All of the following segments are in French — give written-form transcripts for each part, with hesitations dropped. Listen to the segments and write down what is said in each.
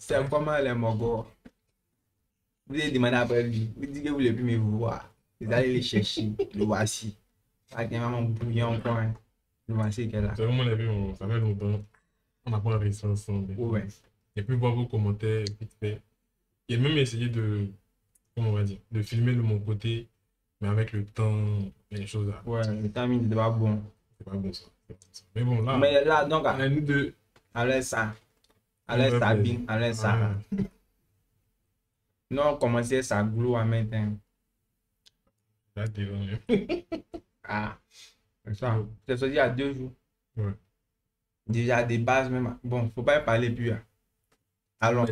C'est comment les mogos? Vous avez demandé après lui. Vous dites que vous ne voulez plus me voir. Vous allez les chercher. Le voici. Avec un maman bouillant encore. Le voici qu'elle a. C'est vraiment la vie, ça fait longtemps. On n'a pas réussi ensemble. Ouais. Et puis voir vos commentaires, vite fait. Et même essayer de, comment on va dire, de filmer de mon côté, mais avec le temps, les choses là. Ouais, le timing n'était pas bon. C'est pas bon ça. Mais bon, là, Mais là, donc, nous deux. allez ça. Allez Sabine, allez ça. Non, commencer ça glow à maintenant. Là, t'es là. Ah, c'est ça. C'est sorti il y a 2 jours. Ouais. Déjà des bases même. Bon, faut pas y parler plus. Allons.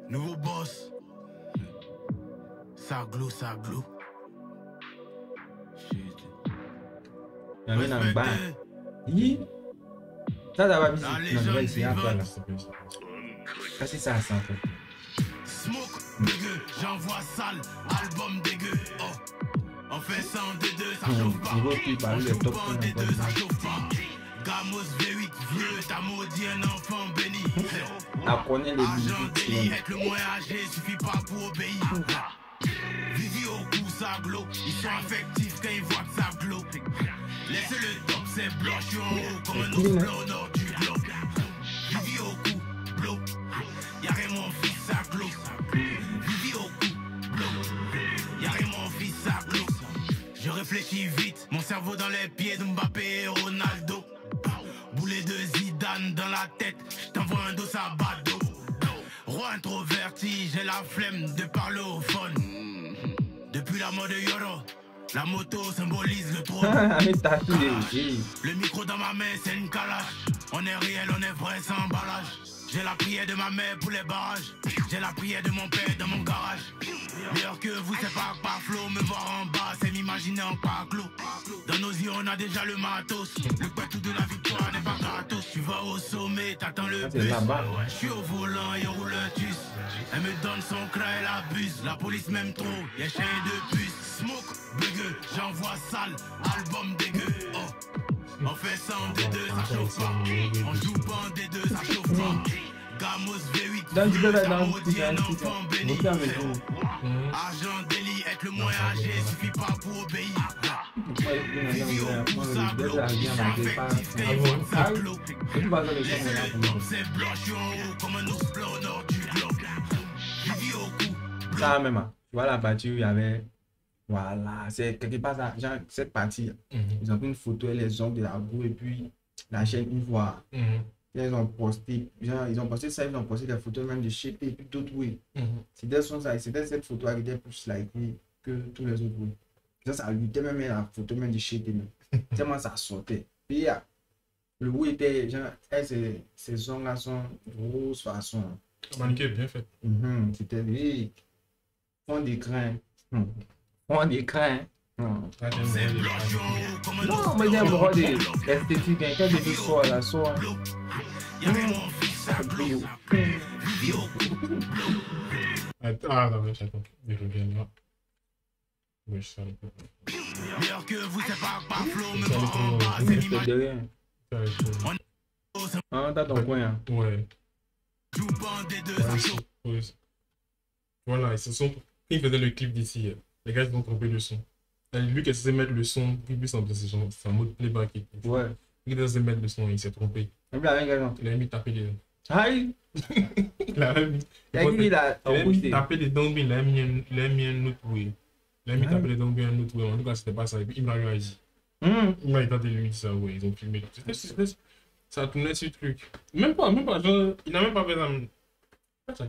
Nouveau boss. Ça glow, ça glow. Shit. Il y en a dans le bar. Ça va vite. Non, je vais essayer après là. Ça, c'est ça, ça en fait. Smoke, dégueu, j'envoie sale, album dégueu. Oh, on fait ça en D2, ça chauffe pas. Niveau qui parle de top en D2, ça chauffe pas. Gamos V8, vieux, t'as maudit un enfant béni. Apprenez les Argent délit, musiques. être le moins âgé, suffit pas pour obéir. Vivi au cou, ça glow. Ils sont affectifs quand ils voient que ça glow. Laissez le top, c'est blanc, je suis en haut comme un ours blanc au nord du globe. Vivi au cou, blow. Y'a rien mon fils, ça glow. Vivi au cou, blow. Y'a rien mon fils, ça glow. Je réfléchis vite, mon cerveau dans les pieds de Mbappé et Ronaldo. Boulet de Zidane dans la tête, j't'envoie un dos à bado. Roi introverti, j'ai la flemme de parler au phone. Depuis la mort de Yoro, la moto symbolise le trône. Le micro dans ma main, c'est une calache. On est réel, on est vrai sans emballage. J'ai la prière de ma mère pour les barrages. J'ai la prière de mon père dans mon garage. Meilleur que vous, c'est pas par flow. Me voir en bas, c'est m'imaginer en pas clos. Dans nos yeux, on a déjà le matos. Le tout de la victoire n'est pas gratos. Tu vas au sommet, t'attends le bus. Je suis au volant et on roule un tus. Elle me donne son cran, elle abuse. La police m'aime trop, y'a chien de puce. Smoke, dégueu, j'envoie sale. Album dégueu, oh. On fait ça en D2, ça chauffe pas. On joue pas en D2, ça chauffe pas. Gamos V8, Dans du t'as maudit un enfant béni. Argent délit, être le moins âgé, suffit pas pour obéir. Vivi au cou, ça glow. Ils sont affectifs quand ils voient que ça glow. Laissez le top, c'est blanc, je suis en haut comme un ours blanc au nord du globe. Vivi au cou, Ça même, tu vois la partie où il y avait. Voilà, c'est quelque part ça, genre cette partie. Ils ont pris une photo et les ongles de la boue et puis la chaîne Ivoire. Ils ont posté, genre, ils ont posté ça, ils ont posté des photos même de Shape et puis d'autres oui. C'était cette photo qui était plus likée que tous les autres oui. Ça luttait même la photo même de Shape même. Tellement ça sortait. Puis le oui était genre, ces ongles là sont grosses façon. Maniqué bien fait. C'était des fond d'écran. On écran. Non, mais il y a beaucoup d'esthétique. Quand je sors là, sort. Ah non, mais j'attends. Je reviens là. Oui, je sais. meilleur que vous, c'est pas flow, me voir en bas, c'est m'imaginer. Ah, t'as ton coin. Ouais. Joue pas en D2, ça chauffe. Voilà, ils faisaient le clip d'ici. Les gars, ils ont trompé le son. Lui qui a censé mettre le son, puis c'est en mode playback. Ouais. Lui qui a censé mettre le son, il s'est trompé. Il a mis taper les dents. Aïe! Il a mis taper les dents, il a mis un autre bruit. Il a mis taper les dents, un autre bruit. En tout cas, c'était pas ça. Et puis il m'a réagi. Il m'a tenté de lui dire ça, ouais. Ils ont filmé. Ça tournait sur le truc. Même pas, genre, il n'a même pas fait ça.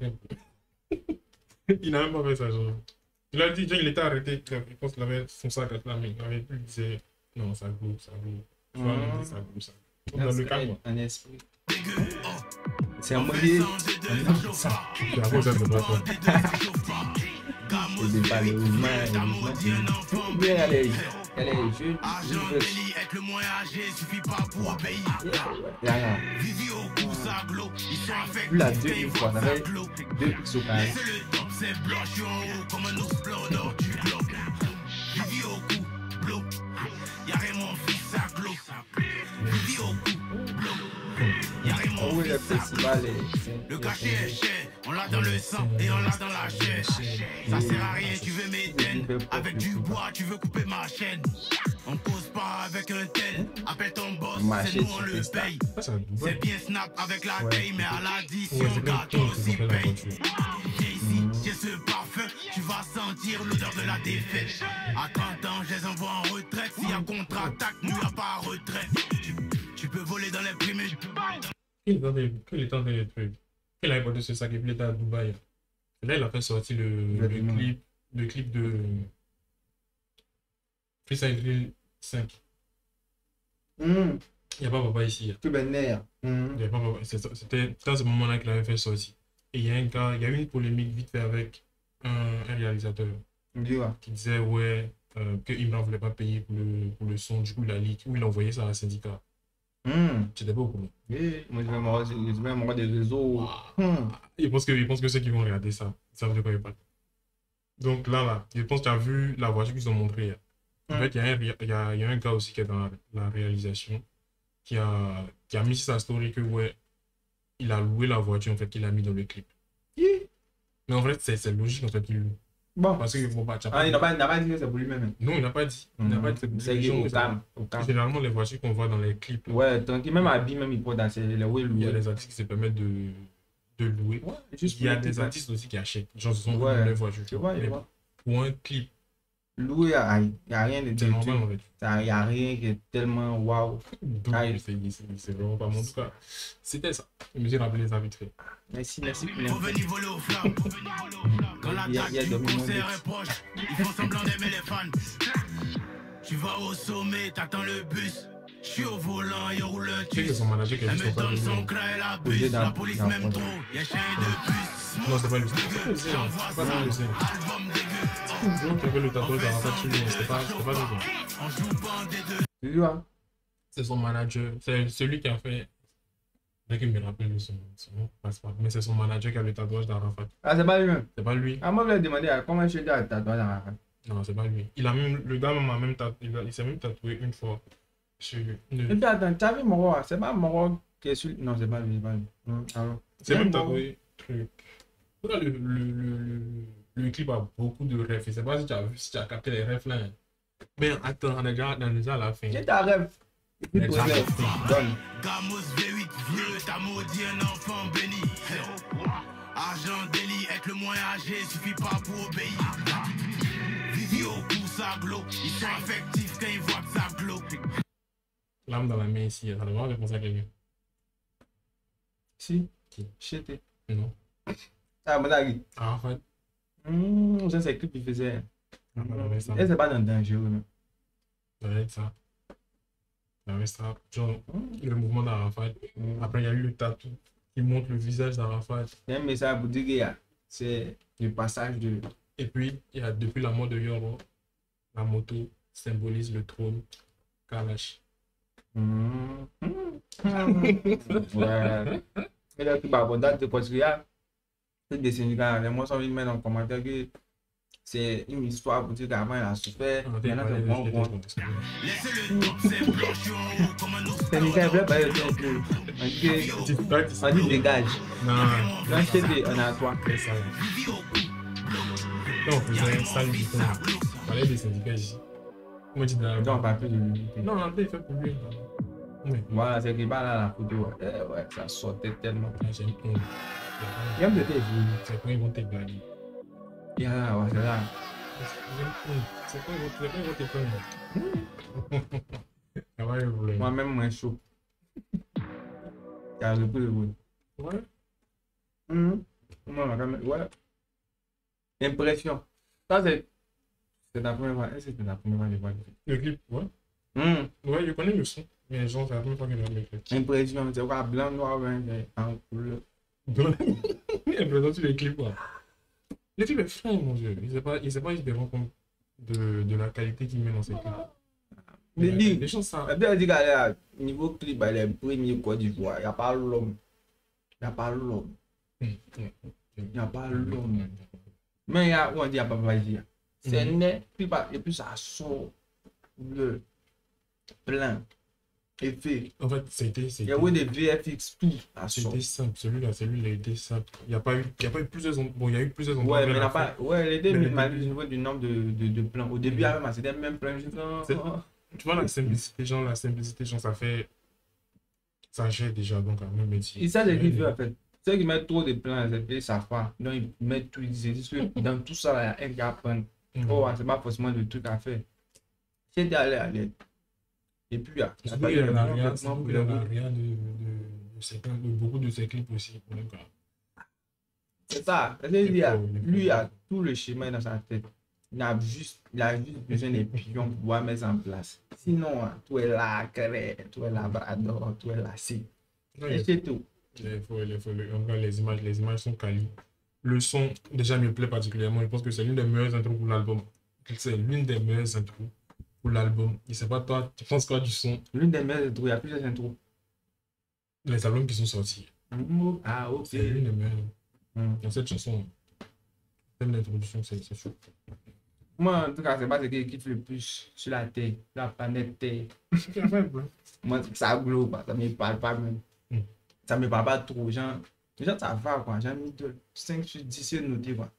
Il n'a même pas fait ça, genre. Il a dit, il était arrêté, je pense qu'il avait son sac à la main. Il avait plus dit, non, ça gloue. Tu vois, il dit ça gloue. Dans le calme. Un esprit. C'est un modèle. Ça. Et après, ça, c'est pas ça. C'est des balles humains. Bien, allez, Argent délit, être le moins âgé, suffit pas pour obéir. Vivi au cou, ça glow. Ils sont affectés. La deuxième fois, on avait 2 pixels quand même. Laissez le top, c'est blanc, je suis en haut comme un ours blanc au nord du globe. Vivi au cou, blow. Y'a rien mon fils, ça glow. Vivi au cou, blow. Y'a rien Oh, mon le fils, ça festival le cachet est cher, on l'a dans le sang et on l'a dans la chair. Ça sert à rien, tu veux m'éteindre. Avec du bois, tu veux couper ma chaîne. On cause pas avec un tel. Appelle ton boss, c'est nous on le paye. C'est bien snap avec la taille, mais à l'addition, gâteau aussi paye. Ici, j'ai ce parfum, tu vas sentir l'odeur de la défaite. À 30 ans, je les envoie en retraite. S'il y a contre-attaque, nous y'a pas retraite. Tu peux voler dans les primaires. Quel est temps de trucs? Quel a répondu ce sac et puis il était à Dubaï. Là, il a fait sortir le clip de Freestyle Drill 5. Il n'y a pas papa ici. Tu ben nerf. C'était dans ce moment-là qu'il avait fait sortir. Et il y a un gars, il y a eu une polémique vite fait avec un réalisateur qui disait ouais que Imran ne voulait pas payer pour le son. Du coup, il a leak ou il a envoyé ça à un syndicat. J'étais pas au courant. Oui, moi je vais m'envoyer des réseaux. Je pense que ceux qui vont regarder ça, ils savent de quoi ils parlent. Donc là, je pense que tu as vu la voiture qu'ils ont montrée. En fait, il y a un gars aussi qui est dans la réalisation qui a mis sur sa story que ouais, il a loué la voiture en fait qu'il a mis dans le clip. Mais en fait, c'est logique en fait qu'il loue. Bon. Parce que bon, il n'a pas dit que c'est pour lui-même. Non, il n'a pas dit. Il n'a pas dit. C'est au calme. Généralement, les voitures qu'on voit dans les clips. Ouais, tant qu'il même habille, même il peut danser. Il y a des artistes qui se permettent de louer. Ouais, il y a des artistes aussi qui achètent. Genre, ce sont les voitures. Tu vois, pour un clip. Louer, il n'y a rien de c'est normal en fait. Il n'y a rien qui est tellement waouh. C'est vraiment pas mon cas. C'était ça. Je me suis rappelé ça vite fait. Merci pour l'info. Venir voler au flamme. Quand la date du concert est proche, ils font semblant d'aimer les fans. Tu vas au sommet, t'attends le bus. Je suis au volant, il roule un tube. Elle me donne son craint et la bus. La police m'aime trop, y'a chien de bus. Non, c'est pas lui. C'est pas lui. Album dégueu. Tu avais le tatouage d'Arafat sur lui, c'était pas lui. C'est son manager, c'est celui qui a fait. Dès qu'il me rappelle son nom, mais c'est son manager qui a le tatouage d'Arafat. Ah, c'est pas lui-même? C'est pas lui. Ah, moi, je lui ai demandé comment je suis le tatouage d'Arafat. Non, c'est pas lui. Le gars il s'est même tatoué une fois. Et puis attends, tu as vu Moro? C'est pas Moro qui est sur. Non, c'est pas lui. C'est même tatoué. Regarde le clip a beaucoup de rêves. Je sais pas si tu as capté les rêves là. Mais attends, on est déjà à la fin. J'ai ta rêve. Gamos V8 vieux, t'as maudit un enfant béni. Argent délit, être le moins âgé, suffit pas pour obéir. Vivi au cou, ça glow. Ils sont affectifs quand ils voient que ça glow. L'âme dans la main ici, ça devrait répondre à quelqu'un. Si. Qui? Chété. Non. Ah, Madagui. Ah, en fait. Ça, c'est le clip qu'il faisait. Et c'est pas dans le danger, non? Ça va être ça. Ça va être ça. Genre, le mouvement d'Arafat. Après, il y a eu le tatou qui montre le visage d'Arafat. Il y a un message pour dire que c'est le passage de. Et puis, il y a depuis la mort de Yoro, la moto symbolise le trône Kalash. Ouais. Et là, tu vas abonder parce qu'il y a des Sénégalais. Les gens sont venus mettre en commentaire que c'est une histoire pour dire qu'avant il a souffert. Maintenant, c'est bon. Sénégalais, il ne pas être on dit dégage. Non, on a toi. C'est ça. Non, on faisait un sale du temps. On parlait des syndicats ici. Moi, je dis non, on parle plus de lui. Non, il fait pour lui. Oui. Voilà, c'est qu'il va là la photo. Ouais, ça sortait tellement. J'aime honte. Il y a un petit c'est quand ils vont te blaguer. Ouais, c'est là. C'est quand ils vont te plaindre. Moi-même, moi, chaud. Il y a le peu de bruit. Ouais. Ouais. Impression. Ça, c'est la première fois. C'était la première fois que je vois le clip. Ouais. Ouais, je connais le son. Mais genre, c'est la première fois que je vois le clip. Impression, c'est quoi? Blanc, noir, en couleur. Impression sur les clips, quoi. Le clip est fin, mon Dieu. Il ne s'est pas juste rendre compte de la qualité qu'il met dans ses clips. Mais les choses, ça. Elle dit qu'à niveau clip, elle est premier Côte d'Ivoire. Il n'y a pas l'homme. Il n'y a pas l'homme. Mais il y a, on dit, il n'y a pas de c'est net, et puis ça sort le plein. effets. En fait, c'était. Il y a eu des VFX, tout. C'était simple. Celui-là a été simple. Il n'y a pas eu plusieurs endroits. Bon, il y a eu plusieurs endroits. Ouais, mais il n'y a pas. Ouais, les deux, malgré le niveau du nombre de plans. Au début, c'était même plein. Tu vois, la simplicité, genre, ça fait. Ça gère déjà, donc, à même et ça, c'est ce qu'ils veulent, en fait. Ceux qui mettent trop de plans, ils savent pas. Donc, ils mettent tout. Ils disent que dans tout ça, il y a un gars à prendre. Oh, c'est pas forcément le truc à faire. J'étais allé à l'aide. Et puis, il y a pas de beaucoup de ces clips aussi. C'est ça. Lui, il a tout le schéma dans sa tête. Il a juste besoin des pions pour pouvoir mettre en place. Sinon, tout est là, tout est là, Labrador, tout est là, c'est. Et c'est tout. Les images sont quali. Le son, déjà, me plaît particulièrement. Je pense que c'est l'une des meilleures intros pour l'album. C'est l'une des meilleures intros pour l'album. Je sais pas, toi, tu penses quoi du son? L'une des meilleures intros, il y a plusieurs intros. Les albums qui sont sortis. Ah, ok. C'est l'une des meilleures. Dans cette chanson, thème d'introduction, c'est chaud. Moi, en tout cas, c'est pas ce qui kiffe le plus sur la Terre, la planète Terre. Moi, ça glow, ça me parle pas même. Ça me parle pas trop. Genre, ça va, quoi. J'ai mis 5 sur 10 sur noté, quoi.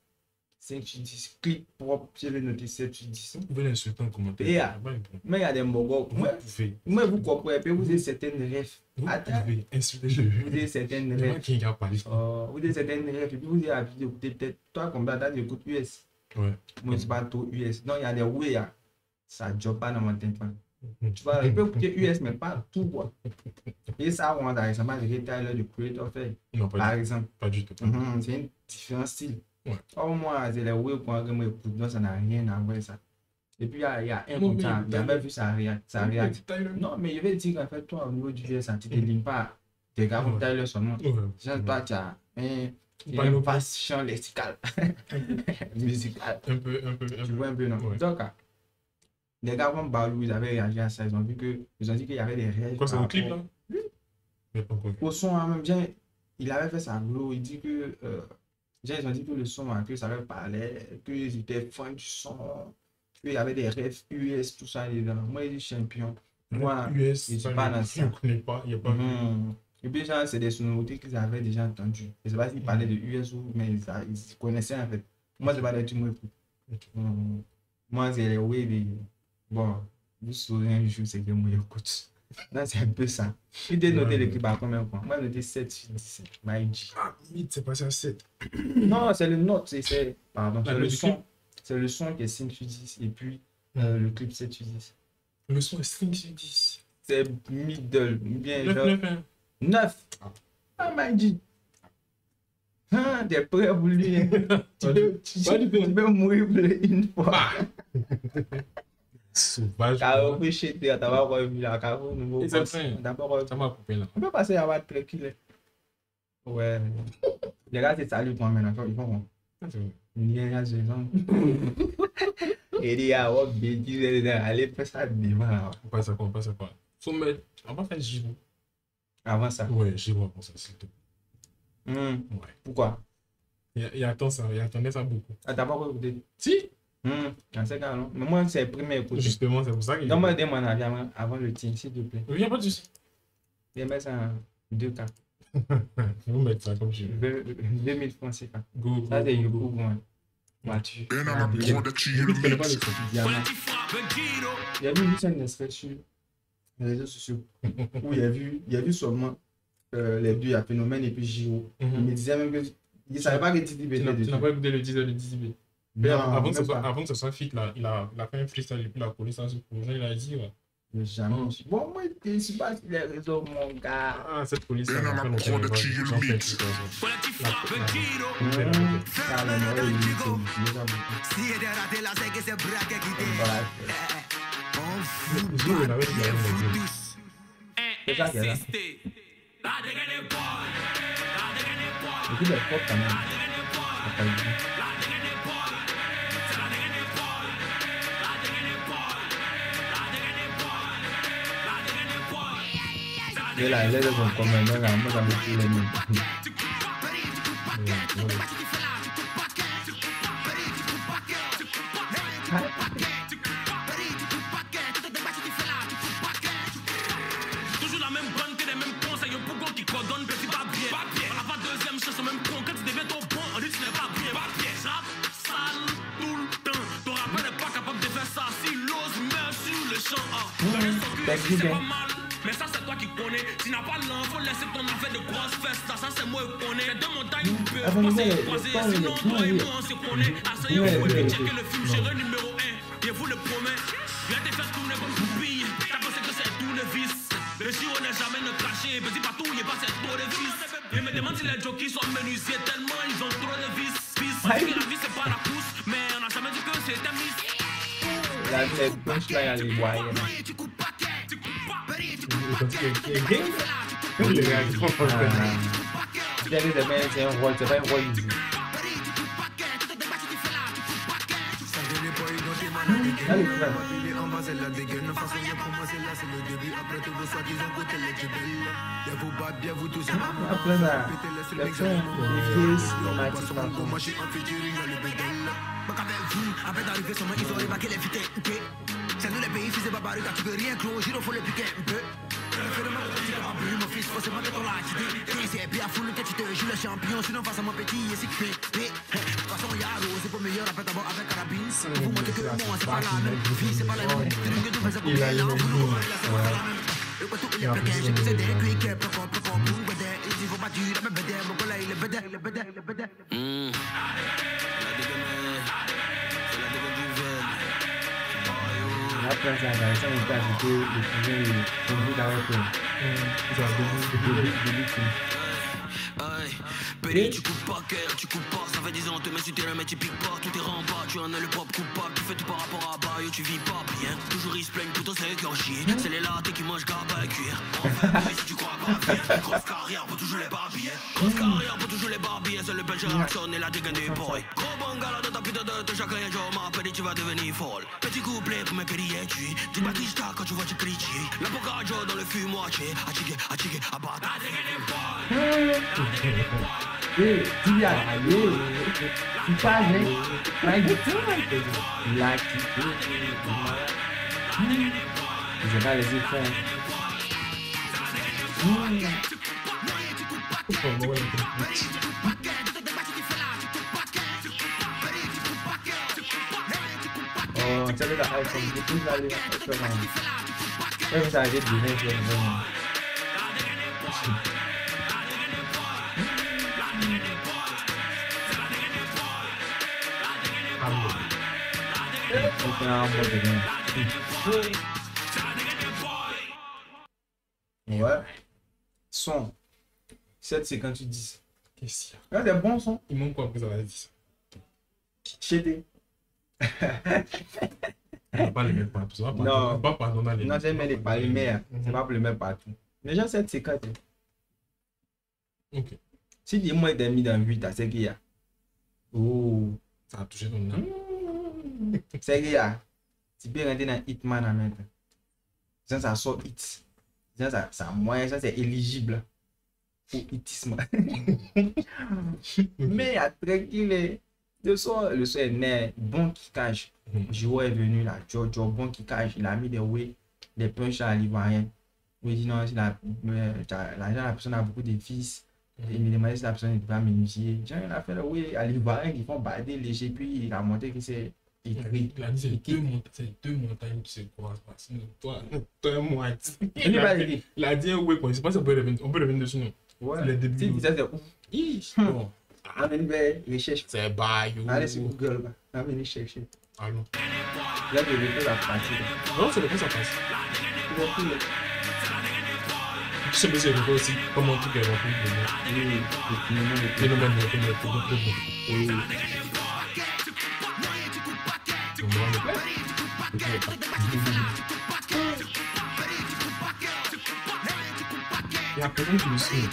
5 sur 10, clip propre, j'ai noté 7 sur 10. Vous pouvez l'insulter en commentaire. Mais il y a des mogos. Moi, vous comprenez, vous avez certaines rêves. Vous pouvez insulter vous avez certaines rêves. Vous avez certaines rêves. Et puis vous avez la vidéo, peut-être, toi, comme ça, j'écoute US. Ouais. Moi, c'est pas trop US. Donc, il y a des ouais, ça ne joue pas dans mon téléphone. Tu vois, je peux écouter US, mais pas tout, quoi. Et ça, on a récemment le Tyler de Creator fait. Non, par exemple. Pas du tout. C'est un différent style. Ouais. Or, moi, c'est les ouais pour que moi écoute, donc ça n'a rien à voir ça. Et puis, il y a un comme ça, j'avais vu ça réagit. Non, mais je vais dire qu'en fait, toi, au niveau du US, tu ne t'élimines pas des gars comme Tyler seulement. Genre, toi, tu as un vaste champ lexical. Musical. Un peu. Tu vois un peu, non? Donc, les gars comme Balou, ils avaient réagi à ça. Ils ont dit qu'il y avait des rêves. Quoi, c'est un clip, là? Oui. Mais pourquoi? Au son, en même temps, il avait fait sa glow. Il dit que. Ils ont dit que le son, que ça leur parlait, qu'ils étaient fans du son, qu'il y avait des rêves US, tout ça. Moi, il est champion. Moi, US, je ne suis pas dans ça. Je ne connais pas, il n'y a pas. Et puis, genre, c'est des sonorités qu'ils avaient déjà entendues. Je ne sais pas s'ils parlaient de US ou, mais ils connaissaient en fait. Moi, je ne sais pas des trucs. Moi, c'est les waves. Bon, vous saurez un jour, c'est que moi, j'écoute. Là, c'est un peu ça. Il t'a noté le clip à combien de points? Moi, j'ai noté 7 sur 10. Ah, mythe, c'est passé à 7. Non, c'est le note. Pardon, c'est le son. C'est le son qui est 5 sur 10. Et puis, le clip 7 sur 10. Le son est 5 sur 10. C'est middle. Bien, 9. Ah, Maïdi. Ah, t'es prêt à lui. Tu peux mourir pour une fois. Sauvage. Car vous chez toi, t'as pas revu là, car vous nouveau. D'abord, ça m'a coupé là. On peut passer à votre tranquille. Ouais. Les gars, c'est salut pour moi maintenant. Ils vont. Il y a des gens. Et il y a un bêtise, allez faire ça devant. On passe à quoi? Faut mettre. On va faire Giro. Avant ça. Ouais, Giro avant ça, s'il te plaît. Ouais. Pourquoi? Il attendait ça beaucoup. Ah, t'as pas écouté? Si. Dans ce cas, non. Mais moi, c'est le premier écoute. Justement, c'est pour ça que. Donne-moi des mon avis avant le team, s'il te plaît. Il n'y a pas de souci. Je vais mettre ça en 2K. Vous mettez ça comme tu veux. 2000 francs, c'est ça. Go. Ça, c'est beaucoup pour moi. Voiture. Il y a vu juste un extrait sur les réseaux sociaux où il y a vu seulement les deux, il y a Phénomène et puis Giro. Il me disait même que. Il ne savait pas que Titi était dessus. Tu n'as pas écouté le 10 de DCB. Avant que ce soit fit, là, il a fait un freestyle et puis il a collé ça sur le projet, il a dit, ouais. Jamais. Bon, moi, je ne suis pas sur les réseaux, mon gars. Ah, cette police, ça va faire longtemps. C'est ça qui est là. Et puis, les potes, quand même. Et là, les gens comme moi, j'avais plus les mêmes. petit papier. On n'a pas deuxième chance, même con. Quand tu deviens ton bon, on dit que tu n'es pas bien. Chaque sale tout le temps. Ton rappeur n'est pas capable de faire ça. Si l'ose meurt sur le champ. C'est pas mal. Mais ça c'est toi qui connais. Si n'a pas l'enfant, laisse ton affaire de grosse feste. Ça c'est moi qui connais. Les deux montagnes où peuvent passer et croiser. Sinon toi et moi on se connaît. Asseyez-vous et checker le film chéri numéro 1. Je vous le promets. Viens te faire tourner comme poupille. T'as pensé que c'est tout le vice. Le chiro n'est jamais ne cracher. Petit partout, il passe trop de vices. Je me demande si les jockeys sont menuisiers tellement ils ont trop de vices. La vie c'est pas la pousse, mais on n'a jamais dit que c'était miss. La vie est blanche là, il y a les moyens. C'est un rôle, c'est pas un rôle ici. Allez, frère. Après ça, le son, les fils, les matchs, après d'arriver sur moi, ils ont évacué les vités. C'est nous les pays, fils de barbarie, tu peux rien clore, il faut le piquer un peu. Mon fils, forcément que ton l'activité. C'est bien fou que tu te joues le champion, sinon face à mon petit, et c'est que de toute façon, Yaro, c'est pas meilleur, après d'abord avec carabine. Vous montrez que moi, c'est pas la même vie, c'est pas la même. Tu ne fais pas comme elle, c'est pas la même. Et quand tout est prêt, je te sais des cuits qui est pour il faut pas tuer, mais bédé, mon collègue, le bédé. Après ça, ça nous a ajouté le sujet de d'arrêter. Pédé, tu coupes pas cœur, tu coupes pas. Ça fait 10 ans, te mets sur terrain, mais tu piques pas. Tout est rempart, tu en es le propre coupable. Tu fais tout par rapport à Bayo, tu vis pas bien. Toujours ils se plaignent, plutôt c'est eux qui en chient. C'est les latés qui mangent garbe à cuire. Enfin, si tu crois pas bien. Grosse carrière pour toujours les barbillets. Grosse carrière pour toujours les barbillets. C'est le belge Jackson et la dégaine des boys. Gros bangala de ta putain de chacun un jour. Ma pédé, tu vas devenir folle. Petit couplet pour me crier, tu dis Batista quand tu vois tu cries. La bocajo dans le fût moitié. Attiqué, abattre. La dégaine des boys. Et tu y as allé, tu parles, là, il est là, je vais les faire. Oh, ça veut dire que tu vas aller faire. Vous avez dit, ouais. Son. 7,58. Qu'est-ce qu'il y a? Des bons sons. Il manque quoi pour que ça va dire ça? Chété. On va pas les mettre partout. Non, pas pardonner les. Non, c'est les meilleurs. C'est pas pour les mettre partout. Déjà 7,54. Ok. Si dis-moi t'es mis dans 8, c'est qu'il y a. Oh. Ça a touché ton âme. C'est qu'il y a. Tu peux rentrer dans Hitman à mettre. Ça sort hit. Ça moyen, ça c'est éligible pour hitisme. Mais à tranquille, le son est né, bon kickage. Joe est venu là, Joe bon kickage, il a mis des punches à l'ivoirien. Oui, dit non, si la personne a beaucoup de fils. Il me demandait si la personne n'était pas menuisier. Il a fait oui, à l'ivoirien qui font bader léger, puis il a montré que c'est écrit. Il a dit c'est deux montagnes qui se croisent. Toi, moi. Il a dit oui, quoi. C'est pas ça, on peut revenir dessus, non? Ouais. Les débuts. C'est ouf. Bon. Recherche. C'est Bayou. Allez sur Google. Allez chercher. Allons. Là, je vais faire la partie. Non, c'est le coup, ça passe. Je sais pas si je aussi comment tout est rempli de moi. Le phénomène de il y a personne qui le suit.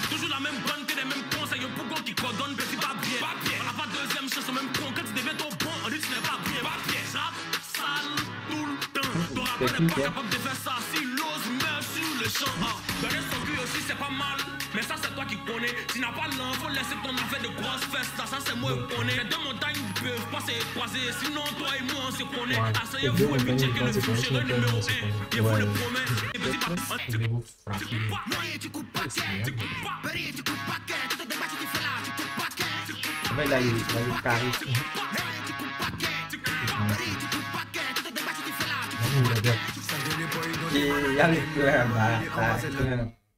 Toujours la même bonne que les mêmes conseils. Un pougon qui coordonne, petit papier. On n'a pas deuxième chance, même con. Quand tu deviens ton bon, on dit que tu n'es pas bien. Ça, sale, tout le temps. Ton rappeur n'est pas capable de faire ça. Si l'ose meurt sur le champ. Donner son cul aussi, c'est pas mal. Mais ça, c'est toi qui connais. Tu n'as pas l'enfant, laisse ton affaire de grosse fesse. Ça c'est moi je connais. Les deux montagnes peuvent pas se croiser. Sinon, toi et moi, on se connaît. Asseyez-vous et puis checkez le foucher numéro 1. Et vous le promets. Et petit pas. Tu coupes pas, tu coupes pas, tu coupes pas, tu te débats, tu fais là, tu coupes pas, tu coupes pas. Mais là, il est carré. Il y a les fleurs,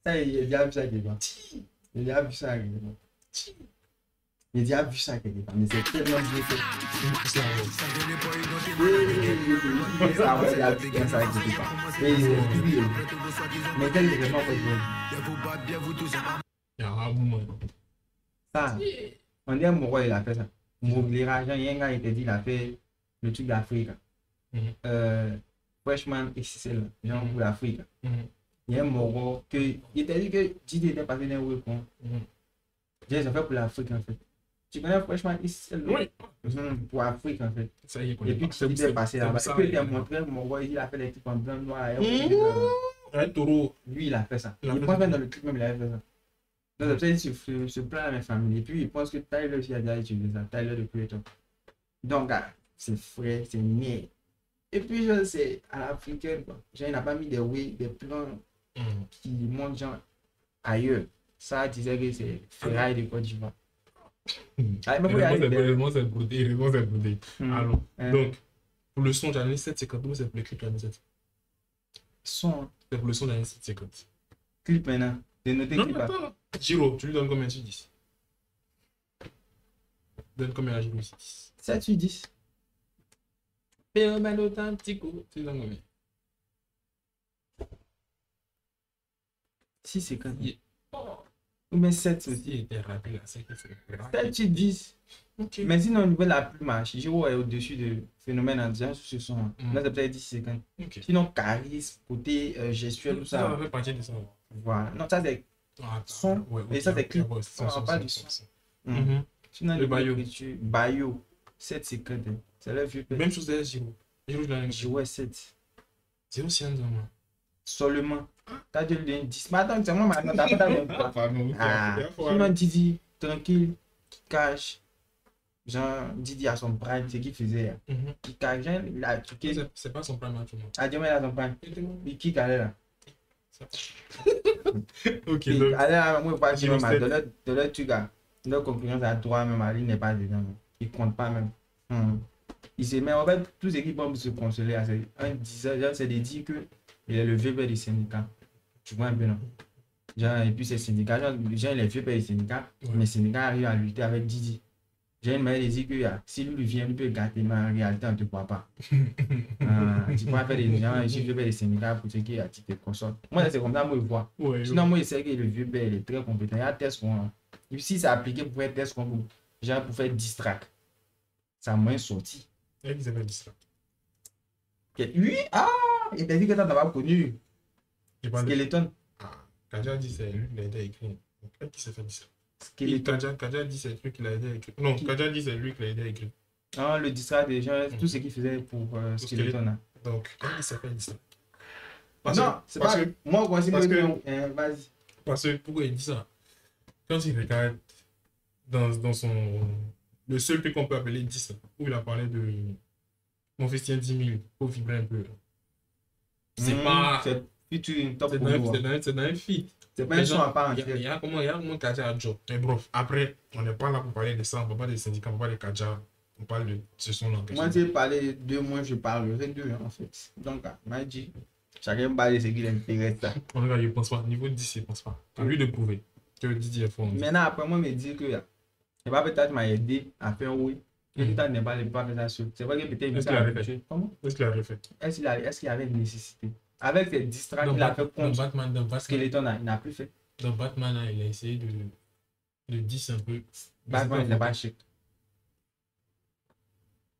ça, il a déjà vu ça quelque part. Il a déjà vu ça quelque part. Il a déjà vu ça quelque part. Mais c'est tellement bien fait. Il a vu ça quelque part. Mais il est publié. Mais tel est vraiment pas bon. Il y a un moment. Ça, on dit mon roi, il a fait ça. Mobilera, il y a un gars, il te dit, il a fait le truc d'Afrique. Freshman XXL, genre pour l'Afrique. Il y a un Moro que il t'a dit que Didi était passé dans le coin. J'ai fait pour l'Afrique en fait. Tu connais Freshman XXL? Oui. Pour l'Afrique en fait. Ça y est, et puis Didi est passé là-bas. Et puis il a montré Moro, il a fait des trucs en blanc noir. Un taureau. Lui il a fait ça. Il pense même dans le clip même il a fait ça. Donc ça il se plaint à mes familles. Et puis il pense que Tyler aussi a déjà utilisé ça. Tyler de Creator. Donc c'est frais, c'est niais. Et puis, c'est à l'africaine, quoi. Genre, il n'a pas mis des plans qui montrent genre ailleurs. Ça disait que c'est ferraille de Côte d'Ivoire. Réellement, c'est brodé. Alors, donc, pour le son, j'en ai 750. Moi, c'est pour le clip, j'en ai 7. Son. C'est pour le son, j'en ai 750. Clip maintenant. De noter clip. Non, attends. Giro, tu lui donnes combien sur 10? Donne combien à Giro sur 10? 7 sur 10. Pero me lo tan chico. Tu donnes combien? 6 c'est quand même. Ou bien 7 aussi. Il était raté là, c'est que c'est 7 sur 10. Okay. Mais sinon, au niveau de la plume, Giro est au-dessus de phénomène en disant sur ce son. Là, c'est peut-être 10 secondes. Okay. Sinon, charisme, côté gestuel, tout ça. Ça fait partie de ça. Voilà. Non, ça c'est son. Ouais, et ça c'est clip. On parle pas du son. Sinon, le Bayo. 7 secondes. C'est le vieux. Même chose derrière Giro. Giro est 7. 0 c'est un homme. Seulement. T'as dit le 10. Mais attends, c'est moi maintenant. T'as pas le sinon, Didi, tranquille, qui cache. Genre, Didi a son prime, c'est qu'il faisait. Qui cache, il a tué. C'est pas son prime actuellement. Ah, Dieu, il a son prime. Il qui allait là. Ok, donc. Allez là, moi, pas dire, de l'autre, tu gars. Leur concurrence à toi, même, Ali n'est pas dedans. Il compte pas même. Il sait, mais en fait, tous les équipes vont se consoler. Un disant, c'est de dire que il est le vieux père du syndicat. Tu vois un peu, non? Genre, et puis ces syndicats, genre, il est le vieux père du syndicat, mais le syndicat arrive à lutter avec Didi. J'ai une manière de dire que si lui vient, lui peut gâter, mais en réalité, on ne te croit pas. Tu peux faire des gens, je suis le vieux père du syndicat pour ce qui est à titre de consort. Moi, c'est comme ça, moi, je vois. Sinon, moi, je sais que le vieux père, il est très compétent. Il y a test qu'on. Si c'est appliqué pour faire test qu'on, genre pour faire distract, ça m'a sorti. Et ils avaient distract. Oui, il t'a dit que tu n'as pas connu. Skeleton. Kadja dit c'est lui qui l'a aidé à écrire. Qui s'est fait distract? Skeleton. Kadja dit c'est lui qui l'a aidé à écrire. Non, Kadja dit c'est lui qui l'a aidé à écrire. Ah, le distract des gens, tout ce qu'il faisait pour Skeleton. Donc, il s'est fait distract. Non, c'est pas que moi, voici vas-y. Parce que pourquoi il dit ça? Quand il regarde dans son. Le seul truc qu'on peut appeler 10, où il a parlé de mon fils tient 10 000 pour vibrer un peu. C'est pas. C'est dans un feat. C'est pas un son à part entière. Il y a comment Kadja a job. Mais bref, après, on n'est pas là pour parler de ça, on ne parle pas des syndicats, on parle de Kadja, on parle de ce son-là. Moi, j'ai parlé de moi, je parlerai d'eux en fait. Donc, m'a dit, chacun parle de ce qui l'intéresse. En tout cas, il ne pense pas. Niveau 10, il ne pense pas. À lui de prouver que Didi est fort. Maintenant, après moi, me dire que il va peut-être m'aider à faire oui. Que tout le temps n'est pas fait ça seul. C'est vrai que peut-être il Est-ce qu'il a refait? Est-ce qu'il y avait une nécessité? Avec ses distracts, il a fait contre Skeleton, il n'a plus fait. Dans Batman, il a essayé de 10 un peu. Batman, il n'a pas chic.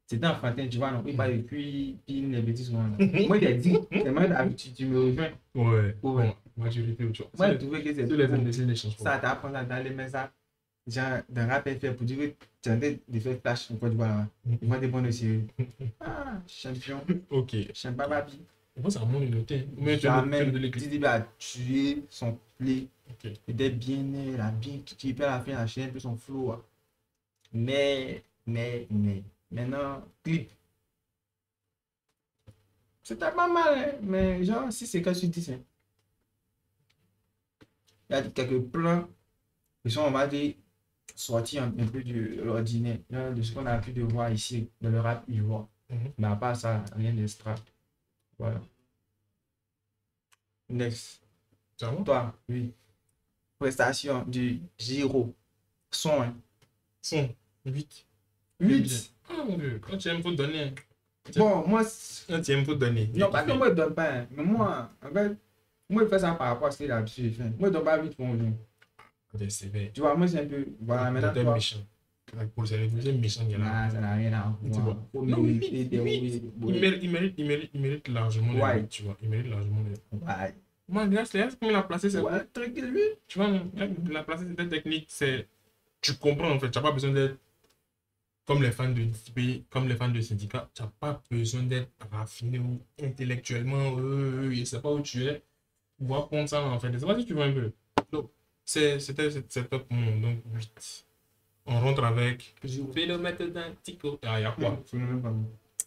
C'était enfantin, tu vois, non? Il parle de puis il les bêtises. Moi, il a dit, c'est moi d'habitude, tu me rejoins. Ouais. Majorité ou tu vois. Moi, je trouvais que c'est ça t'apprend dans les messages. Genre, dans rap FR, pour dire que tu es en train de faire flash en Côte d'Ivoire. Ils vont dépendre de sérieux. Champion. Ok. Champion papi. Je pense que ça monte une note. Mais jamais. Didi a tué son play. Il était bien né, il a bien kiffé à la fin, il a enchaîné un peu son flow. Mais, maintenant, clip. C'était pas mal, hein? Mais genre, si c'est 4 sur 10, hein. Il y a quelques plans qui sont, on va dire, sortis un peu de l'ordinaire, de ce qu'on a pu de voir ici, dans le rap ivoire. Mais à part ça, rien d'extra. Voilà. Next. Toi, oui. Prestation du Giro. Son, hein. Son. 8. 8. Oh mon Dieu, quand tu aimes, faut donner. Bon, moi. Quand tu aimes, faut donner. Non, pas que moi, je donne pas. Hein. Mais moi, en fait, moi, je fais ça par rapport à ce qu'il a l'habitude de faire. Moi, je donne pas 8 pour lui. Tu vois, moi, c'est un peu. Voilà, maintenant. T'es méchant. C'est le méchant qui est là. Ça n'a rien à voir. Il mérite largement le 8, tu vois. Il mérite largement le 8. Ouais. Moi, grâce à ce qu'il a placé, c'est ouais, tranquille, lui. Tu vois, il a placé cette technique, c'est. Tu comprends en fait, tu n'as pas besoin d'être comme les fans de DP, comme les fans de Syndicat, tu n'as pas besoin d'être raffiné ou intellectuellement, je ne sais pas où tu es, voir prendre ça en fait. C'est pas si tu vois un peu. Donc, c'est top monde, donc 8. On rentre avec kilomètre d'un tico. Ah, il y a quoi?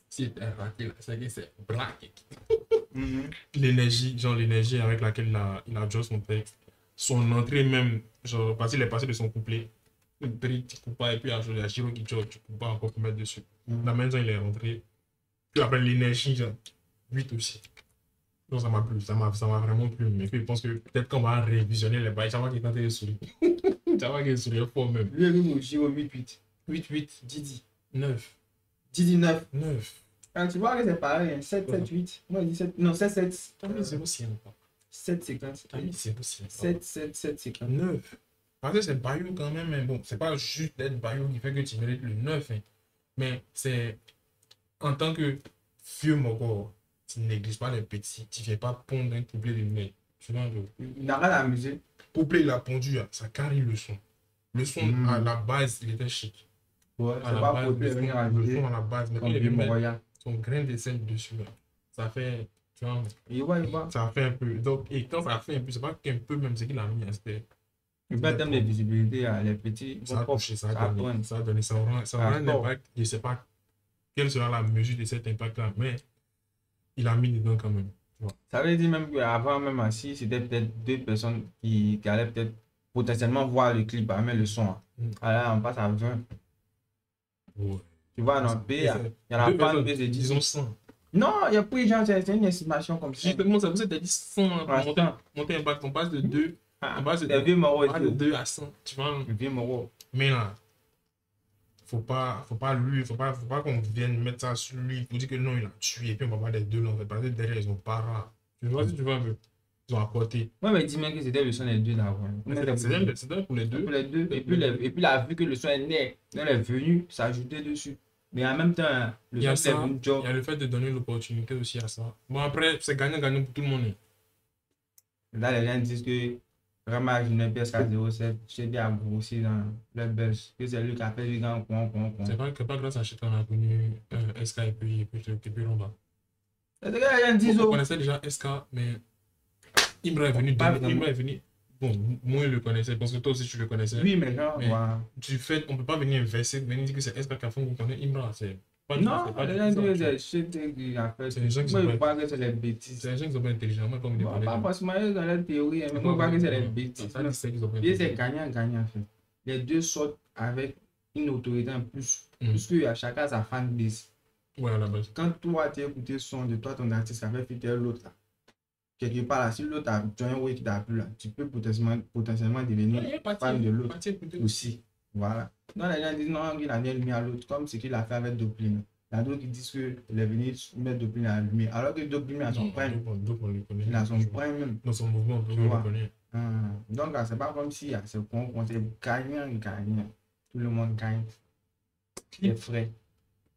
Si tu as raté là, c'est black. L'énergie avec laquelle il a joué son texte, son entrée même, genre, parce qu'il est passé de son couplet. Tu ne pas et puis il y a Giro qui joue, tu ne peux pas encore te mettre dessus. La même temps, il est rentré. Puis après, l'énergie, genre, 8 aussi. Donc, ça m'a plu, ça m'a vraiment plu. Mais puis, je pense que peut-être qu'on va révisionner les bails, ça va qu'il tente de sourire. Ça va qu'il sourire fort même. Lui, Giro 8-8. 8-8. Didi. 9. Didi 9. 9. Ah, tu vois que c'est pareil, 7, 7, 8. Moi, je dis 7. Non, 7, 7. T'as mis 0 si, pas. 7, c'est 15. T'as mis 0 si. 7, 7, 7, c'est 15. 9. Parce que c'est Bayou quand même, mais bon, c'est pas juste d'être Bayou qui fait que tu mérites le 9. Hein. Mais c'est en tant que vieux Mogor, tu ne négliges pas les petits, tu ne viens pas pondre un couplet de nez. Tu vois, il n'a rien à amuser. Couplet, il a pondu, ça carry le son. Le son, à la base, il était chic. Ouais, c'est pas couplet, le son à la base, mais il met son grain de sel dessus. Là. Ça fait, tu vois, ça fait un peu. Donc, et quand ça fait un peu, c'est pas qu'un peu même, c'est qu'il a mis, c'était. En termes de visibilité, les petits, ça a touché, ça a donné, ça aura un impact. Je ne sais pas quelle sera la mesure de cet impact-là, mais il a mis dedans quand même. Ouais. Ça veut dire même qu'avant, même assis, c'était peut-être 2 personnes qui allaient peut-être potentiellement voir le clip, mais le son. Alors, on passe à 20. Ouais. Tu vois, dans le pays, il y en a pas de disons 100. Non, il y a plus de gens, c'est une estimation comme ça. Justement, ça vous a dit 100, monter impact, on passe de 2. On passe de 2 à 100, tu vois. Mais là, faut pas qu'on vienne mettre ça sur lui pour dire que non, il a tué, et puis on va parler des deux là, en fait, parce que derrière, ils ont pas rare. Tu vois, si tu vois un peu, ils ont apporté. Ouais, mais dis-moi que c'était le son des deux là. C'était pour les deux. Pour les deux. Et puis, la vue que le son est né, elle est venue s'ajouter dessus. Mais en même temps, il y a le fait de donner l'opportunité aussi à ça. Bon, après, c'est gagnant-gagnant pour tout le monde. Là, les gens disent que vraiment, je n'ai pas jusqu'à 0,7. J'ai bien grossi dans le buzz. Que c'est lui qui a fait du grand coin. C'est pas grâce à Chit qu'on a connu SK et puis Lomba. C'est ce que les gens disent. On connaissait déjà SK, mais Imra est venu. Bon, moi, je le connaissais, parce que toi aussi, tu le connaissais. Oui, mais genre, du fait, on peut pas venir inverser, venir dire que c'est SK qui a fait qu'on connaît Imra. C'est pas non, les gens disent que c'est Chit qui a fait. C'est les gens qui sont moi, je crois que c'est les bêtises. C'est les gens qui sont pas intelligents. Moi, comme des pas forcément dans la théorie, mais moi, je crois que c'est les bêtises. C'est gagnant, en fait. Les deux sortent avec une autorité en plus. Puisque chacun a sa fanbase. Ouais, à la base. Quand toi, tu as écouté le son de toi, ton artiste, ça fait fitter l'autre. Quelque part là, si l'autre a un way qui t'a plu là, tu peux potentiellement devenir fan de l'autre aussi. Voilà. Donc les gens disent non, il a mis la lumière à l'autre, comme ce qu'il a fait avec Dopline. Il y a d'autres qui disent qu'il est venu mettre Dopline à la lumière, alors que Dopline a son prime. Il a son prime même. Dans son mouvement, on le connaît. Donc là, c'est pas comme si c'est gagnant. Tout le monde gagne. C'est frais.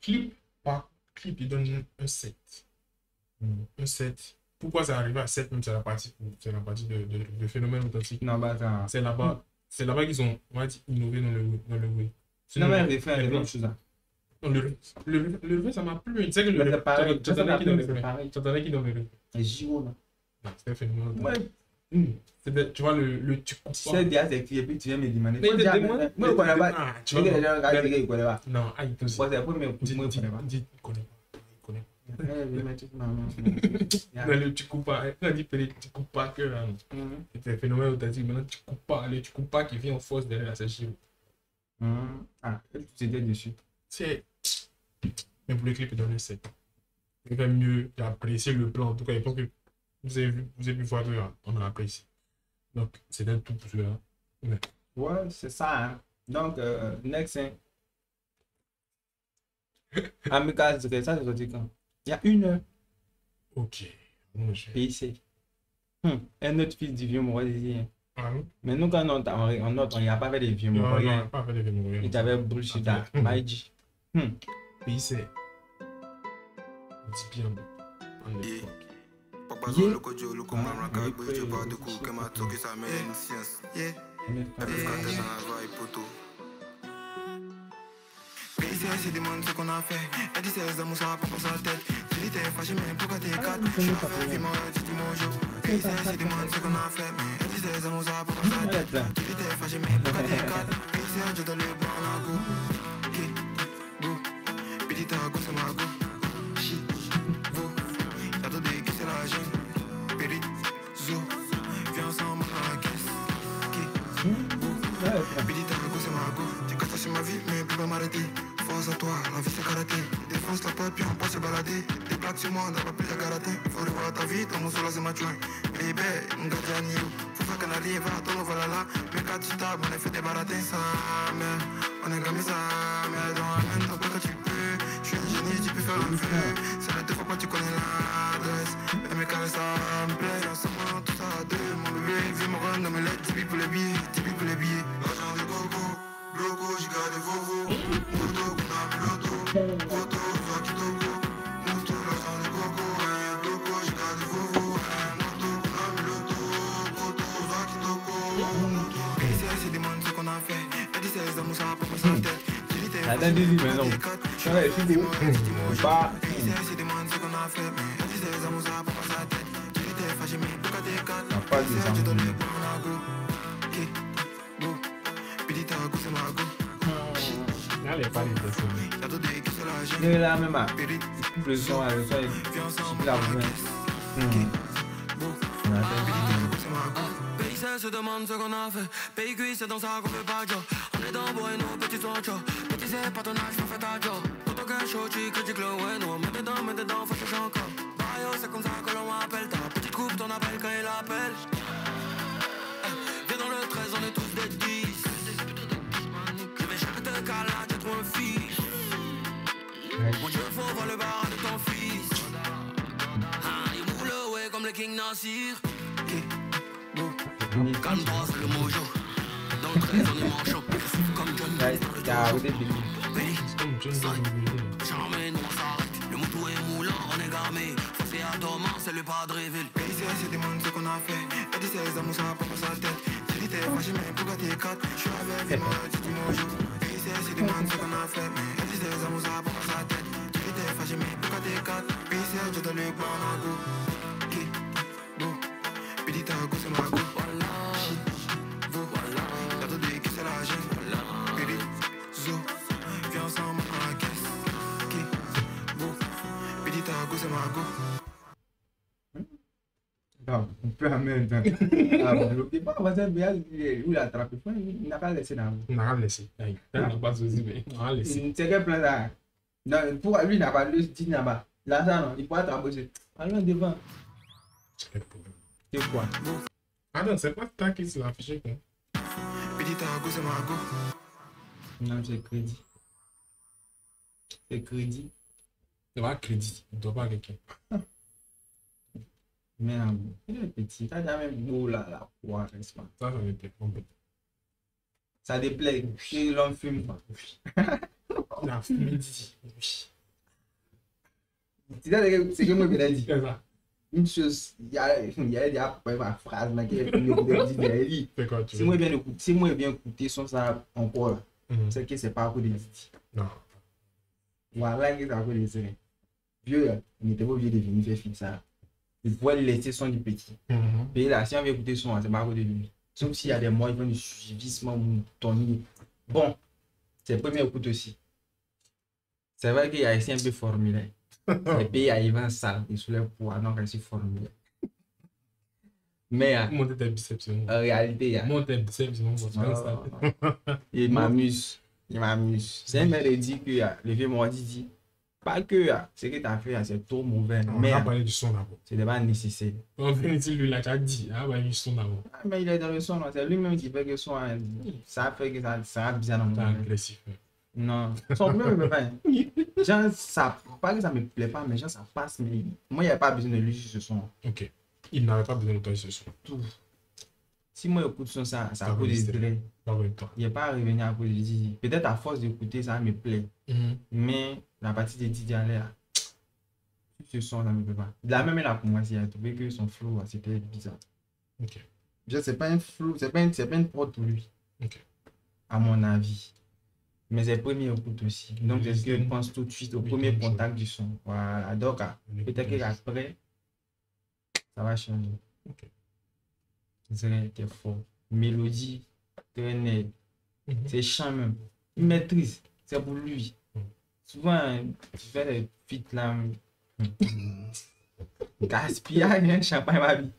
Clip, il donne un 7. Un 7. Pourquoi ça arrive à 7 même, c'est la partie de phénomène authentique. Non, bah, c'est là-bas qu'ils ont, on va dire, innové dans le way. Non, mais il fait la même chose. Le reflet, ça m'a plu. Tu sais que le reflet, tu attendais qui donne le reflet. Les JO, là. Non, c'était phénoménal. Ouais. Tu vois, le tu coupes pas. Tu sais, déjà, c'est écrit et puis tu viens me demander. Mais il te demande. Moi, je connais pas. Tu vois, les gens regardent, ils connaissent pas. non, il te Moi, c'est la première fois que je connais pas. Dis, il connaît pas. Il connaît pas. Mais le tu coupes pas. Quand on dit tu coupes pas que c'est phénoménal authentique. Maintenant, tu coupes pas. Le tu coupes pas qui vient en force derrière la sèche. Ah, tu étais dessus. C'est. Mais pour le clip, il donne un 7. C'est quand même mieux d'apprécier le plan. En tout cas, il faut que vous avez pu voir qu'on a apprécié. Donc, c'est un tout pour cela. Mais... ouais, c'est ça. Hein. Donc, next, hein. Amical, ça, c'est sorti quand? Il y a 1 heure. Ok. PIC. Un autre fils du vieux Montréal. Ah, oui? Mais nous, quand on note, on n'y a pas fait des vieux Montréal. Non, on n'a pas fait des vieux Montréal. Il t'avait bullshit à Maïji. PIC. Dis bien. En époque. C'est des mondes ce qu'on a fait. Elle dit c'est d'amour, ça va pas pour sa tête. Tu dis t'es fâché, mais pourquoi t'es 4? Je suis avec vivement, tu dis mon jour. C'est des mondes ce qu'on a fait. Elle dit c'est d'amour, ça va pas pour sa tête. Tu dis t'es fâché, mais pourquoi t'es 4? C'est un jeu dans le bon à go. Go. Pidi ta go, c'est ma go. Chi. Go. Y'a tout des qui c'est la gêne. Périt. Zo. Viens ensemble à la caisse. Pidi ta go, c'est ma go. Tu casses sur ma vie, mais peux pas m'arrêter. Force à toi, la vie c'est karaté. Défonce la porte puis on peut se balader. Des plaques sur moi, on n'a pas plus de karaté. Faut revoir ta vie, ton mousso là c'est ma joint. Bébé, on gagne à Niro. Faut faire qu'on arrive à ton voilà là. Mais quand tu tapes, on a fait des baratins, ça mais on est comme ça, mais dans la main, t'as pas que tu peux. Je suis un génie, tu peux faire un feu. C'est la 2 fois pas tu connais l'adresse. Mais quand ça me plaît, ensemble, tout ça à 2. Mon bébé, viens me rendre dans mes lettres, tipi pour les billets, tipi pour les billets. L'argent de coco, bloco, j'y garde des fofos. Moto, kuna piloto, moto, toi qui toco. Moto, l'argent de coco, bloco, j'y garde des fofos. Moto, kuna piloto, moto, toi qui toco. C'est des mondes ce qu'on a fait. Elle dit c'est d'amour, ça va pas pour sa tête. Tu dis t'es fâché, mais pourquoi t'es 4? C'est des mondes ce qu'on a fait. Elle dit c'est d'amour, ça va pas pour sa tête. Tu dis t'es fâché, mais pourquoi t'es 4? C'est un jeu dans le bon à go. Go. Pidi ta go, c'est ma go. Elle est pas l'impression. Y'a tout des qui c'est la gêne. Il est là même à le son, le son, Viens ensemble la à la voix. caisse. Pays se demande ce qu'on a fait. Pays cuit, c'est dans ça qu'on fait pas job. On est dans bois et nos petits sont chauds. Petit c'est pas ton âge, faut faire ta job. Pour ton cœur chaud, tu critiques le ouais, nous. Mets dedans, faut chercher encore. Bayo, c'est comme ça que l'on m'appelle. Ta petite coupe, ton appel quand il appelle. Viens dans le 13, on est tous des 10. Je vais chaque te cala, j'ai trop un fils. Mon Dieu, faut voir le bar de ton fils. Il moule ouais comme le King Nassir. Calme-toi, c'est le mojo. Dans le 13, on est manchot. Comme John Jamais nous on s'arrête. Le moutou est moulant, on est gamé. Forcé à dormir, c'est le padréville. C'est des mondes ce qu'on a fait. Elle dit c'est d'amour, ça va pas pour sa tête. Tu dis t'es fâché, mais pourquoi t'es 4? Je suis avec moi, tu dis mon jour. C'est des mondes ce qu'on a fait. Elle dit c'est d'amour, ça va pas pour sa tête. Tu dis t'es fâché, mais pourquoi t'es 4? Puis c'est je donne le bon à go. Go. Puis dis ta go, c'est ma go. Y'a tout des qui c'est la gêne. Péri, zo. Viens ensemble à la caisse. Go. Puis dis ta go, c'est ma go. Non, on peut amener un temps. Il faut avancer bien où il a attrapé. Il n'a pas laissé dans il n'a pas laissé. Il n'a pas choisi, mais il n'a pas laissé. C'est quel plan là? Non, pour lui, il n'a pas le dit là-bas. Là, ça, non, il faut être embauché. Allons devant. C'est quoi? Ah non, c'est pas toi qui se l'a affiché, quoi. C'est ma go. Non, c'est crédit. C'est crédit. C'est pas crédit. Il ne doit pas à quelqu'un. Mais il est petit. T'as déjà même beau là, la poire, n'est-ce pas? Ça me plaît. Ça déplaît. Si l'homme fume, quoi. La midi. Oui. C'est ce que moi, je l'ai dit. C'est ça. Une chose, il y a déjà ma phrase, mais qui est dit. Si moi, bien écouter son ça encore, c'est que c'est pas pour des idées. Non. Voilà, qu'est-ce qu'on peut laisser. Vieux, il n'était pas obligé de venir faire ça. Il pouvait laisser son du petit. Et là, si on veut écouter son, c'est pas à côté de lui. Sauf s'il y a des mois, ils vont du suivissement ou ton. Bon, c'est le premier écoute aussi. C'est vrai qu'il y a ici un peu formulaire. Les pays arrivent sale et sous leur poids, donc c'est formulaire. Mais monter tes biceps, en réalité, il y a. Monter tes biceps, il m'amuse. Il m'amuse. C'est un mec dit que le vieux m'a dit. Pas que ce que tu as fait, c'est trop mauvais. Mais on va parler du son d'abord. C'est pas nécessaire. On va dire lui, là, tu as dit, on va parler du son d'abord. Mais il est dans le son, c'est lui-même qui fait que son, ça fait que ça sera bizarre dans mon monde. C'est agressif. Non, son même me plaît. Genre, ça, pas que ça me plaît pas, mais genre, ça passe. Mais moi, il n'y a pas besoin de lui sur ce son. Ok. Il n'avait pas besoin de toi sur ce son. Tout. Si moi j'écoute son, ça cause des traits. Il n'est pas à revenir à cause de Didi. Peut-être à force d'écouter, ça me plaît. Mais la partie de Didi allait là. Ce son, ça ne me plaît pas. De la même là pour moi, il a trouvé que son flow, c'était bizarre. Ok. C'est pas un flow, c'est pas une prod pour lui. Ok. À mon avis. Mais c'est le premier écoute aussi. Donc, c'est ce que je pense tout de suite au premier contact du son. Voilà. Donc, peut-être qu'après, ça va changer. Ok. C'est fort. Mélodie, très net. C'est chant même. Il maîtrise. C'est pour lui. Souvent, tu fais des feats là. Gaspillage, champagne ma vie.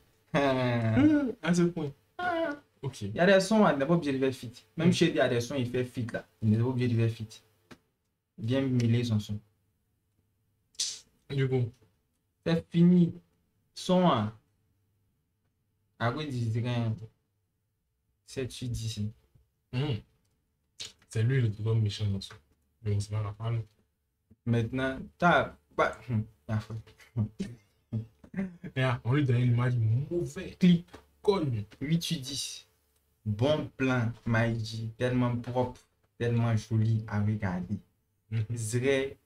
À ce point. Ok. Il y a des sons, il n'est pas obligé de faire feat. Même chez lui, il y a des sons, il fait feat là. Il n'est pas obligé de faire feat. Bien mêler son son. Du coup. C'est fini. Son à quoi il dirait 7, 8, 10. C'est lui le tout méchant dans ça. Mais on se va parler. Maintenant, t'as pas. On lui donne une image mauvais clip. Colle. 8 sur 10. Bon plan, Maïji. Tellement propre, tellement joli à regarder. Zré.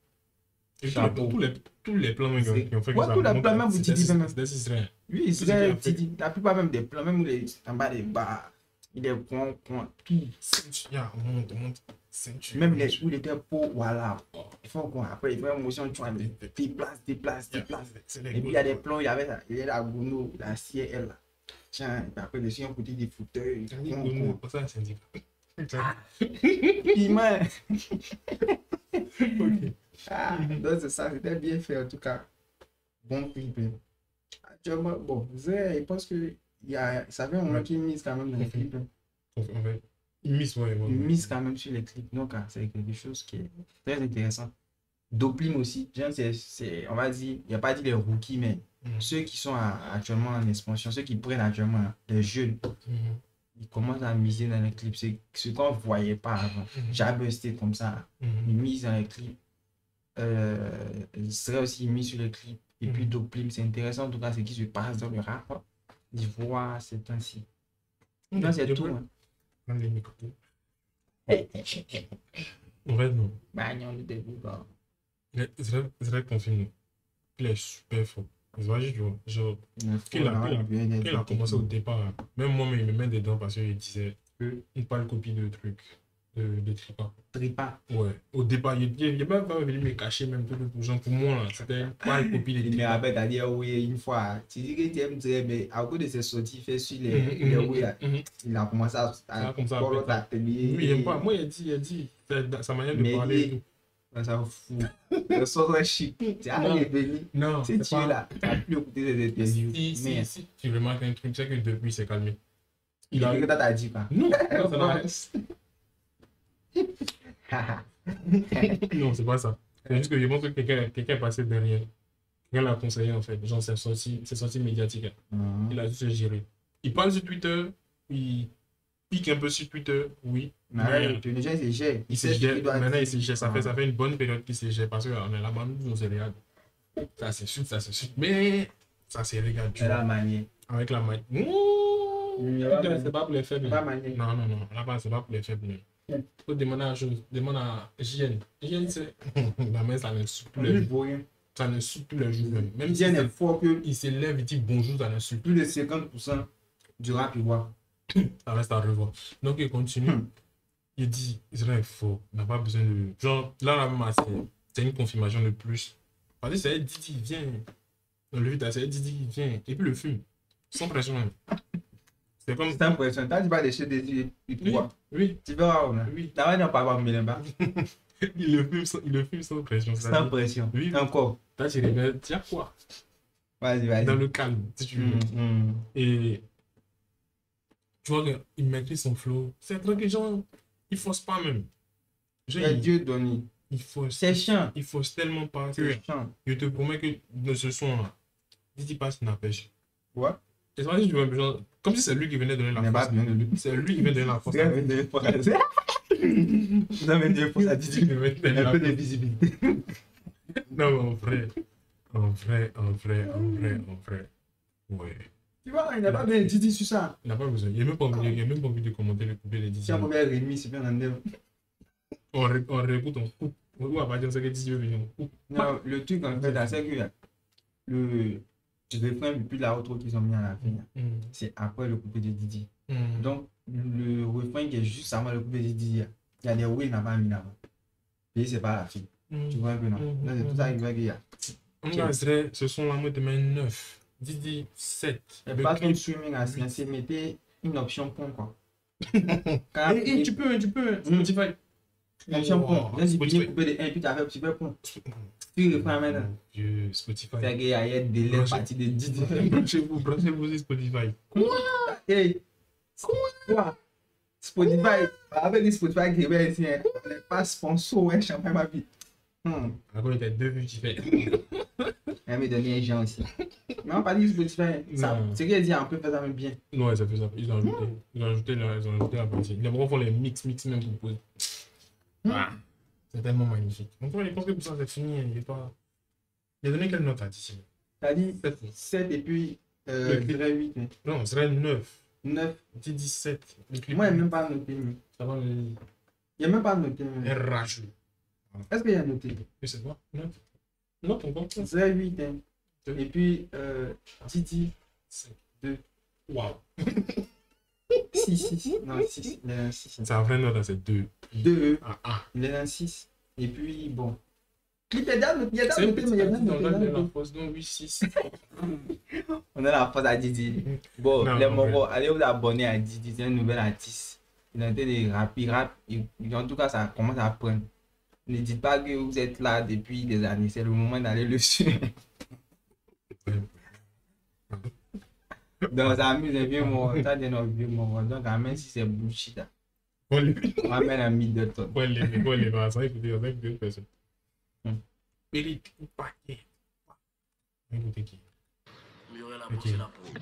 Tous les plans qui ont fait que ça. Tous les plans même, vous dites même. Oui, Zré, la plupart même des plans, même où il est en bas des bas. Il est con, tout. Même où il était pour, voilà. Il faut qu'on après, il faut une motion, tu vois, déplace. Et puis il y a des plans, il y a la Gouno, la CL là. Tiens, après, dessus, on côté des fauteuils. Ça, c'est Piment. Donc, c'est ça, c'était bien fait en tout cas. Bon clip. Actuellement, bon, je pense que ça fait un moment qu'il mise quand même dans les clips. Il mise quand même sur les clips. Donc, c'est quelque chose qui est très intéressant. Doplim aussi, on va dire, il n'y a pas dit les rookies, mais ceux qui sont actuellement en expansion, ceux qui prennent actuellement les jeunes, ils commencent à miser dans les clips. C'est ce qu'on ne voyait pas avant. J'avais c'était comme ça. Ils misent dans les clips. Il serait aussi mis sur les clips. Et puis Doplim, c'est intéressant en tout cas, ce qui se passe dans le rap. Ils voient c'est ainsi. Non, c'est tout. On les écouter. En fait, non. Bah, non, le début, bah. C'est vrai qu'on filme. Il est super fort. C'est vrai, genre, qu'il a commencé au départ. Même moi, il me met dedans parce qu'il disait une pâle copie de trucs. De Tripa. Tripa. Ouais. Au départ, il n'est même pas venu me cacher même tout le genre. Pour moi, c'était pas une copie de Tripa. Il me rappelle d'ailleurs, oui, une fois, tu dis que tu aimes dire, mais à cause de ses sorties fait sur les oui, il a commencé à oui, il n'aime pas. Moi, il a dit sa manière de parler. Ça fout. Le son est chic. Tu as révélé. Non, si tu es là, tu n'as plus écouté des interviews. Si tu remarques un truc, c'est que depuis, il s'est calmé. Il a t'as dit pas. Non, non, c'est pas ça. C'est juste que je pense que quelqu'un est passé derrière. Quelqu'un l'a conseillé en fait. Genre, c'est sorti médiatique. Il a juste géré. Il parle sur Twitter, il pique un peu sur Twitter, oui. Mais déjà, il se gère. Maintenant, il se gère. Ça fait une bonne période qu'il se gère parce qu'on est là-bas, nous, on se regarde. Ça, c'est sûr. Mais ça se regarde. La manière. Avec la manière. C'est pas pour les faibles. Non. Là-bas, c'est pas pour les faibles. Il faut demander à chose. Demande à JN. JN, c'est. La main, ça l'insulte tous les jours. Ça l'insulte tous les jours. Même si est fort il se lève, il dit bonjour, ça l'insulte. Plus de 50% du rap, il voit. Ça reste à revoir. Donc, il continue. Il dit, Israël est fort. Il n'a pas besoin de. Genre, là, même, c'est une confirmation de plus. Parce que c'est Didi qui vient. Dans le vide, c'est Didi qui vient. Et puis le fume. Sans pression même. C'est comme. Sans pression. T'as dit pas lécher des yeux et quoi? Oui. Tu verras où? Oui. T'as pas pas me là-bas. Il le fume sans pression. Sans pression. Oui. Encore. T'as tiré, mais tiens quoi? Vas-y. Dans le calme, si tu veux. Et tu vois qu'il maîtrise son flow. C'est un truc que genre, il force pas même. Dieu donné. C'est chiant. Il force tellement pas. C'est chiant. Je te promets que de ce son-là, Didi passe une pêche. Ouais. Et ça, comme si c'est lui qui venait donner la force. C'est lui qui venait donner la force. Vous avez donné force à Didi. Un peu de visibilité. Non, mais en vrai. Ouais. Tu vois, il n'a pas bien Didi sur ça. Il n'a pas besoin. Il n'a même pas envie de commenter le couplet de Didi. Si on pouvait Rémi, c'est bien un on réécoute, on coupe. On ne va pas dire ce que Didi veut venir, on coupe. Non, le truc en fait, c'est que le refrain depuis la outro qu'ils ont mis à la fin, c'est après le couplet de Didi. Donc, le refrain qui est juste avant le couplet de Didi, il y a des oui, il n'a pas mis là-bas. Et c'est pas la fin. Tu vois un peu, non? C'est tout ça qu'il y a. Ce sont la mode de main 9. Didi 7. Et pas ton streaming à c'est mettre une option point quoi. Et tu peux. Spotify. Option point. Là, si tu peux couper des 1 puis tu as fait un petit peu point. Tu reprends maintenant. Spotify. C'est qu'il y a des délais partis de Didi. Branchez-vous sur Spotify. Hey. Quoi? Spotify. Avec des Spotify qui est ici, on n'est pas sponsor, ouais, champagne ma vie. Encore, il y a 2 vues qui fait. Elle me donne un gens aussi. Mais on pas dit Spotify. C'est qu'il dit un peu faire ça même bien. Non, ça fait ça. Ils ont ajouté la partie. Ils aiment faire les mix même pour poser. C'est tellement magnifique. Donc, je pense que pour ça, c'est fini. Il a donné quelle note à Didi? T'as dit 7 et puis je dirais 8. Non, ce serait 9. 9. Didi 7. Moi, il n'y a même pas noté. Ça va, il n'y a même pas noté. RH. Est-ce qu'il y a noté? Je sais pas. 9. Non, ton compte. C'est 8. Et puis, Didi 2. Waouh. 6. Non, 6. Il est un 6. C'est un vrai note, c'est 2. 2. Il est un 6. Et puis, bon. Il y a dans noté, mais il y a dans poste, donc 8, 6. On a la pause à Didi. Bon, les Mogos, allez vous abonner à Didi, c'est un nouvel artiste. Il a été des rap. En tout cas, ça commence à prendre. Ne dites pas que vous êtes là depuis des années, c'est le moment d'aller le suivre. Donc, ça amuse un vieux mot, ça donne un vieux mot. Donc, même si c'est bullshit, on ramène un Middleton. On va écouter personne. Eric, paquet. Écoutez qui?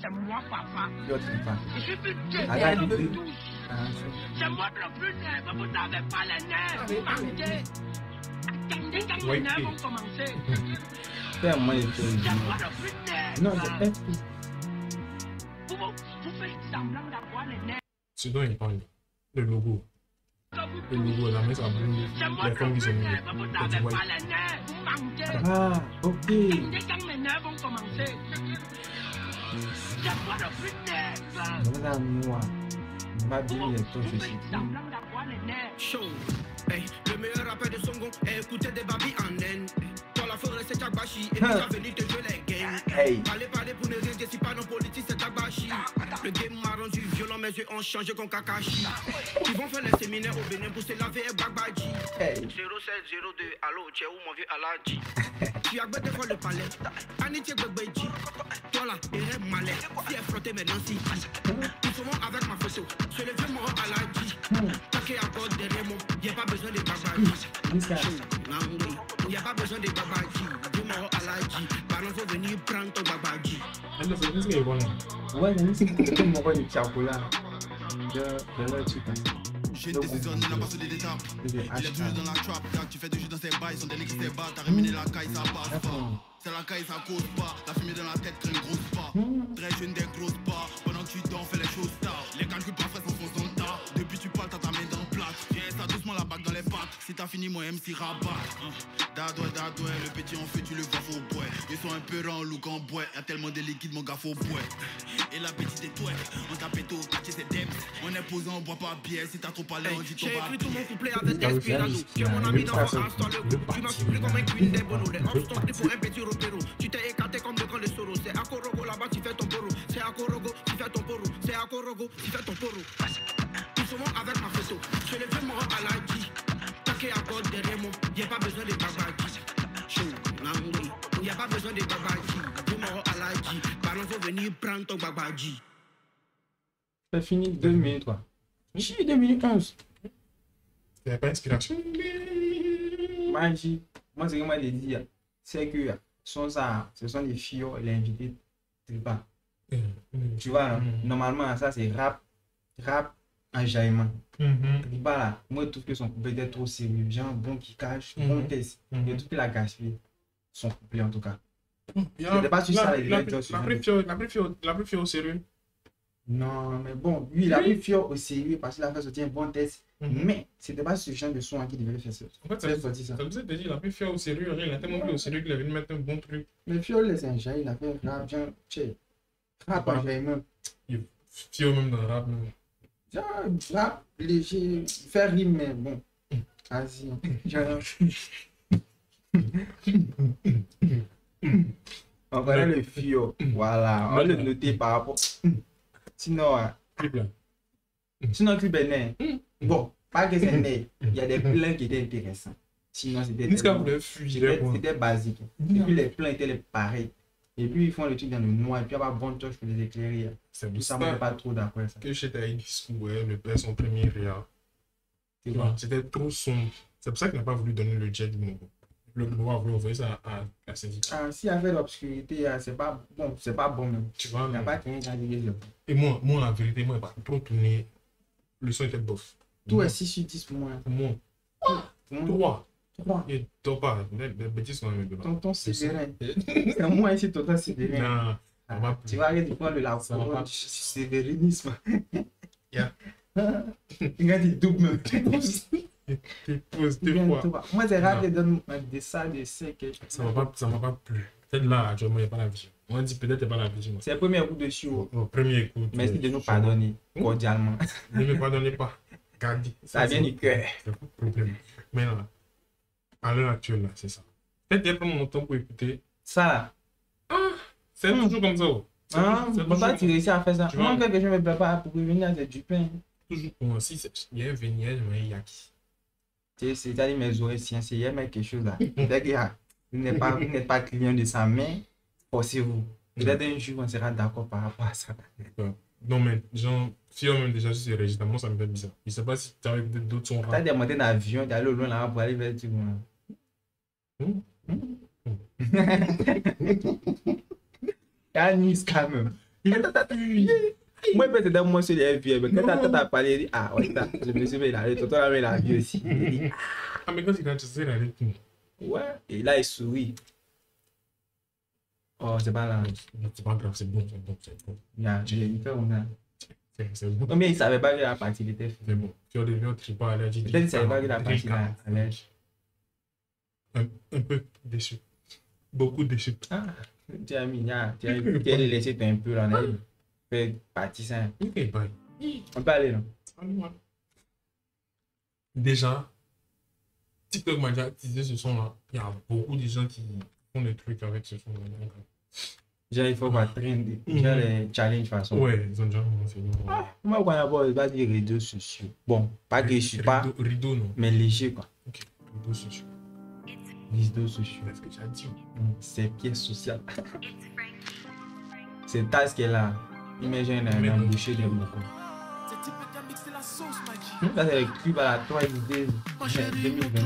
C'est moi, papa. Je suis plus C'est moi le plus nerveux, vous n'avez pas les nerfs. Vous mangez. Quand les nerfs vont commencer. C'est moi le plus nerveux. Non, c'est pas. Vous faites semblant d'avoir les nerfs. Ce dont il parle, le logo. Le logo, la main, ça brûle. Les femmes qui sont mises. Vous n'avez pas les nerfs. Vous mangez. Ah, ok. Quand mes nerfs vont commencer. C'est moi le plus nerveux. Voilà, moi. Ma vie est tout ceci. Show. Hey, le meilleur rappeur de Songo est écouter des babis en naine. Dans la forêt, c'est Tchakbashi. Et déjà venu te jouer les games. Hey. Parler pour ne rien dire, si pas non politique, c'est Tchakbashi. Le game m'a rendu violent, mes yeux ont changé comme Kakashi. Ils vont faire les séminaires au Bénin pour se laver et Bagbaji. Hey. 0702, allô, tu es où mon vieux Aladji? Tu as bête fois le palais. Anitié Gbegbeji. Toi là, il est malais. Si elle frottait mes Nancy. Ils seront avec ma photo. Sur le vieux mort Aladji. Taquet à bord derrière moi. Y'a pas besoin de Bagbaji. Il n'y a pas besoin de Bagbaji. Vieux mort Aladji. Par exemple, faut venir prendre ton Bagbaji. Qu'est-ce qu'il y a bon? Ouais, c'est que mon roi du Tchakoula. J'ai des saisons, n'a pas sauté d'étape. Il est toujours dans la trap, tu fais du jus dans ses bails, son délire qui s'est bas, t'as réminé la caille, ça passe pas. C'est la caille, ça cause pas, la fumée dans la tête crée une grosse part. Très jeune, des grosses pas, pendant que tu dors, fais les choses tard. Les calculs pas frais s'enfoncent dans le tas, depuis tu parles, t'as ta main dans le plat. Viens, ça doucement la bague dans les pattes, si t'as fini, moi MC rabat. Dadoué, le petit en feu, tu le vois au bois. Ils sont un peu rangs, look en bois, y'a tellement de liquide, mon gars, faut bois. Et la petite étoile, on tape tout, quartier c'est Dems. On est est posé, on boit pas bière. Si t'as trop parlé, on dit ton J'ai papier. écrit tout mon couplet avec Espirado. Tu es mon ami dans mon Insta, le coup. Tu m'as soufflé comme un queen des bonos. Les hanches sont pris pour un petit ropero. Tu t'es écarté comme le grand de Soros. C'est à Korogo là-bas, tu fais ton poro. C'est à Korogo, tu fais ton poro. C'est à Korogo, tu fais ton poro. Tout ce monde avec ma photo. Je le fais mort à la G. Taquet à code derrière moi. Y'a pas besoin de babadji. Chou, Nangoui. Y'a pas besoin de babadji. Fais mort à la G. Ballon, faut venir prendre ton babadji. Ça finit 2 minutes, quoi. J'ai 2 minutes 11. Il n'y a pas d'inspiration. Magie. Moi, ce que moi j'ai dit, c'est que ce sont des filles, les invités, pas. Tu vois, normalement, ça c'est rap enjaillement. Tripa là, moi je trouve que son couplet est trop sérieux. Genre bon qui cache, bon test. Je trouve qu'il a gaspillé son couplet en tout cas. Je ne sais pas si ça la plus fière au sérieux. Non, mais bon, lui, il a pris fier au sérieux parce qu'il a fait sortir un bon test. Mais c'était pas ce genre de son qui devait faire ça. En fait, ça me faisait dire, il a pris fier au sérieux. Il a tellement pris au sérieux qu'il avait dû mettre un bon truc. Mais Fior, les enjailles, il a fait rap, genre, rap enjaillement. Fier même dans le rap. Genre, rap léger, faire rime, mais bon. Vas-y. Genre. On connaît le Fior. Voilà, on va le noter par rapport. Sinon, clip est né. Bon, pas que c'est né. Il y a des plans qui étaient intéressants. Sinon, c'était basique. Et puis les plans étaient pareils. Et puis ils font le truc dans le noir. Et puis il y a pas bon touch pour les éclairer. C'est tout ça, moi, pas trop d'accord. Que j'étais avec Disco, ouais, le père, son premier réa. C'était trop sombre. C'est pour ça qu'il n'a pas voulu donner le jet du Mogo. Le noir voulait envoyer ça à Syndicat. Ah, s'il y avait l'obscurité, c'est pas bon même. Tu vois, il n'y a pas quelqu'un qui a dit. Et moi, la vérité, moi, il n'a pas trop tourné. Le son était bof. Tout est 6 sur 10 pour moi. Pour moi. 3. Et toi pas, les bêtises sont même dedans. Tonton Sévérin. C'est moi ici, tonton Sévérin. Non, tu vas arrêter de prendre le couronne du sévérinisme. Il a dit double. Moi, c'est rare de donner des salles de sec. Ça m'a pas plu. Peut-être là, actuellement, il n'y a pas la vision. On dit peut-être qu'il n'y a pas la vision. C'est le premier coup de chou. Premier coup. Merci de nous pardonner cordialement. Ne me pardonnez pas. Gardez. Ça vient du cœur. C'est pas le problème. Mais là, à l'heure actuelle, là, c'est ça. Peut-être qu'il y a pas mon temps pour écouter. Ça là. C'est toujours comme ça. C'est pour ça que tu réussis à faire ça. Moi, que je me prépare pour revenir, c'est du pain. Toujours pour moi. Si il y a un véniel, mais il y a qui. C'est-à-dire mes oreilles sciences, il y a quelque chose là. Dès que vous n'êtes pas client de sa main, forcez-vous. Peut-être un jour on sera d'accord par rapport à ça. Non mais genre, si on même déjà sur ces registres, ça me fait bizarre. Je sais pas si tu as écouté d'autres sons. Tu as demandé un avion, tu es allé au loin là pour aller vers du monde. Il y a un Nice quand même. Moi, je peux te moi sur les vieux, mais quand tu as parlé, il dit, ah, ouais, je me suis dit, il a la vie aussi. Ah, mais quand il a dit, il a dit, ouais, et là, il sourit. Oh, c'est pas là. C'est pas grave, c'est bon. J'ai mis comme ça. C'est bon. Non, mais il savait pas que la partie était faite. C'est bon. Tu as devenu un tripa allergique. Peut-être qu'il savait pas que la partie était allergique. Un peu déçu. Beaucoup déçu. Ah, tu as laissé un peu là. Fait partie ça. Ok, bye. On peut aller là. Déjà, TikTok m'a déjà utilisé ce son-là. Il y a beaucoup de gens qui font des trucs avec ce son-là. Genre, il faut voir trend. Genre, les challenges façon. Ouais, ils ont déjà commencé. Moi, quand on va pas dire réseaux sociaux. Bon, pas que je suis pas. Rideau, non. Mais léger, quoi. Ok, rideaux sociaux. Réseaux sociaux. Est-ce que tu as dit? C'est pièce sociale. C'est tasse qui est là. Imagine un boucher de mots. Ça, c'est le clip à la 3 idées 2022.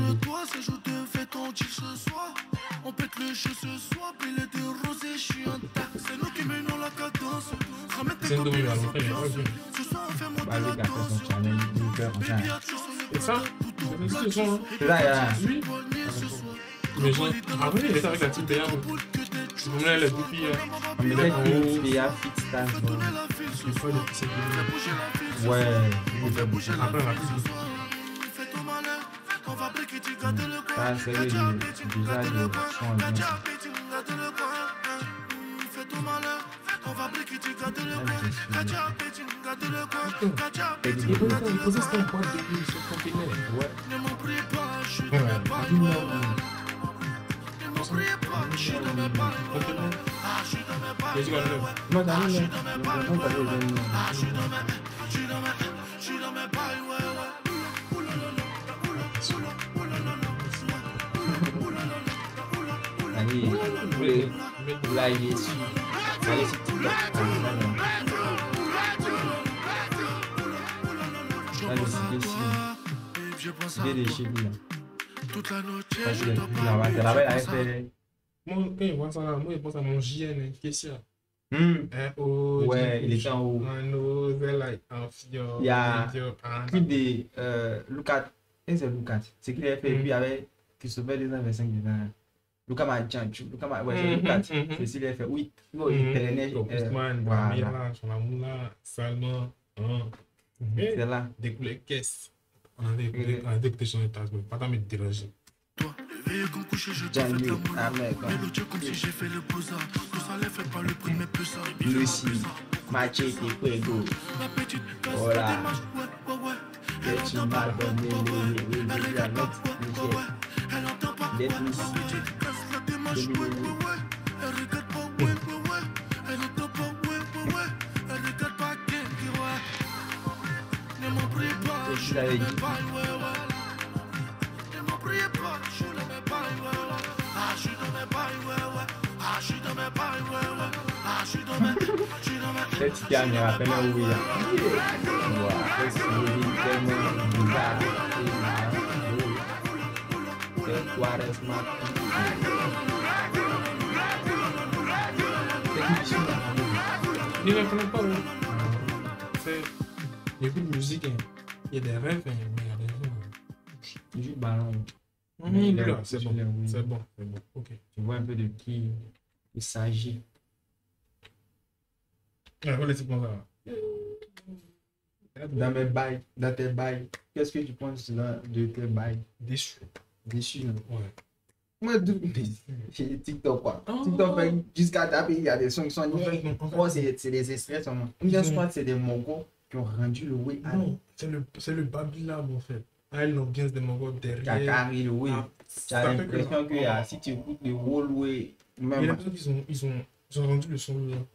On pète le jeu ce soir, puis les deux rosés, je suis intact. C'est nous qui menons la cadence. Ramène tes copines à l'ambiance. Ce soir, on fait monter la danse. C'est ça? C'est ça, c'est là, oui. Mais genre, après, il était avec la petite payable. Je vous mets les deux filles. On mettait tout, il y a fit stage. Ouais, après, on a plus. Ça, c'est le visage de son. qui tu gâtes le corps. Katia, petit, gâte le corps. Katia, Et petit, il gâte le corps. posait un point depuis ce conteneur. Ouais. Ne m'en prie pas, je suis dans mes bails, ouais, ouais. Ne m'en prie pas, je suis dans mes bails, ouais, ouais. Ah, je suis dans mes bails, ouais, ouais. Non, t'as Ah, je mis, suis dans mes bails, non, ouais, t'as ouais. mis, Ah, je suis dans mes bails, ouais, ouais. Oula, oula, allez, là, il est sûr. Allez, c'est tout. Allez, des chiffres, là. toute la noche, Ça, je c'est te la base. parle. Là-bas, il a fait. Moi, quand il voit ça là, moi, il pense à mon JN, qu'est-ce qu'il y a? Ouais, il était en haut. Il y a un clip de Lucas. Et c'est Lucas. C'est qu'il a fait. Et puis, il y avait Christopher 225 dedans. Lucas Machanchu. Ouais, c'est Lucas. C'est ce qu'il a fait. Oui, il traînait. Voilà. Sonamoula, Salman. C'est là. Découlé caisse. On a découlé sur les tasses, mais pas dans mes déranger. Toi, le veilleux qu'on couche, je te fais de la moula. Mais l'autre comme si j'ai fait le bosa. Tout ça les fait pas le prix de mes pesas. Lucie, Machete, Fuego. La petite, Voilà. Elle C'est entend une pas, balle bonne, elle regarde pas, elle entend pas. Let La me see. petite casse la démarche, ouais. Elle regarde pas, ouais. Elle entend pas, ouais. Elle regarde pas, ouais. Ne m'en prie pas, je suis dans mes bails, ouais. Ne m'en prie pas, je suis dans mes bails, ouais. Ah, je suis dans mes bails, ouais. Ah, je suis dans mes bails, ouais. Ah, je suis dans mes. Cette caméra, rappelle où il y a. Voilà, c'est tellement bizarre. C'est quoi, reste-moi. Il ne connaît pas, oui. Il y a plus de musique, il y a des rêves, mais il y a des rêves. Il joue ballon. C'est bon. Ok. Tu vois un peu de qui il s'agit. Voilà, c'est comme ça. Dans mes bails, dans tes bails, qu'est-ce que tu penses de tes bails? Déçu. Déçu, non? Ouais. Moi, j'ai TikTok, quoi. TikTok, jusqu'à taper, il y a des sons qui sont c'est des extraits seulement. Bien souvent, c'est des Mongols qui ont rendu le way à non, c'est le Babylab, en fait. Ah, l'ambiance des Mongols derrière. Kakari, le way. Tu as l'impression que si tu écoutes le whole way, même. Ils ont rendu le son lent.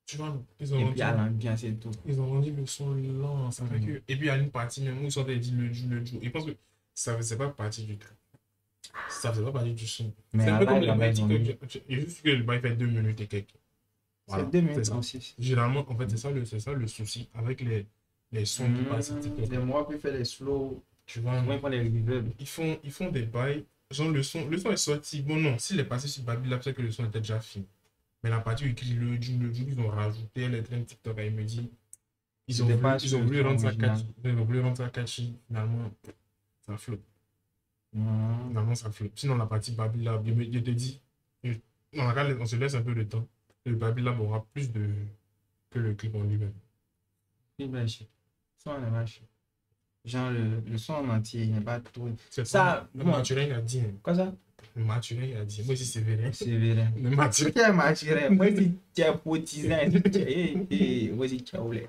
Tu vois, ils ont rendu l'ambiance et tout. Ils ont rendu le son lent. Ça fait que... Et puis, il y a une partie même où ils sont dit le jour. Et je pense que ça faisait pas partie du truc. Ça faisait pas partie du son. Mais c'est un peu comme les bails TikTok. Il y a juste que le bail fait 2 minutes et quelques. Voilà, c'est 2 minutes aussi. Généralement, en fait, c'est ça le souci avec les sons qui passent sur TikTok. C'est moi qui fais les slow. Tu vois, moi, les reverbs. Ils font des bails. Genre, le son est sorti. Bon, non, s'il est passé sur Babylab, c'est que le son était déjà fini. Mais la partie où le jour, ils ont rajouté les trains TikTok, il me dit. Ils ont voulu rendre ça catchy. Finalement, ça flotte. Finalement, ça flotte. Sinon, la partie Babylab, je te dis, on se laisse un peu de temps. Le Babylab aura plus de que le clip en lui-même. Il va chier. Ça, on va chier. Genre, le son en entier, il n'est pas trop. Ça, Mathurin a dit. Quoi ça? Mathurin a dit. Moi aussi, c'est vrai. C'est vrai. Mais Mathurin. Qui est Mathurin? Moi, si tu es potisant, moi, si tu es oulé.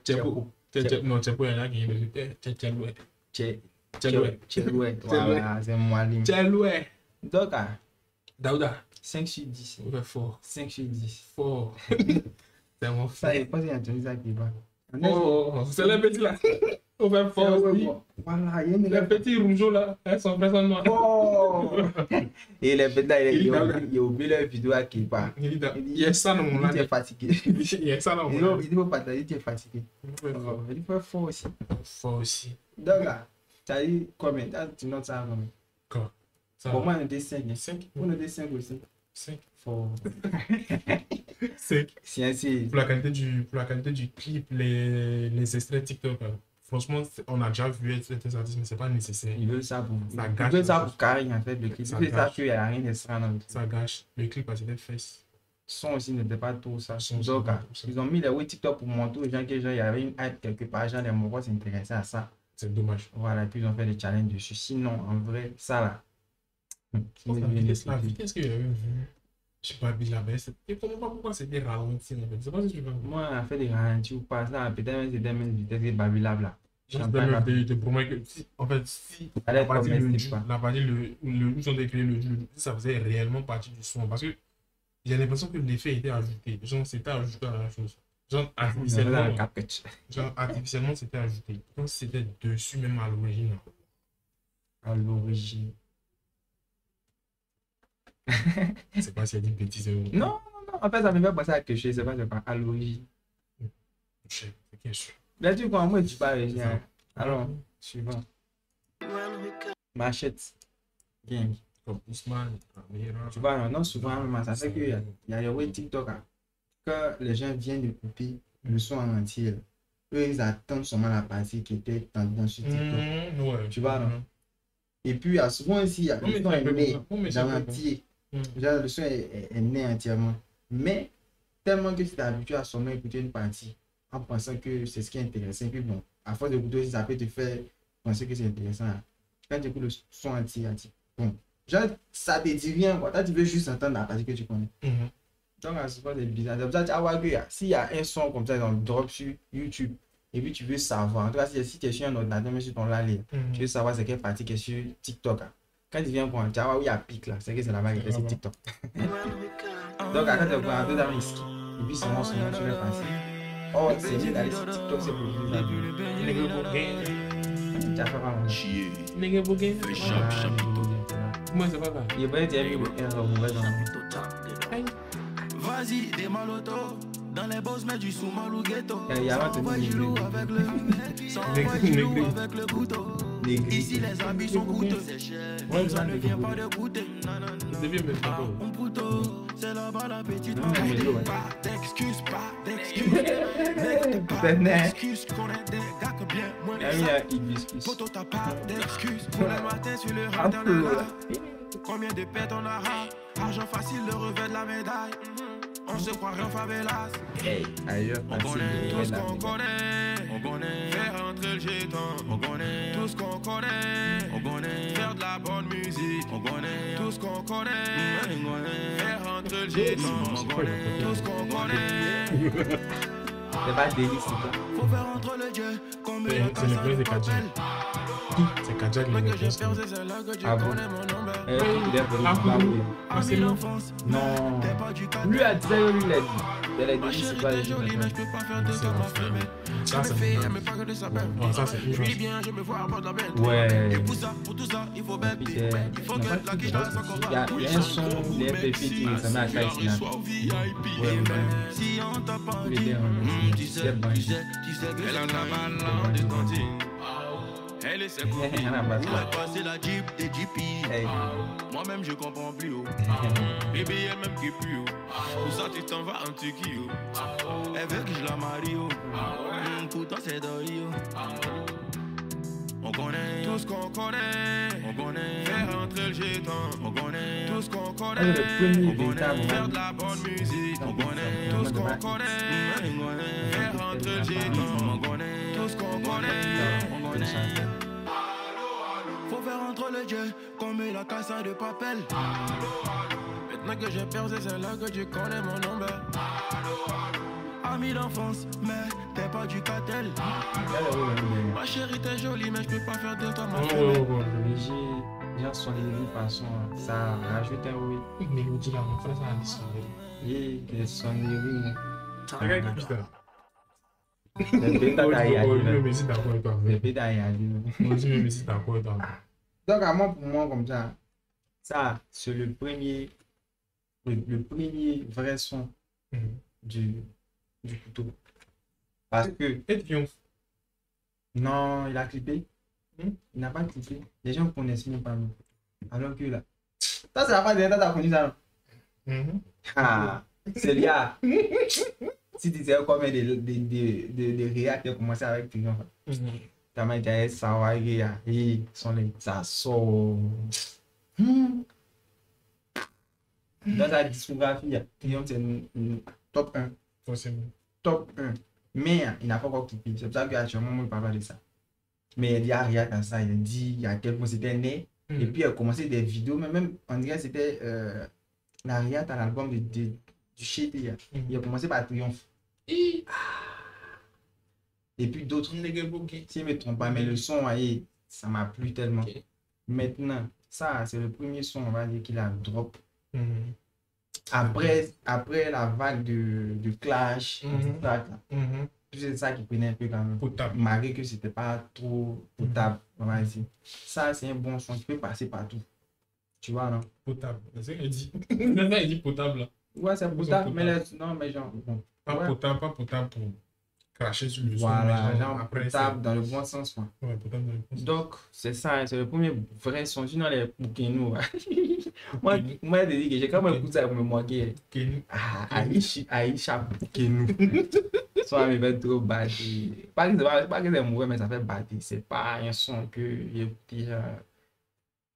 Non, tu es pas là qui est loué. Tu es loué. Voilà, c'est moi. Tu es loué. Donc, Daouda. 5 sur 10. On fait fort. 5 sur 10. Fort. C'est mon frère. Ça, il pense qu'il y a un ça qui va. Oh, c'est le petit là. On fait fort aussi. Voilà, il y a une. Les petits rougeaux là, elles sont présentes noires. Oh! Et les petits là, il a oublié leur vidéo à qui part. Il y a ça dans mon Il est fatigué. Il y a ça dans mon live. Il ne faut pas te dire qu'il est fatigué. Il faut fort aussi. Fort aussi. Donc là, tu as dit combien? Tu notes ça combien? Quoi? Pour moi, on était 5. 5? On était 5 aussi. 5. Fort. 5. C'est pour la qualité du clip, les extraits TikTok. Franchement, on a déjà vu certains artistes, mais c'est pas nécessaire. Ils veulent ça pour Karine, en fait, le clip. Ils veulent ça qu'il n'y a rien d'extra dans le clip. Ça gâche. Le clip a été fait. Son aussi n'était pas tout ça. Donc, ils ont mis les oui TikTok pour montrer aux gens qu'il y avait une hype quelque part. Genre, les Mongols s'intéressaient à ça. C'est dommage. Voilà, et puis ils ont fait des challenges dessus. Sinon, en vrai, ça là. La vitesse qu'il y avait vu. Je sais pas, la baisse. Je ne comprends pas pourquoi c'était ralenti en fait. C'est pas si tu veux. Moi, on a fait des ralentis ou pas, ça, peut-être même c'était même vitesse de Babylab là. Je te promets que en fait, si la partie le son décrit le ça faisait réellement partie du son. Parce que j'ai l'impression que l'effet était ajouté. Genre, c'était ajouté à la chose. Genre, artificiellement, c'était ajouté. Donc, c'était dessus même à l'origine. À l'origine. C'est pas si elle dit bêtise. Non. En fait, ça me fait penser à quelque chose. C'est pas à l'origine. C'est quelque chose. Là, tu vois, moi, tu parles. Alors, suivant. Machette. Gang. Comme Ousmane. Tu vois, non, souvent, ça fait qu'il y a des TikTok que les gens viennent de couper le son en entier. Eux, ils attendent seulement la partie qui était dans sur TikTok. Ouais. Tu vois, non? Et puis, souvent ici, le son est né dans l'entier. Genre, le son est né entièrement. Mais, tellement que tu es habitué à seulement écouter une partie en pensant que c'est ce qui est intéressant. Et puis, bon, à force d'écouter, ça peut te faire penser que c'est intéressant. Quand tu écoutes le son entier, bon, genre, ça te dit rien, quoi. Toi, tu veux juste entendre la partie que tu connais. Donc, c'est pas des bizarres. C'est pour ça que tu vois que s'il y a un son comme ça dans le drop sur YouTube, et puis tu veux savoir, en tout cas, si tu es sur un ordinateur, mais sur ton lalier, tu veux savoir c'est quelle partie qui est sur TikTok. Quand tu viens pour un vois où il y a pic là, c'est que c'est là-bas qui est sur TikTok. Donc, quand tu prends un peu dans le ski, et puis c'est moi sur les parties. Oh, c'est mieux d'aller sur TikTok, c'est pour vous. Tu as fait pas mal. Nigga booking. Moi, c'est pas ça. Il va être Vas-y, des malotos. Dans les boss, mets du sous-mal ou ghetto. Il y a un kilo avec le mec. 120 kilos avec le couteau. Ici, les habits sont coûteux. C'est cher. Ça ne vient pas de goûter. On couteau. C'est là-bas la petite. Pas d'excuses, pas d'excuses. Pas d'excuses. Connais des gars que bien moins les ça. Poto, t'as pas d'excuses. Pour le matin sur le radar. Combien de pètes on a rap? Argent facile, le revêt de la médaille. On se croirait en favelas. On connaît tout ce qu'on connaît. On connaît faire rentrer le jeton. On connaît tout ce qu'on connaît. On connaît faire de la bonne musique. On connaît tout ce qu'on connaît. Faire rentrer le jeton. On connaît tout ce qu'on connaît. C'est pas délice, c'est quoi? Faut faire rentrer le jeu. Comme c'est le bleu de Kadjal. C'est Kadjal qui Ah bon? C'est l'enfance. Non. Lui a dit ça, lui l'a dit. Elle a dit c'est pas les gens. Mais je peux pas faire de ça, ma femme. Ça me fait, elle me parle de sa peine. Je vis bien, je me vois à bord de la bête. Ouais. Et pour tout ça, il faut bête. Il faut que la quiche dans son combat. Il y a un son, les FFP qui se met à Kaïsina. Ouais. Si on t'a pas Il est dit, bien. tu sais que elle en a mal de cantine. Elle et ses copines, on a passé la Jeep des GP. Moi-même je comprends plus haut. Bébé elle même qui plus haut. Pour ça tu t'en vas en Turquie. Elle veut que je la marie. Pourtant c'est d'oï. On connaît tout ce qu'on connaît. On connaît faire rentrer le jeton. On connaît tout ce qu'on connaît. On connaît faire de la bonne musique. On connaît tout ce qu'on connaît. Faire rentrer le jeton. On connaît tout ce qu'on connaît. On connaît. Faut faire rentrer le jeu comme la casa de papel. Maintenant que j'ai percé, c'est là que tu connais mon nom. Ami d'enfance, mais t'es pas du cartel. Ma chérie, t'es jolie, mais je peux pas faire de toi ma femme. J'ai son de façon, ça rajoute un oui. Une mélodie là, mon frère, ça a dit son oui, des sonneries. Regarde qui putain. Donc, à moi, pour moi, comme ça, c'est le premier vrai son du couteau. Parce que. Non, il a clippé. Il n'a pas clippé. Les gens connaissent même pas nous. Alors que là. Ça, c'est la phase de l'état, t'as connu ça. Ah, c'est là. Si tu disais combien de réacts qui ont commencé avec tes enfants. Tu as dit ça va et ça sort. Dans sa discographie, Triumph c'est top 1. Forcément. Top 1. Mais il n'a pas encore clippé. C'est pour ça qu'actuellement, moi, je ne parle pas de ça. Mais il y a réact à ça. Il dit il y a quel point c'était né. Et puis il a commencé des vidéos. Mais même, on dirait que c'était L'arrière, t'as l'album du Shady. Il a commencé par Triomphe. Et puis d'autres. Si je ne me trompe pas, mais le son, ça m'a plu tellement. Maintenant, ça, c'est le premier son, on va dire, qu'il a drop. Après la vague de Clash, c'est ça qui prenait un peu quand même. Malgré que c'était pas trop potable, on va dire. Ça, c'est un bon son qui peut passer partout. Tu vois, non? Potable. C'est ça qu'il dit. Il dit potable, là. Ouais, c'est potable, mais non, mais genre... Bon. Pas potable pour cracher sur le son. Voilà, genre après, potable dans le bon sens, quoi. Ouais, potable dans le bon sens. Donc, c'est ça, c'est le premier vrai son. Sinon, les Pokénou. Moi, je dis que j'ai quand même écouté ça pour me moquer. Aïcha Pokénou. Ça me fait trop bâti. Pas que c'est mauvais, mais ça fait bâti. C'est pas un son que j'ai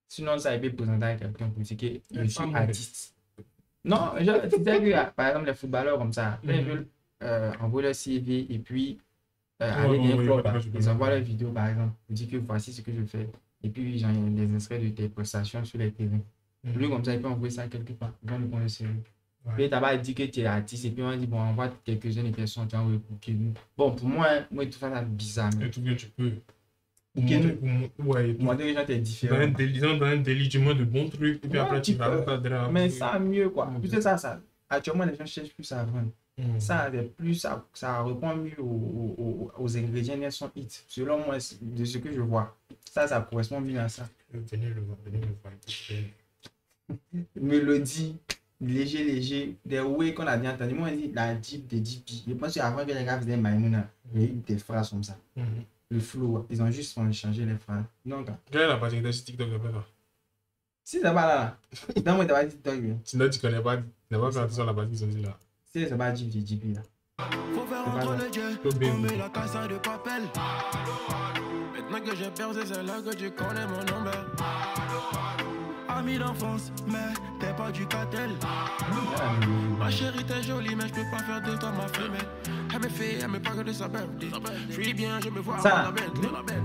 sinon, ça peut présenter à quelqu'un pour dire que je suis artiste. Non, tu sais que par exemple, les footballeurs comme ça, ils veulent envoyer leur CV et puis aller dans un club. Ils envoient leur vidéo par exemple pour dire que voici ce que je fais. Et puis, j'ai des extraits de tes prestations sur les terrains. Lui, comme ça, il peut envoyer ça quelque part. Ils vont le prendre le CV. Puis, tu n'as pas dit que tu es artiste et puis on dit, bon, on voit quelques-uns des personnes qui ont envoyé pour que nous. Bon, pour moi, tout ça, c'est bizarre. Et tout bien, tu peux. Moi, déjà, t'es différent. Dans un délit, du moins de bons trucs, et puis après, tu vas. Mais ça, mieux, quoi. Plus ça. Actuellement, les gens cherchent plus à vendre. Ça répond mieux aux ingrédients de son hit. Selon moi, de ce que je vois. Ça correspond bien à ça. Venez le voir. Mélodie, léger. Des way qu'on a bien entendu. Moi, on dit la Jeep des Jeep. Je pense qu'avant que les gars faisaient Maïmouna, il y a eu des phrases comme ça. Le flow, ils ont juste changé les phrases. Donc, quelle est la page de TikTok là? Si c'est pas là, dans moi, t'as pas TikTok. Sinon, tu connais pas, tu n'as pas fait attention à la page qu'ils ont dit là. Si c'est pas Jeep des Jeep là. Faut faire entre les jets, on met la casse de papel. Maintenant que j'ai percé, c'est là que tu connais mon nom. Ami d'enfance, mais t'es pas du cartel. Ma chérie, t'es jolie, mais je peux pas faire de toi ma femelle. Elle me fait, elle me parle de sa bête. Je suis bien, je me vois à la bête.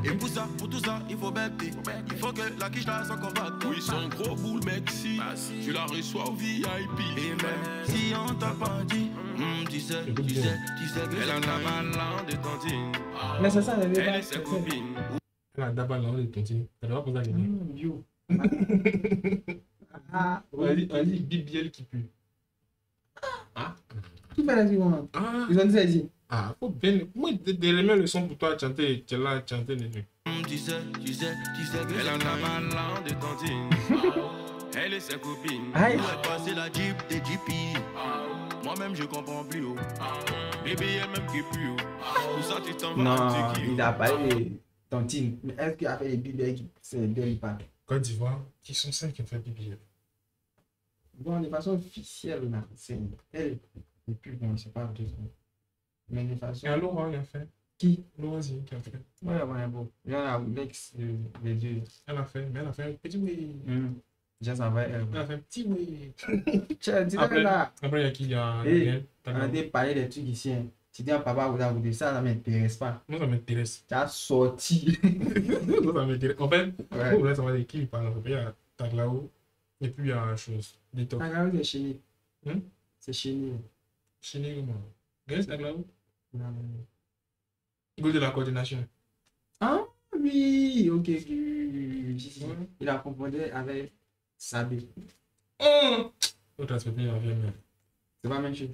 Et pour tout ça, il faut bêter. Il faut que la quiche là soit combattante. Oui, son gros boule, mec, si tu la reçois au VIP. Et même si on t'a pas dit, tu sais qu'elle a la balle de tontine. Mais c'est ça, elle est sa copine. Elle a la balle de tontine. Elle doit poser la question. On dit Bibiel qui pue. Qui fait la suivante? Ils ont dit ça ici. Faut bien. Moi, derrière le son pour toi, chanter, tu l'as chanté les deux. Tu sais qu'elle en a mal de tontine. Elle est sa copine. Où est passée la Jeep des GP? Moi-même, je comprends plus haut. Bébé, elle même qui plus haut. Pour ça, tu t'en vas. Non, il a parlé de tontine. Mais est-ce qu'il a fait les bibelles qui c'est bien ou pas? Côte d'Ivoire, qui sont celles qui ont fait Bibiel? Bon, de façon officielle, là, c'est elle. Et puis, bon, c'est pas deux. Mais de façon. Et Laura, il a fait. Qui? Laura, qui a fait. Ouais, bon. Il y en a l'ex des deux. Elle a fait, mais elle a fait un petit oui. Déjà, ça va, elle. Elle a fait un petit oui. Après, là. Après, il y a qui? Il y a. On a parlé des trucs ici. Tu dis à papa, vous avez ça, ça m'intéresse pas. Moi, ça m'intéresse. Tu as sorti. Moi, ça m'intéresse. En fait, pour ça va dire qui il parle. Il y a Taglao et puis il y a la chose. Taglao, c'est Chéni. C'est Chéni. Chéni, comment? Qu'est-ce que Taglao? Non. Goût de la coordination. Ah oui, ok. Il a confondu avec Sabé. L'autre aspect, il a fait même. C'est pas la même chose.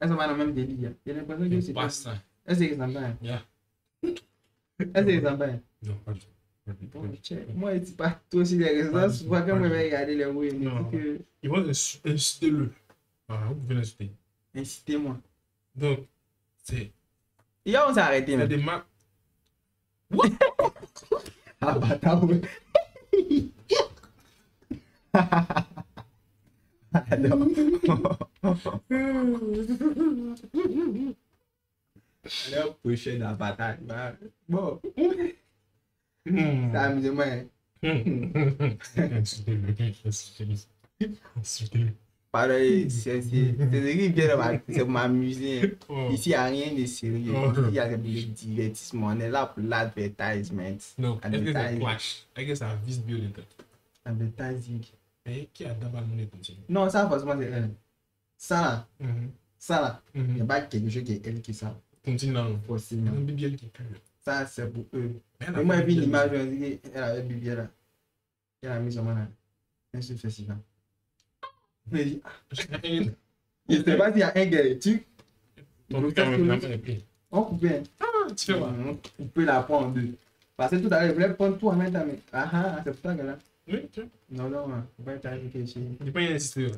Elles sont pas dans le même délire. Il y a l'impression que c'est pas ça. Est-ce que c'est sympa? Est-ce que c'est sympa? Non, pas du tout. Moi, je dis pas toi aussi les réseaux. Souvent, quand je vais regarder les mots, ils vont inciter-le. Vous pouvez l'inciter. Incitez-moi. Donc, c'est. Hier, on s'est arrêté. C'est des marques. Ah, bâtard, ouais. Alors. Alors, prochaine à bataille. Bon. C'est amusement. Insultez-le. Pareil, c'est pour m'amuser. Ici, il n'y a rien de sérieux. Ici, il y a le divertissement. On est là pour l'advertisement. Non, est-ce que c'est clash? Est-ce que ça vise bien le temps? Advertising. Et qui a d'abord mon continue? Non, ça, forcément, c'est elle. Ça, là, il n'y a pas quelque chose qui est elle qui ça. Continue là. Forcément. Un BBL qui pue. Ça, c'est pour eux. Et moi, j'ai vu l'image, elle avait BBL là. Elle a mis son main là. Elle se fait si là. Mais il dit, je ne sais pas s'il y a un gars, tu. On coupe. Tu fais quoi? On peut la prendre en deux. Parce que tout à l'heure, je voulais prendre tout en même temps, mais c'est pour ça que là. Oui, tu non, il ne faut pas être arrivé ici. Je n'ai pas insisté.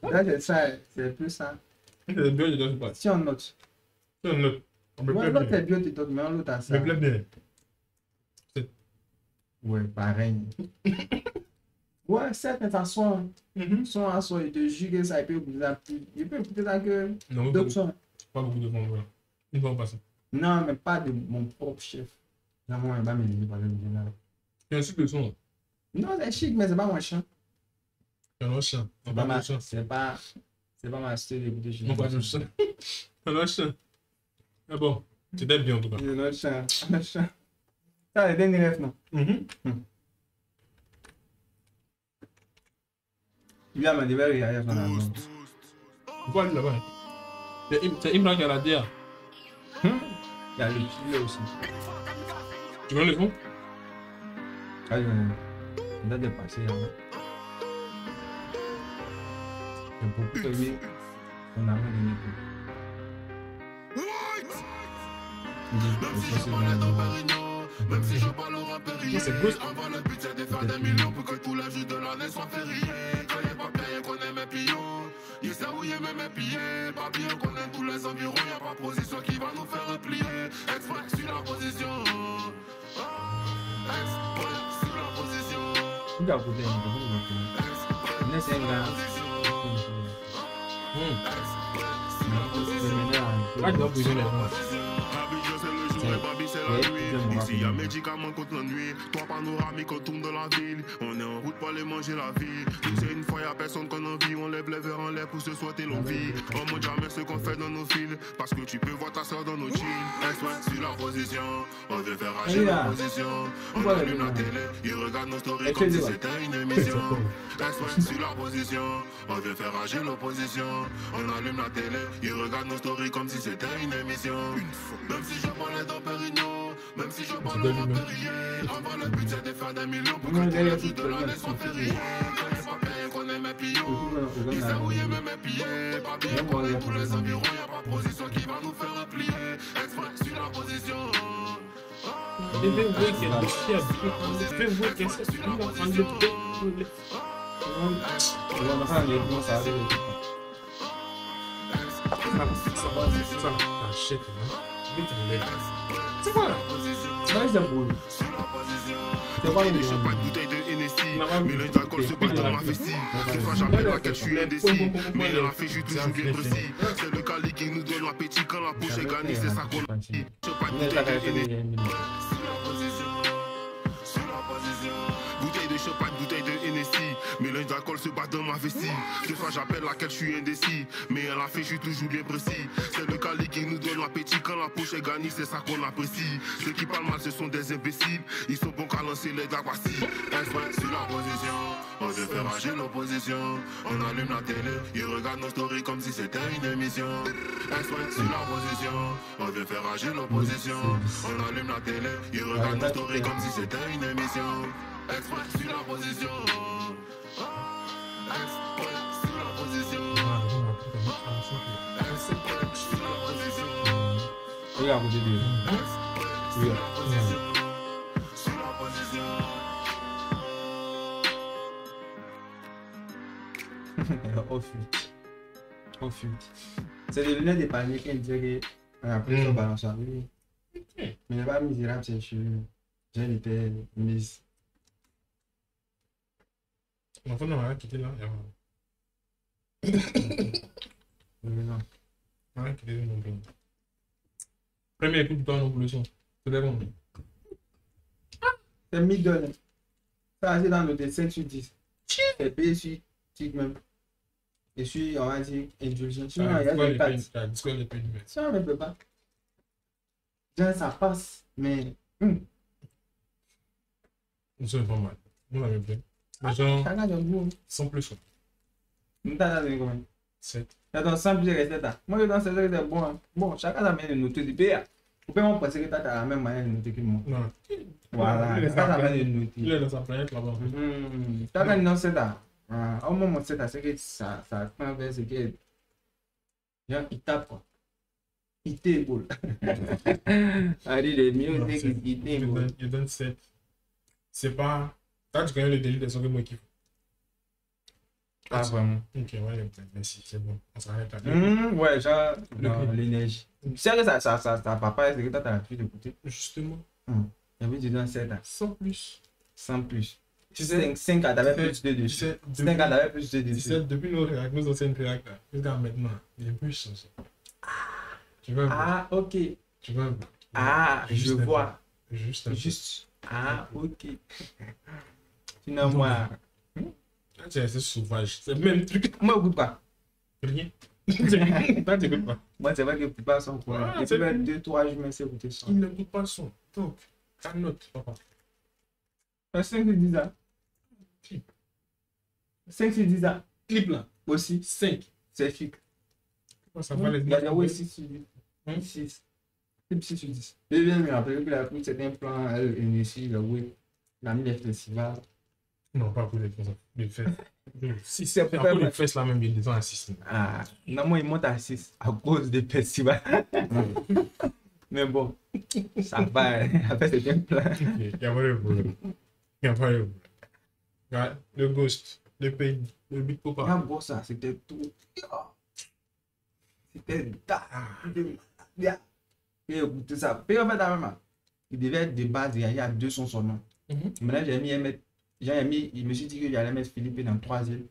Là, c'est ça, c'est plus ça. C'est bien, je dois pas. Si on note. Si on note. Moi, l'autre est bien, tu notes, mais on l'autre a ça. Me plaît bien. Ouais, pareil. Ouais, certaines façons, sont à soi, il te jure que ça, il peut écouter ça plus. Il peut écouter ça que d'autres sons. Pas beaucoup de monde, ils vont passer. Non, mais pas de mon propre chef. Là, moi, il va m'éliminer par le milieu. Il y a un truc de son. Non, c'est chic, mais c'est pas mon chant. C'est un chant. C'est pas ma style d'écouter. Non, pas le chant. C'est un chant. Ah bon, c'était bien en tout cas. C'est notre chant. Ça, c'est le dernier rêve, non? Il a demandé vers il son album. Pourquoi lui là-bas? C'est Imran qui a la DA. Il y a le pilier aussi. Tu connais le fond? Ah, il a dépassé. Il y a beaucoup de vie. On a rien donné tout. Même si je parle au rapperier, c'est good. avant le but c'est de faire des millions pour que tout le jus de l'année soit férié. Quand y'a pas payé qu'on aime mes pions, il sait où il aime mes pieds. Pas bien qu'on aime tous les environs, y'a pas position qui va nous faire replier. Exprès sur la position. Exprès sur la position. Il a écouté un peu. Il laisse un gars. Ah, il doit bouger les gens. Babi c'est la nuit, ici y'a médicaments contre l'ennui. Toi panoramique on tourne dans la ville. On est en route pour aller manger la vie. Tu sais une fois y'a personne qu'on envie. On lève les verres en l'air pour se souhaiter longue vie. On montre jamais ce qu'on fait dans nos fils. Parce que tu peux voir ta soeur dans nos jeans. Exprès sur la position. On veut faire agir l'opposition. On allume la télé, ils regardent nos stories comme si c'était une émission. Exprès sur la position. On veut faire agir l'opposition. On allume la télé, ils regardent nos stories comme si c'était une émission. Même si je parlais dans Pérignon, même si je parle au Perrier, avant le but c'est de faire des millions pour que tout le jus de l'année soit férié. Quand y'a pas payé qu'on aime mes pions, il sait où il aime mes pieds. Pas bien qu'on est tous les environs, y'a pas position qui va nous faire replier. Exprès sur la position. Il fait jouer qu'il y a des chiens, il fait jouer qu'il y a des chiens, c'est quoi là? C'est beau. C'est quoi les gens? Pas de bouteille de Hennessy, mélange d'alcool se bat dans ma vessie. Des fois j'appelle laquelle je suis indécis, mais dans la fille je suis toujours bien précis. C'est le cali qui nous donne l'appétit quand la poche est gagnée, c'est ça qu'on a dit. J'ai pas de bouteille de Hennessy. Bouteille de champagne, bouteille de Hennessy, mélange d'alcool se bat dans ma vessie. Des fois j'appelle laquelle je suis indécis, mais à la fin je suis toujours bien précis. C'est le cali qui nous donne l'appétit quand la poche est gagnée, c'est ça qu'on apprécie. Ceux qui parlent mal ce sont des imbéciles, ils sont bons qu'à lancer les daguassis. Exprès sur la position, on veut faire agir l'opposition. On allume la télé, ils regardent nos stories comme si c'était une émission. Exprès sur la position, on veut faire agir l'opposition. On allume la télé, ils regardent nos stories comme si c'était une émission. Exprès sur la position. Exprès sur la position. Exprès sur la position. Regarde, vous dites. Sur la position. Sur la position. Au fut. C'est les lunettes des paniers qui disaient qu'on a pris son balançoire. Oui. Mais il n'est pas misérable, c'est chelou. J'ai été mise. On va rien quitter là. Non. Rien quitter non plus. Premier coup de temps non plus. C'est bon. C'est middle. Ça, c'est dans le dessin sur 10. C'est payé sur 10 même. Et sur, on va dire, indulgence. Sinon, il y a des 4. Ça, on ne peut pas. Déjà, ça passe, mais. Nous sommes pas mal. Nous, on a bien. Mais genre, Chacun son goût. sans plus. Nous t'as donné combien? 7. Attends, 100 plus resté là. Moi, je pense que c'est bon. Hein. Bon, chacun a mis une note du pays. Vous pouvez me penser que tu as la même manière de noter que moi. Non. Voilà, chacun a mis une note. Il est dans sa planète là-bas. Tu as une c'est là. Au moment où c'est là, c'est que ça prend vers ce que. Genre, il tape quoi. Il t'éboule. Allez, les mieux, c'est qu'il t'éboule. Il donne 7. C'est pas. Toi, tu connais le délire des sons que moi qui fais. Pas vraiment. Ok, ouais, merci, c'est bon. On s'arrête là. Ouais, genre, l'énergie. C'est vrai que ça papa, c'est que toi, t'as l'habitude d'écouter. Justement. Il y avait du dans 7 ans. Sans plus. Sans plus. 5 ans, t'avais plus de dessus. 5 ans, t'avais plus de dessus. Depuis nos anciennes réacts, jusqu'à maintenant, il y a plus ça. Tu vois? Ah, ok. Tu vois? Ah, je vois. Juste. Ah, ok. Finalement, c'est sauvage. C'est le même truc. moi, j'écoute pas. Rien. Toi, tu n'écoutes pas. Moi, c'est vrai que j'écoute pas son courant. Et puis, 2-3 jours, je écouter son. Il n'écoute pas son. Donc, ta note, papa. 5 sur 10 ans. 5 sur 10 ans. Clip là. Aussi. 5. C'est fixe. Ça va les Il y a oui 6 sur 10. 6. Clip 6 sur 10. Je viens de me rappeler que la coupe, c'était un plan ici, le oui. La mis les festivals. Non, pas pour les fesses. Les fesses. Si c'est pour les fesses là même, il descend à 6. Ah, non, moi, il monte à 6 à cause des festivals. Mais bon, ça va. Après, c'est bien plein. Il n'y a pas de problème. Il n'y a pas de problème. Regarde, le Ghost, le pays, le Big Papa. Ah bon, ça, c'était tout. C'était bien. Et écoutez ça. Et en fait, il devait être de base, il y a 2 sons seulement. Maintenant, je me suis dit que j'allais mettre Philippe dans le 3e.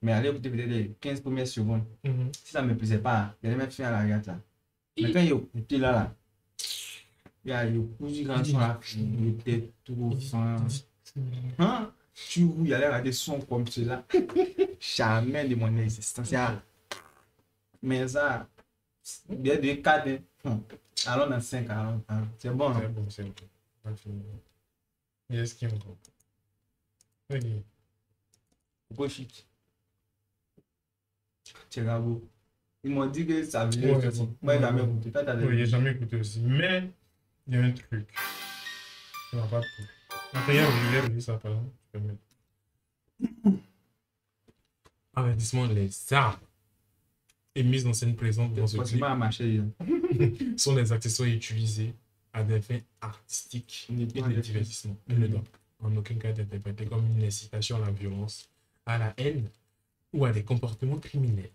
Mais aller écouter peut-être les 15 premières secondes. Si ça ne me plaisait pas, j'allais mettre fin à la regarde là. Mais quand il écoutait là, il y a le coup du grand son là, il était trop fin. Hein? Tu roules, il y a des sons comme cela. Jamais de mon existence. Mais ça, il y a des 4. Allons dans 5. C'est bon. C'est bon. Il y a ce qu'il y a encore. Ok. Pourquoi chic? C'est grave. Ils m'ont dit que ça venait aussi. Moi, j'ai jamais écouté. Oui, j'ai jamais écouté aussi. Mais, il y a un truc. Ça va pas tout. Après, il y a ça, par exemple. Je peux mettre. Avertissement, les armes et mises en scène présentes dans ce clip sont les accessoires utilisés à des fins artistiques et de divertissement. Il ne doit en aucun cas être interprété comme une incitation à la violence, à la haine ou à des comportements criminels.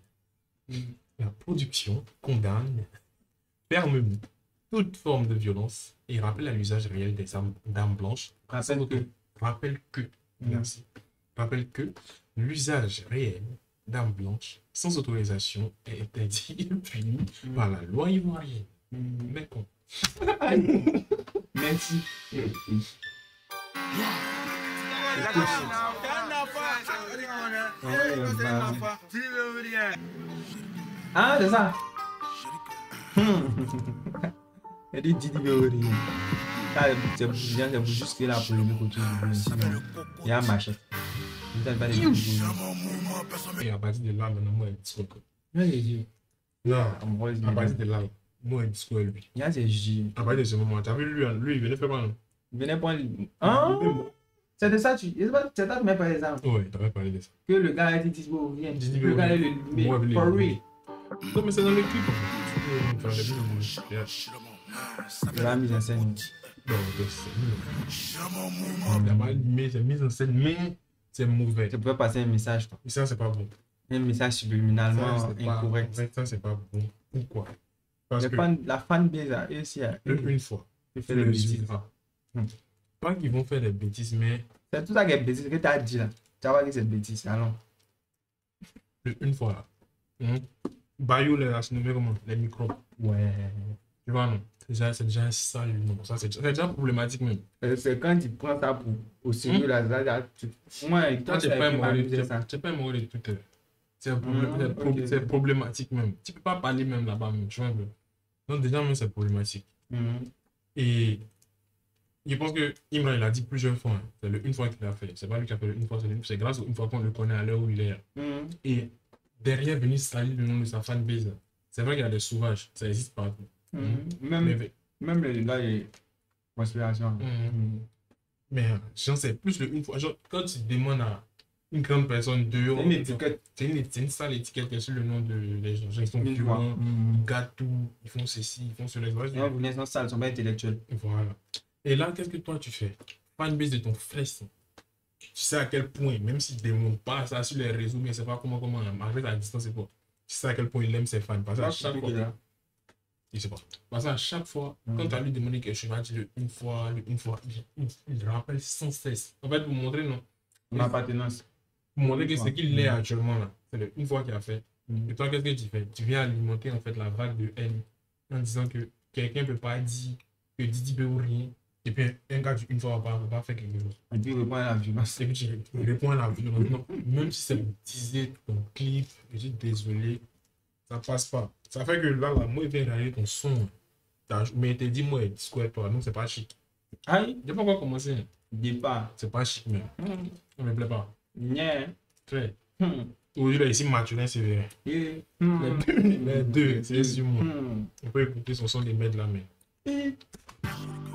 La production condamne fermement toute forme de violence et rappelle à l'usage réel des d'armes blanches. Rappelle que l'usage réel d'armes blanches sans autorisation est interdit et puni par la loi ivoirienne. Mais con. Merci. Ah, c'est ça. Il dit Didi Béori. C'est juste que la polémique autour du il y a un machin. Et à partir de là, maintenant, moi, il discours. Non, à partir de là, moi, il discours lui. Il y a ces J. À partir de ce moment, tu as vu lui, il venait faire quoi? Il venait prendre. Ah! C'est de ça, c'est toi qui m'as parlé de ça. Oui, tu avais parlé de ça. Que le gars a dit Didi Béori. Le gars est le. For real. Non, mais c'est dans le clip. De la mise en scène. Non, c'est mise en scène, mais c'est mauvais. Tu peux passer un message. Et ça, c'est pas bon. Un message subliminalement incorrect. Ça, c'est pas bon. Pourquoi? Parce que la fanbase a réussi à une fois. Tu fais des bêtises. Pas qu'ils vont faire des bêtises, mais. C'est tout ça qui est bêtise que tu as dit là. Tu vas voir que c'est bêtise. Allons. Une fois là. Bayou, les nommé comment? Les microbes. Ouais. Tu vois, non? C'est déjà ça, non. Ça, c'est déjà problématique même. C'est quand tu prends ça au sérieux là. Moi, toi, tu n'es pas un mot de Twitter. C'est problématique même. Tu ne peux pas parler même là-bas, même. Tu vois un peu. Donc, déjà, même, c'est problématique. Et Je pense que Imran, il a dit plusieurs fois. Hein. C'est une fois qu'il a fait. C'est pas lui qui a fait une fois, c'est grâce à une fois qu'on le connaît à l'heure où il est. Et derrière, venir salir le nom de sa fanbase. C'est vrai qu'il y a des sauvages. Ça existe partout. Même les gars, les conspirations. Mais j'en sais plus une fois. Genre, quand tu demandes à une grande personne dehors, c'est une étiquette. C'est une sale étiquette sur le nom des gens. Ils sont violents, ils gâtent tout, ils font ceci, ils font cela. Ils sont sales, ils sont pas intellectuels. Voilà. Et là, qu'est-ce que toi tu fais? Fanbase de ton frère. Tu sais à quel point, même s'il ne démontre pas ça sur les réseaux, mais c'est pas comment, malgré la distance, c'est quoi? Tu sais à quel point il aime ses fans. Parce que à chaque fois, je sais pas. Parce qu'à chaque fois, quand tu as lui demandé quelque chose, tu vas dire une fois, il rappelle sans cesse. En fait, pour montrer, non. L'appartenance. Pour montrer que c'est qu'il est actuellement là. C'est une fois qu'il a fait. Et toi, qu'est-ce que tu fais? Tu viens alimenter en fait la vague de haine en disant que quelqu'un ne peut pas dire que Didi peut ou rien. Et puis un gars une fois va pas faire quelque chose. Et puis il répond à la violence. Et puis tu réponds à la violence. Non, même si c'est pour teaser ton clip, je dis désolé, ça passe pas. Ça fait que là, moi, il vient regarder ton son. Mais il te dit, moi, Discord, toi, non, c'est pas chic. Aïe, je sais pas quoi commencer. Départ. C'est pas chic, mais ça me plaît pas. Yeah. Très. Aujourd'hui, ici, Mathurin, c'est vrai. Les deux, c'est sur moi. On peut écouter son son des maîtres de la main.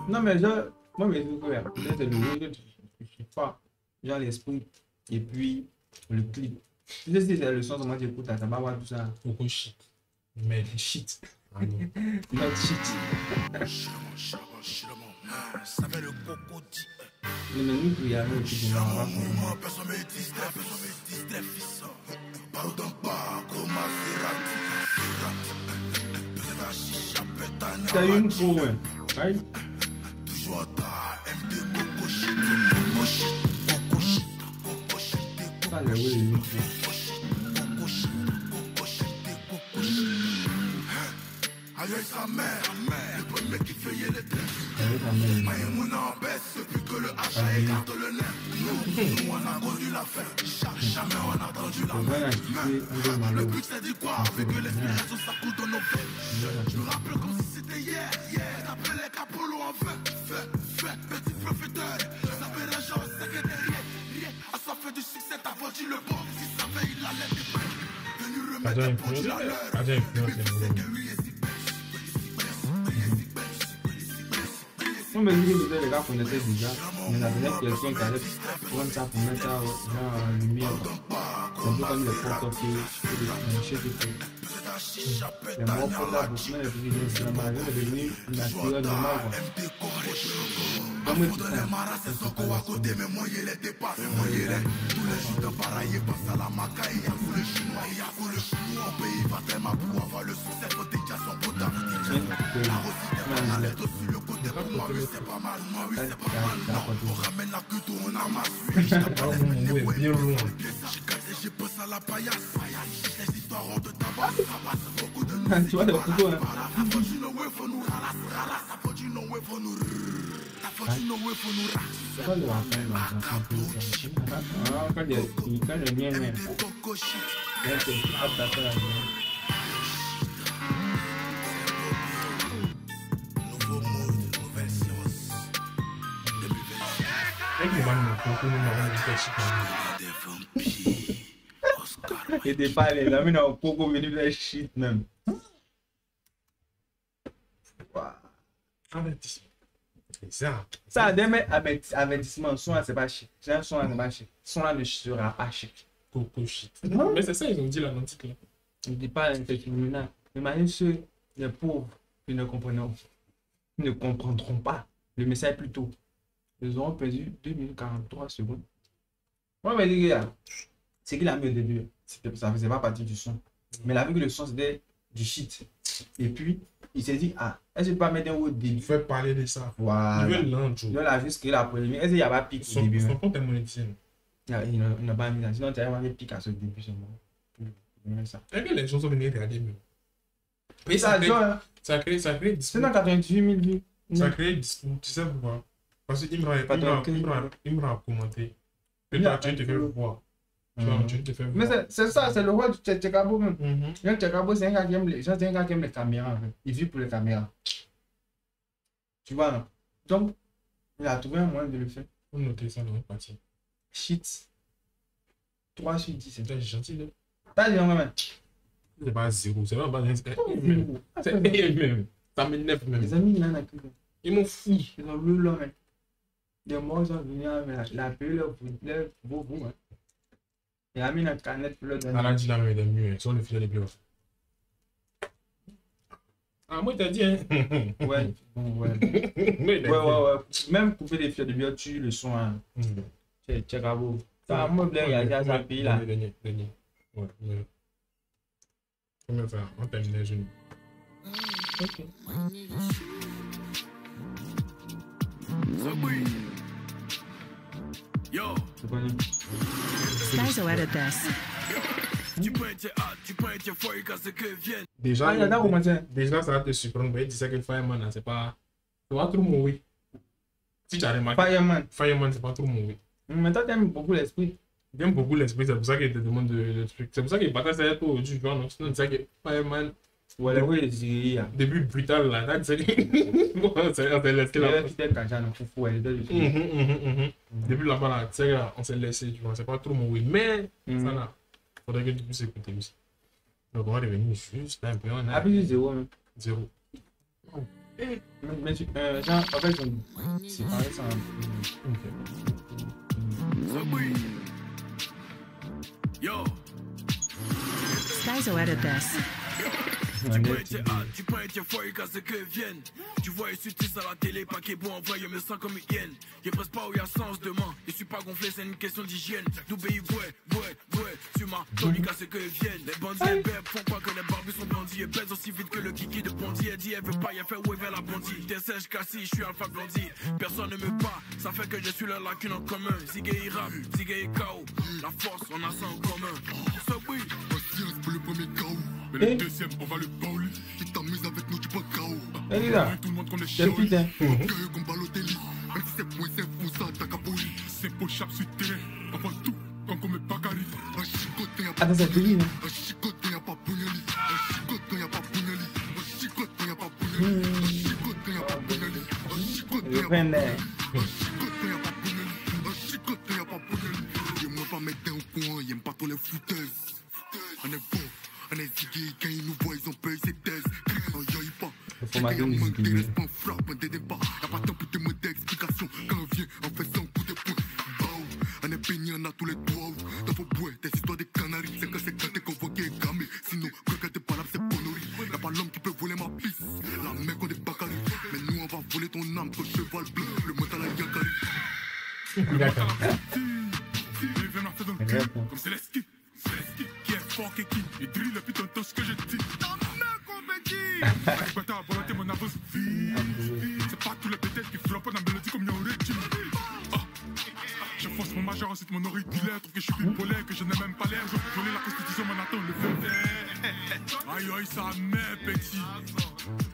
Non, mais moi, mes trucs, c'est le jeu que je suis pas. Genre l'esprit. Et puis, le clip. Tu sais, si c'est le son, moi, j'écoute, ça va voir tout ça. Beaucoup shit. Mais shit. Not shit. Ça fait le cocody. Le menu pour y aller, puis je vais en avoir. Personne me distrait, fils. Pardon pas, comme Maserati. T'as eu une pro, ouais. Aïe. Toujours à ta MD Coco Shit. Ça, j'ai oublié une pro. Aïe sa mère, le premier qui feuillait les traits. Maïmouna en baisse, depuis que le H écarte le nez. Nous, on a connu l'affaire. Jamais on a entendu la le but c'est dit quoi? Avec que l'inspiration ça coule dans nos veines. Je me rappelle comme si c'était hier. D'après les capolos en feu, petit profiteur. Ça fait la chance, c'est que derrière. À ça fait du succès, t'as vendu le bon. Si ça fait, il allait des pains. Venu remettre pour dire à l'heure. On me dit que les gars connaissaient déjà, mais la dernière quelqu'un qui allait prendre ça pour mettre ça en lumière. C'est un peu comme les photos qui chez les filles. Les mots pour la bouche, mais les filles de la mariée, c'est devenu naturel de mal. Comme tu fais, c'est ce qu'on va côté, mais moi il est dépassé, moi il est. Tous les jours de pareil, passe à la macaille, il y a tous les chinois, il y a tous les chinois. Au pays, va tellement pour avoir le succès, faut déjà son potin. La recette est mal, elle sur le côté, pour moi oui c'est pas mal, moi oui c'est pas mal. Non, on ramène la queue, on amasse. J'ai cassé, j'ai pensé à la paillasse. Les histoires de tabac, ça passe beaucoup de nous. Tu vois, le couteau, hein. Quand le rappel, quand le mien est et des pas les amis n'ont pas venu faire shit même. Ça a des avertissements. Son là c'est pas chic. C'est un son là c'est pas chic. Son là ne sera pas chic. Coco shit. Mais c'est ça ils ont dit là dans le titre là. Il ne dit pas l'intercriminal. Imagine ceux les pauvres qui ne comprendront pas le message plus tôt. Ils auront perdu 2 minutes 43 secondes. Moi je me dis que c'est qu'il a mis au début. Ça faisait pas partie du son. Mais il a vu que le son c'était du shit. Et puis il s'est dit, ah, est-ce que tu peux mettre un haut début? Il faut parler de ça. Voilà. Il veut l'ange. Il a juste créé la polémique. Est-ce qu'il n'y a pas pic au début? Son compte est monétisé. Il n'a pas mis ça. Sinon, tu as vraiment pic à ce début seulement. Est-ce que les gens sont venus regarder mieux? Et ça crée c'est dans 98 000 vues. Ça crée discours. Tu sais pourquoi? Parce que Imran a commenté. Que toi, tu te fais voir. Tu te fais voir. Mais c'est ça, c'est le roi du Tchekabo même. Le Tchekabo, c'est un gars qui aime les caméras. En fait. Il vit pour les caméras. Tu vois, non? Donc, Il a trouvé un moyen de le faire. On noter ça dans une partie. Shit. 3 sur 10. C'est gentil, là. T'as dit, même. C'est pas 0, c'est même pas un. C'est même. Ça m'énerve même. Les amis, il en a que. Ils m'ont fou. Ils ont lu l'homme. Les morts sont venus avec la paix, leur beau. Et a mis la canette pour leur donner. Elle a dit la même, elle est mieux. Sur le filet des bluffs. Ah, moi, t'as dit, hein. Ouais. Même couper les fils de bio, tu le son. Hein. C'est grave. Ça, moi, il y a ça pays là. Ouais, comment ça? On termine les genoux. Ok. Yo, Skyzo edit this. tu peux être hâte, tu peux être fort quand ce que vienne. Déjà, déjà, ça va te surprendre. Mais il disait que Fireman, c'est pas trop mauvais. Si tu as remarqué, Fireman, c'est pas trop mauvais. Mais toi, t'aimes beaucoup l'esprit. J'aime beaucoup l'esprit, c'est pour ça qu'il te demande le truc. C'est pour ça qu'il partage ça pour du genre. Donc, sinon, tu sais que Fireman. Ouais, oui, c'est début brutal là. Là, tu sais. On s'est laissé là. Depuis là-bas, là, tu sais, là, on s'est laissé, tu vois. C'est pas trop mauvais. Mais, ça là, faudrait que tu puisses écouter aussi. Donc, on va revenir juste un peu. On a. Après, 0 même. 0. Mais tu. Genre, en fait, c'est pareil, ça. Yo, Skyzo edit this. tu peux être hâte, tu peux être fort quand ce que vienne. Tu vois, il suffit à la télé, pas qu'il est bon en vrai, je me sens comme une hyène. Il presse pas où il y a sens demain. Je suis pas gonflé, c'est une question d'hygiène. D'oubéir, ouais, tu m'as tonique à ce que vienne. Les bandits et bêtes font pas que les barbus sont bandits. Et baissent aussi vite que le kiki de Bondy. Elle dit, elle veut pas, y a fait ouais vers la bandit. T'es sèche, cassis, je suis alpha blondie. Personne ne me bat, ça fait que je suis la lacune en commun. Ziggy il rap, Ziggy il KO. La force, on a ça en commun. Ça oui. Patience pour le premier KO. Mais le deuxième, on va le bowler. Tu t'amuses avec nous, tu peux KO. Tout le monde qu'on est chaud. Comme Balotelli. Même si c'est point, c'est fou, ça attaque à poli. C'est beau, chape sur le terrain. Avant tout, quand on met Bakary. Un chicoté, y'a pas Bounelli. Un chicoté, y'a pas Bounelli. Un chicoté, y'a pas Bounelli. Un chicoté, y'a pas Bounelli. Un chicoté, y'a pas Bounelli. Un chicoté, y'a pas Bounelli. Un chicoté, y'a pas Bounelli. Un chicoté, y'a pas Bounelli. Et moi, pas mettre un coin, y'aime pas trop les fouteuses. On est beau. On est zigué, quand ils nous voient, ils ont peur, c'est thèse. On y pas. J'ai qu'à monter, reste pas en frappe, on t'aide pas. Y'a pas de temps pour te demander d'explication. Quand on vient, on fait ça en coup de poing. On est baigné, on a tous les doigts. Dans vos bois, des histoires de canaries. C'est quand t'es convoqué et gamé. Sinon, quand t'es pas là, c'est Bonory. Y'a pas l'homme qui peut voler ma piste. La mec, on est Bakary. Mais nous, on va voler ton âme, ton cheval bleu. Le mental à Yakari. D'accord. Il vient fait dans le cul, comme c'est l'esquive. Qui est fort et qui il drille depuis tantôt ce que je dis. T'en as compétit. Quand t'as volonté mon avance vite. C'est pas tous les pétales qui floppent dans la mélodie comme y'a un régime. Je force mon majeur, ensuite mon auriculaire. Trouve que je suis bipolaire, que je n'ai même pas l'air. Je veux voler la constitution, mon attend le feu. Aïe aïe, ça met petit.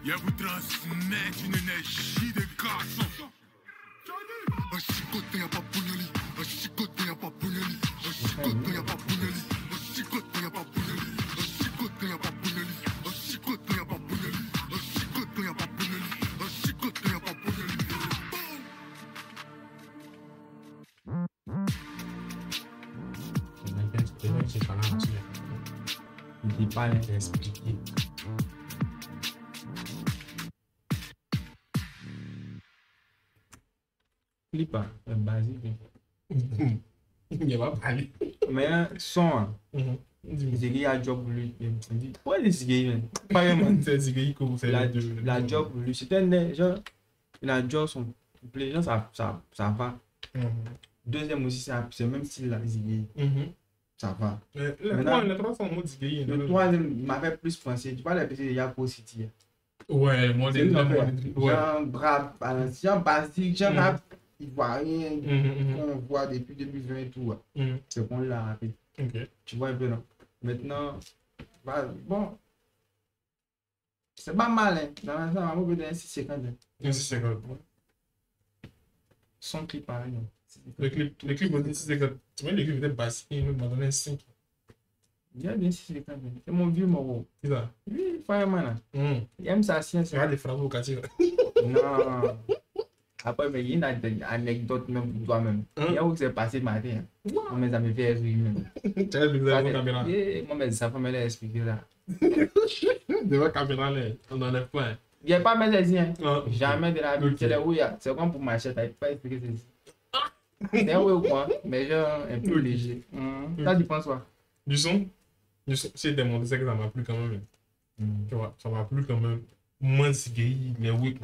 Y'a vous transmettre une énergie de garçon. Un chicoté, y'a pas Bounelli. Un chicoté, y'a pas Bounelli. Un chicoté, y'a pas Bounelli. Un chicoté, y'a pas Bounelli. Un chicoté, y'a pas Bounelli. Un chicoté, y'a pas Bounelli. Un chicoté, y'a pas Bounelli. Un chicoté, y'a pas Bounelli. C'est pas là, il dit pas, hein. c'est expliqué. Clip, hein, basique. Il n'y a pas parlé. Mais son, hein. Ziggy a job pour lui. Il dit, pourquoi il est Ziggy, pas vraiment. C'est Ziggy comme c'est la job pour lui. C'était un genre, il a job son. Les gens, ça va. Deuxième aussi, c'est même style là, Ziggy. Ça va. Le 3 sont en mode Ziggy. Le 3 m'avait plus pensé. Tu vois les petits de Yapo City. Ouais, moi, j'ai genre rap, genre basique, genre rap ivoirien qu'on voit depuis 2020 et tout. C'est qu'on l'a rappelé. Tu vois un peu, non? Maintenant, bon, c'est pas mal, hein. Dans l'ensemble, on peut donner 6,50. 6,50. Son clip pareil, non? Le clip, on dit 6,50. Tu vois, le clip était basique, il m'a donné 5. Il y a bien 6,50. C'est mon vieux Moro. C'est ça? Oui, Fireman. Il aime ça, c'est ça. Il y a des frappes au quartier. Non. Après, mais il y a une anecdote même pour toi-même. Il y a où c'est passé matin. Moi, mes amis fait rire même. Tu as vu la caméra? Moi, mes enfants me l'ont expliqué là. Devant la caméra, on n'enlève pas. Il n'y a pas mes amis. Ah, Jamais de la vie. C'est les rouillards. C'est comme pour marcher, tu n'as pas expliqué ceci. C'est un oui ou quoi? Mais genre un peu léger. Toi, tu penses quoi? Du son, c'est démontré, c'est que ça m'a plu quand même. Tu vois, ça m'a plu quand même. Moi, c'est que les oui,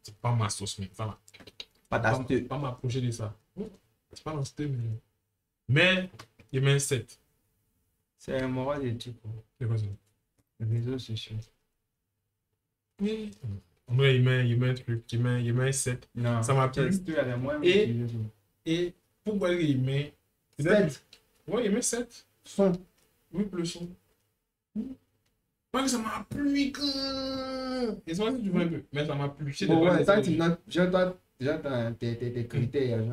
c'est pas ma sauce, mais ça va. Pas ta sauce. Pas m'approcher de ça. C'est pas dans ce thème. Mais, il met un 7. C'est un moral de type. C'est quoi ça? Les réseaux sociaux. Oui. En vrai, il met un truc, il met un 7. Non, ça m'a plu. Et pourquoi il met 7? Ouais, il met 7. Son. Oui, le son. Parce que ça m'a plu. Et ça, tu vois un peu. Mais ça m'a plu. Bon, ouais, ça, tu notes. J'entends tes critères.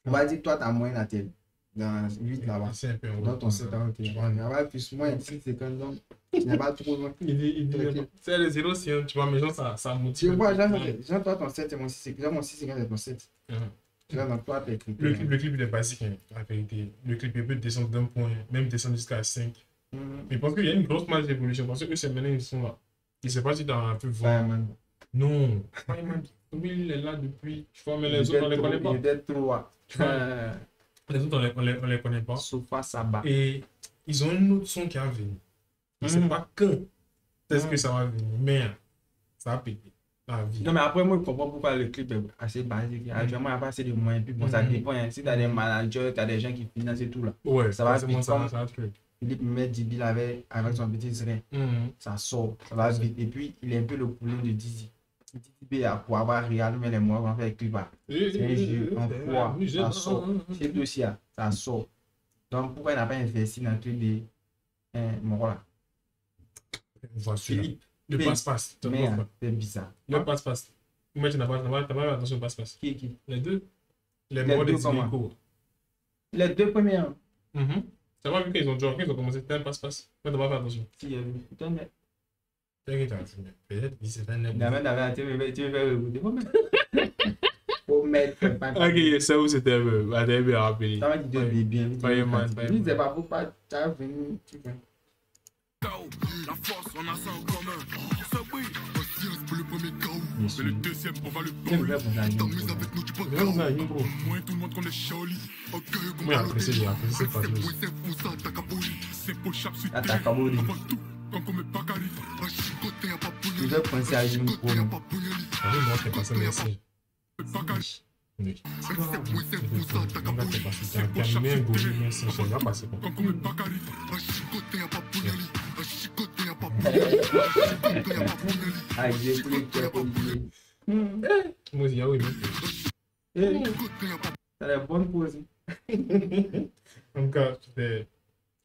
On va dire, toi, tu as moins la tête. Dans 8 là-bas. C'est un peu. Dans ton 7 ans, tu vas plus moins 6 secondes. Donc, il n'y a pas trop loin. C'est le 0, tu vois, mais genre, ça motive. Tu vois, genre, toi, ton 7 et mon 6, genre, mon 6 secondes et ton 7. Tu vois, donc, toi, tes critères. Le clip, il est basique, hein, la vérité. Le clip, il peut descendre d'un point, même descendre jusqu'à 5. Mais parce qu'il y a une grosse marge d'évolution. Parce que eux, c'est maintenant, ils sont là. Je ne sais pas si tu as un peu voir. Non. Oui, il est là depuis. Je vois, mais les autres, on ne les connaît pas. Il est trop. Les autres, on ne les connaît pas. Sofa Saba. Et ils ont un autre son qui a venu. Je ne sais pas quand est-ce que ça va venir. Mais ça a pété. Non, mais après, moi, je comprends pourquoi le clip est assez basique. Actuellement, il n'y a pas assez de moyens. Puis bon, ça dépend. Si tu as des managers, tu as des gens qui financent et tout là. Ouais, ça va vite. Ça Philippe met 10 billes avec son petit serin. Ça sort. Ça va vite. Et puis, il est un peu le problème de Dizzy. Dizzy pour avoir réalisé les mois qu'on fait le clip. C'est un jeu en froid. Ça sort. C'est le dossier. Ça sort. Donc, pourquoi il n'a pas investi dans le truc de Morola? Philippe. Le passe-passe. C'est bizarre. Le passe-passe. Moi, tu n'as pas fait attention au passe-passe. Qui? Les deux. Les morts des Zilico. Les deux premiers. Tu as pas vu qu'ils ont commencé, c'était un passe-passe. Tu n'as pas fait attention. Si, il y a vu. Putain, mais. Peut-être que c'est un net. Tu veux faire écouter. Faut mettre. Ok, ça où c'était un peu rappelé. Ça va dire bien. C'est pas pour pas. Tu as venu. La force, on a ça en commun. Ça oui, patience pour le premier KO. Mais le deuxième, on va le bowler. T'amuses avec nous, tu peux KO. Moins tout le monde qu'on est Shaoli. Oui, apprécié, j'ai apprécié pas plus. C'est pour chaque suite. Atakaboli. Je vais penser à une pour nous. Moi, je t'ai passé merci. Oui. Moi, il y a oui, c'est la bonne pause. En tout cas, c'était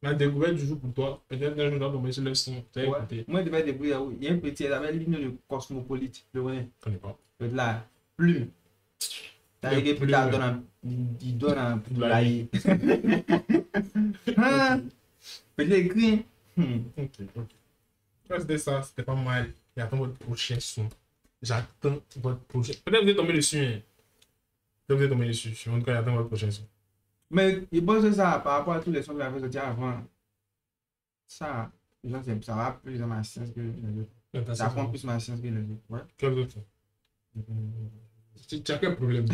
la découverte du jour pour toi. Peut-être un jour, dans tomber sur le son. Moi, je vais débrouiller. Il y a un petit, il avait ligne de cosmopolite. Je ne connais pas. La plume. Il donne un poulailler. Peut-être écrit. C'était ça, c'était pas mal. J'attends votre prochain son. J'attends votre prochain. Peut-être vous êtes tombé dessus. Peut-être vous êtes tombé dessus. En tout cas, j'attends votre prochain son. Mais il pense ça par rapport à tous les sons que j'avais sortis avant. Ça va plus dans ma science que les autres. Ça prend plus ma science que les autres. Ouais. Quel autre son? Tu as quel problème?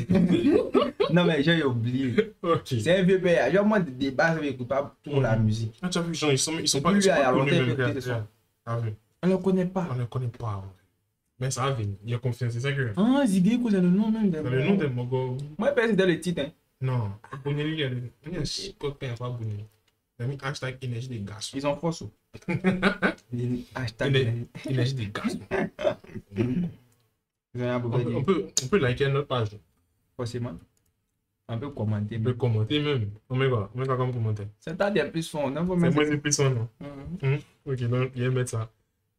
Non, mais j'ai oublié. Okay. C'est un vieux père. Genre, moi, des bases, je n'écoute pas trop la musique. Ah, tu as vu, ils sont pas connus. On ne le connaît pas. On ne le connaît pas. Mais ça va venir. Il y a confiance. C'est ça que. Ah, Ziggy, c'est le nom même. C'est le nom de Mogo. Moi, je pense que c'était le titre. Non. Bonelli, il y a un chicotin, pas Bonelli. Il a mis hashtag énergie des garçons. Ils ont force. Hashtag énergie des garçons. On peut liker notre page. Forcément. On peut commenter. On peut commenter même. On met quoi comme commentaire? C'est pas des plus son. C'est moins des plus son, non? Ok, donc il va mettre ça.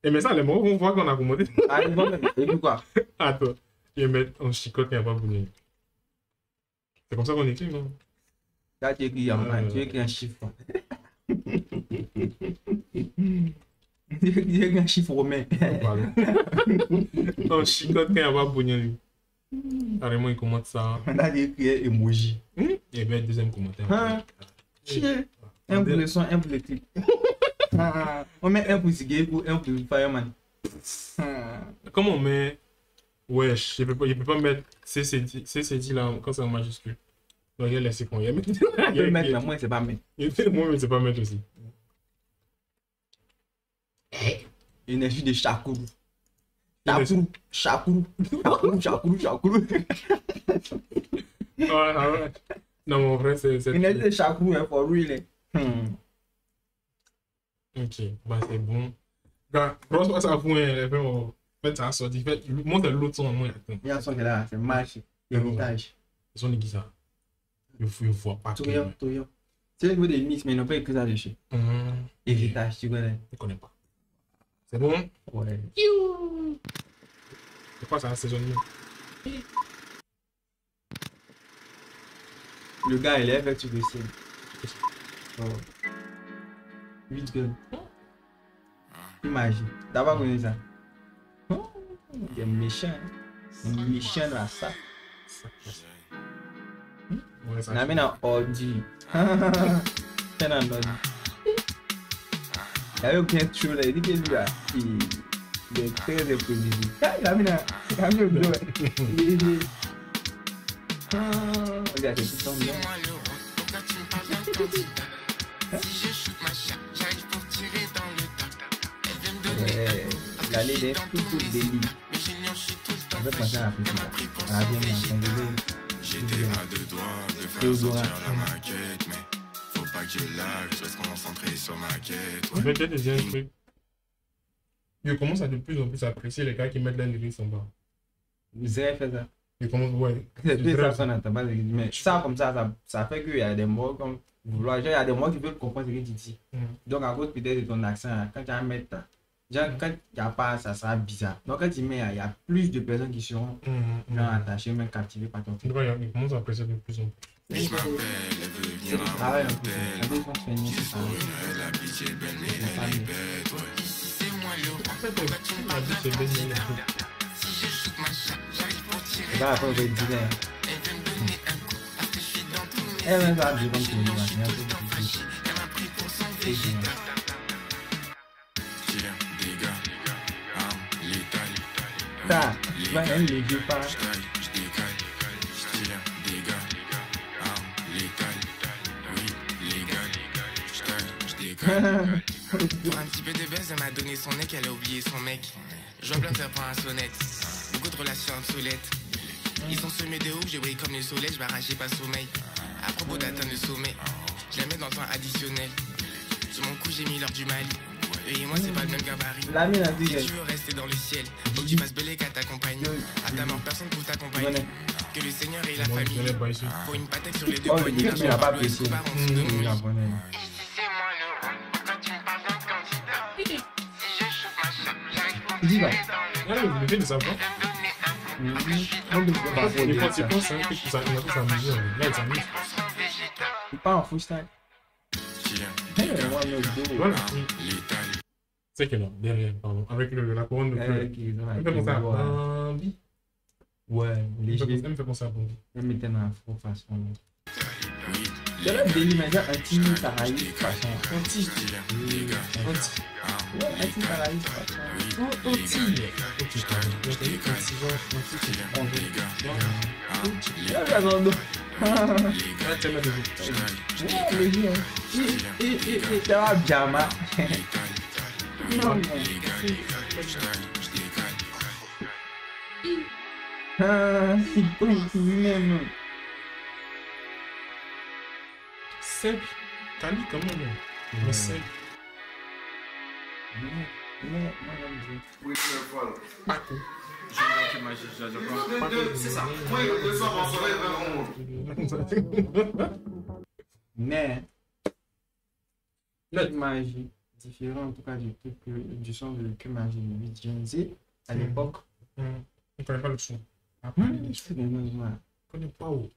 Et mais ça, les mots, on voit qu'on a commenté. Ah, il va mettre. Et puis quoi? Attends. Il va mettre en chicote et un pas bougé. C'est comme ça qu'on écrit, non? Là, tu écris un chiffre. Il y a un chiffre romain. Non, chicote quand il n'y a pas bougné. Carrément, il commente ça. On a écrit emoji. Et bien, deuxième commentaire. Chier. Un pour le son, un pour le clip. On met un pour Sigay ou un pour Fireman. Comment on met. Ouais, je peux pas mettre CCD là quand c'est en majuscule. Donc, il y a laissé qu'on y a. On peut mettre là, moi, c'est pas mettre. Moi, mais c'est pas mettre aussi. Énergie de Chakourou. Chakourou. Ouais. Non, mon frère, c'est. Énergie de Chakourou, hein, for real. Ok, bah c'est bon. Gars, franchement, ça fout un fait, ça a sorti. Moi, c'est l'autre son, moi. Il y a un son qui est là, c'est marche, héritage. Ils sont les guitares. Il faut pas. Toyo. C'est le niveau des mix, mais ils n'ont pas écrit ça dessus. Héritage, tu connais? Je connais pas. C'est bon? Ouais. C'est quoi ça, la saison 1? Le gars, il est avec tu le sais. Oh. 8 gueules. Imagine. D'abord, connu ça. Oh, il est méchant. Il est méchant là, ça. On a mis un ordi. C'est un ordi. Il avait bien chaud là. Il dit que lui là, il est très imprévisible. Il a mis un. Il a mis un bleu. Regarde, c'est tout bien. L'année des tout délit. On va passer à la petite. À la vienne, on va j'étais à 2 doigts de faire sortir la maquette, mais faut pas que j'ai l'âge, je reste concentré sur ma quête. Je vais peut-être dire un truc. Je commence à de plus en plus apprécier les gars qui mettent la lyrics en bas. Vous avez fait ça? Je commence, ouais. C'est ça, ça n'entend pas. Mais ça, comme ça fait qu'il y a des mots comme vouloir. Il y a des mots qui veulent comprendre ce que tu dis. Donc, à cause peut-être de ton accent, quand tu vas mettre. Genre, quand il n'y a pas, ça sera bizarre. Donc, quand tu mets, il y a plus de personnes qui seront attachées, même captivées par ton truc. Il commence à apprécier de plus en plus. Je m'appelle, elle veut venir à l'hôtel. Juste pour une la pitié, belle, mais elle est bête, ouais. C'est moi le roi. C'est pas la fois où je disais. Elle va faire du bon pour nous. Ça, tu vas même les deux pas. Pour un petit peu de buzz, elle m'a donné son nec, elle a oublié son mec. Je vois plein de faire pour un sonnette. Beaucoup de relations obsolètes. Ils sont semés de ouf, j'ai brillé comme le soleil, je m'arrachais pas sommeil. À propos d'atteindre le sommet, je la mets dans le temps additionnel. Sur mon cou, j'ai mis l'heure du mal. Eux et moi, c'est pas le même gabarit. Si tu veux rester dans le ciel, faut que tu fasses belé qu'à t'accompagner. À ta mort, personne pour t'accompagner. Que le Seigneur et la famille. Faut une patek sur les deux poignets. Il n'a pas apprécié. Dis va. Il fait des enfants. Il pense que ça mesure. Là, il s'amuse. Il part en freestyle. Voilà. C'est que là, derrière, pardon. Avec la couronne de fleurs. Il fait penser à Bambi. Ouais, léger. Il me fait penser à Bambi. Il me mettait dans la faux façon. Il y a le délire, mais genre anti-saraï façon. Anti. Ouais, anti-saraï façon. Anti. Ça va bien, ma. Non, c'est bon, même. Simple. Kali, comment on est simple. C'est ça. Moi, le soir, on serait vraiment. Mais l'image différente, en tout cas, du son de que magie 8 Gen Z à l'époque. On ne connaît pas le son. On ne connaît pas où.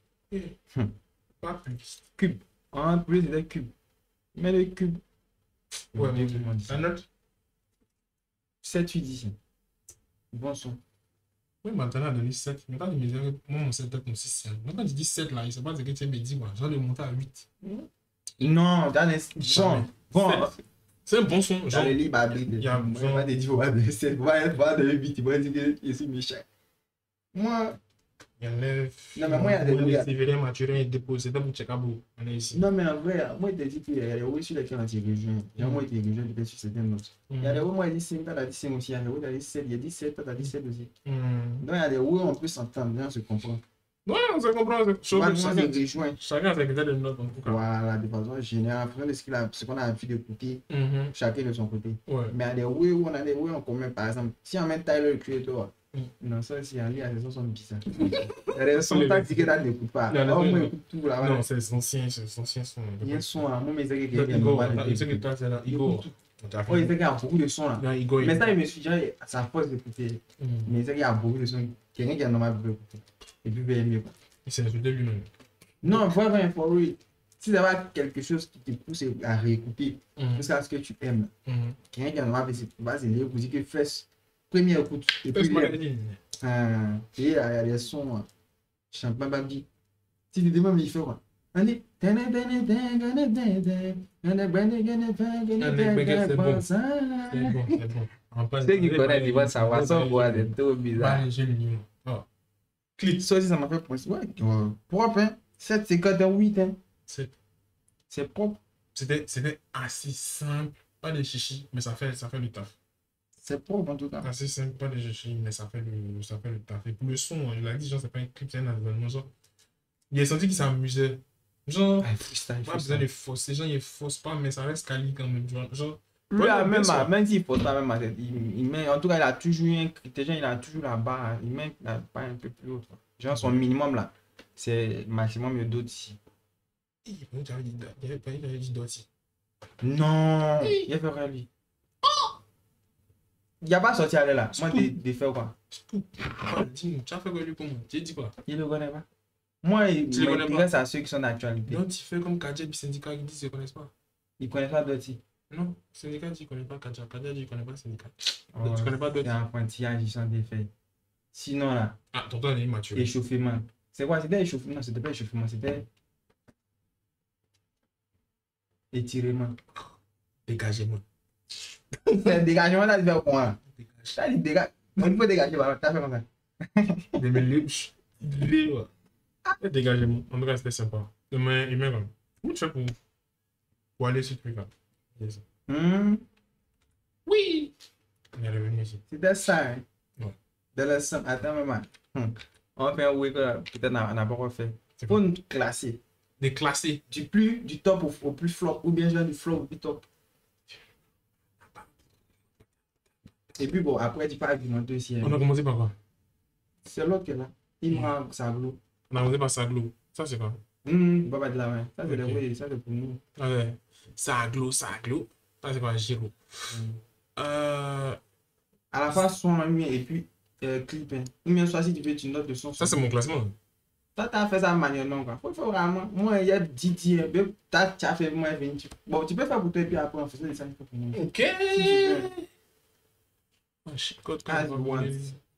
Pas plus. Cube. En plus, c'est des cubes. Mais le cube. Ouais, la note 7, 8, 10. Bon son. Oui, maintenant, on a donné 7. Mais quand tu me disais, moi, mon 7 mon 6. Mais quand tu dis 7, là, il ne sait pas ce que tu me dis, quoi. Genre de monter à 8. Non, dans les... Bon. C'est un bon son. Dans le lit, il y a vraiment des fois, il va de 8, il va dire que je suis méchant. Moi... Il y a 9. Non, mais moi, il y a des noms. Sévérien, Mathurin et déposé dans mon check-up. On est ici. Non, mais en vrai, moi, je te dis qu'il y a des oui sur lesquels on t'y rejoint. Il y a moi qui rejoint peut-être sur certaines notes. Il y a des oui, moi, il dit 5, t'as dit 5 aussi. Il y a des oui, t'as dit 7, il y a dit 7, t'as dit 7 aussi. Donc, il y a des oui, on peut s'entendre, on se comprend. Ouais, on se comprend. Chacun a ses critères de notes, en tout cas. Voilà, de façon générale, en fonction de ce qu'on a envie d'écouter, chacun de son côté. Ouais. Mais il y a des oui où on a des oui en commun. Par exemple, si on met Tyler, le Creator, non, ça, c'est un livre, les sons sont bizarres. Les sons tactiques, là, ne n'écoute pas. Non, moi, j'écoute tout là. Non, c'est ancien son. Il y a un son là, moi, mais c'est qu'il y a Igor. C'est que toi, c'est là, Igor. Oui, c'est qu'il y a beaucoup de sons là. Mais ça, je me suis dit, ça force d'écouter. Mais c'est qu'il y a beaucoup de sons. Quelqu'un qui est normal pour écouter. Et puis, il va aimer quoi. Il s'est insulté lui-même. Non, vraiment, pour lui. Si ça va quelque chose qui te pousse à réécouter, jusqu'à ce que tu aimes, quelqu'un qui est normal va se dire, vous dites que fais première écoute. Et puis, il y a des sons, Champagne Babi. Si tu demandes, il fait quoi? On dit, c'est bon. Ceux qui connaissent, ils vont savoir, ça voit des taux bizarres. Clip, ça aussi, ça m'a fait penser. Ouais, propre, hein. 7,58, hein. C'est propre. C'était assez simple, pas de chichi, mais ça fait le taf. C'est propre en tout cas. Assez simple, pas de chichi, mais ça fait le taf. Et pour le son, il a dit, genre, c'est pas un clip, c'est un environnement, genre. Il a senti qu'il s'amusait. Genre, pas besoin de forcer, genre, il force pas, mais ça reste quali quand même, genre. Lui, même s'il force pas, même il met, en tout cas, il a toujours un critère, il a toujours la barre, il met la barre un peu plus haute. Genre, son minimum là, c'est maximum de Doty. Il avait dit Doty. Non, il a fait rien lui. Il n'y a pas sorti à là. Moi, de faire quoi? Tu as fait quoi lui pour moi? Tu dis quoi? Il ne le connaît pas. Moi, il m'intéresse à ceux qui sont d'actualité. Donc, tu fais comme Kadja et Syndicat qui disent qu'ils ne connaissent pas. Ils ne connaissent pas Doty. Non, Syndicat dit qu'il ne connaît pas Kadja. Kadja dit qu'il ne connaît pas Syndicat. Donc, tu ne connais pas Doty. C'est un pointillage, ils sont défaits. Sinon, là. Ah, tonton, il est immature. Échauffement. C'est quoi? C'était échauffement? Non, c'était pas échauffement, c'était. Étirement. Dégagement. C'est dégagement, là, tu fais quoi? Ça, il dégage. On peut dégager, voilà, t'as fait comme ça. Des lips. Dégagement. En tout cas, c'était sympa. Mais il m'a comme. Comment tu fais pour aller sur ce truc-là? Oui! Il est revenu ici. C'était ça, hein? Ouais. De la somme. Attends, maman. On va faire un week peut-être on n'a pas refait. C'est pour nous classer. Des classés. Du top au plus flop, ou bien genre du flop au plus top. Et puis bon, après tu peux argumenter aussi. On a commencé par quoi? C'est l'autre qui est là. Il m'a Saglo. On a commencé par Saglo. Ça c'est quoi? Pas de la main. Ça c'est okay. Ça c'est pour nous. Ouais. Saglo. Ça c'est quoi? Giro. À la fin, son et puis clip. Ou bien soit si tu veux une note de son. Ça c'est mon classement. Toi, tu as fait ça de manière non, quoi. Faut vraiment. Moi, il y a Didi, tu as fait moins 20. Bon, tu peux faire pour toi et puis après, on faisait des 5 pour nous. Ok. Chicote quand elle va abonner.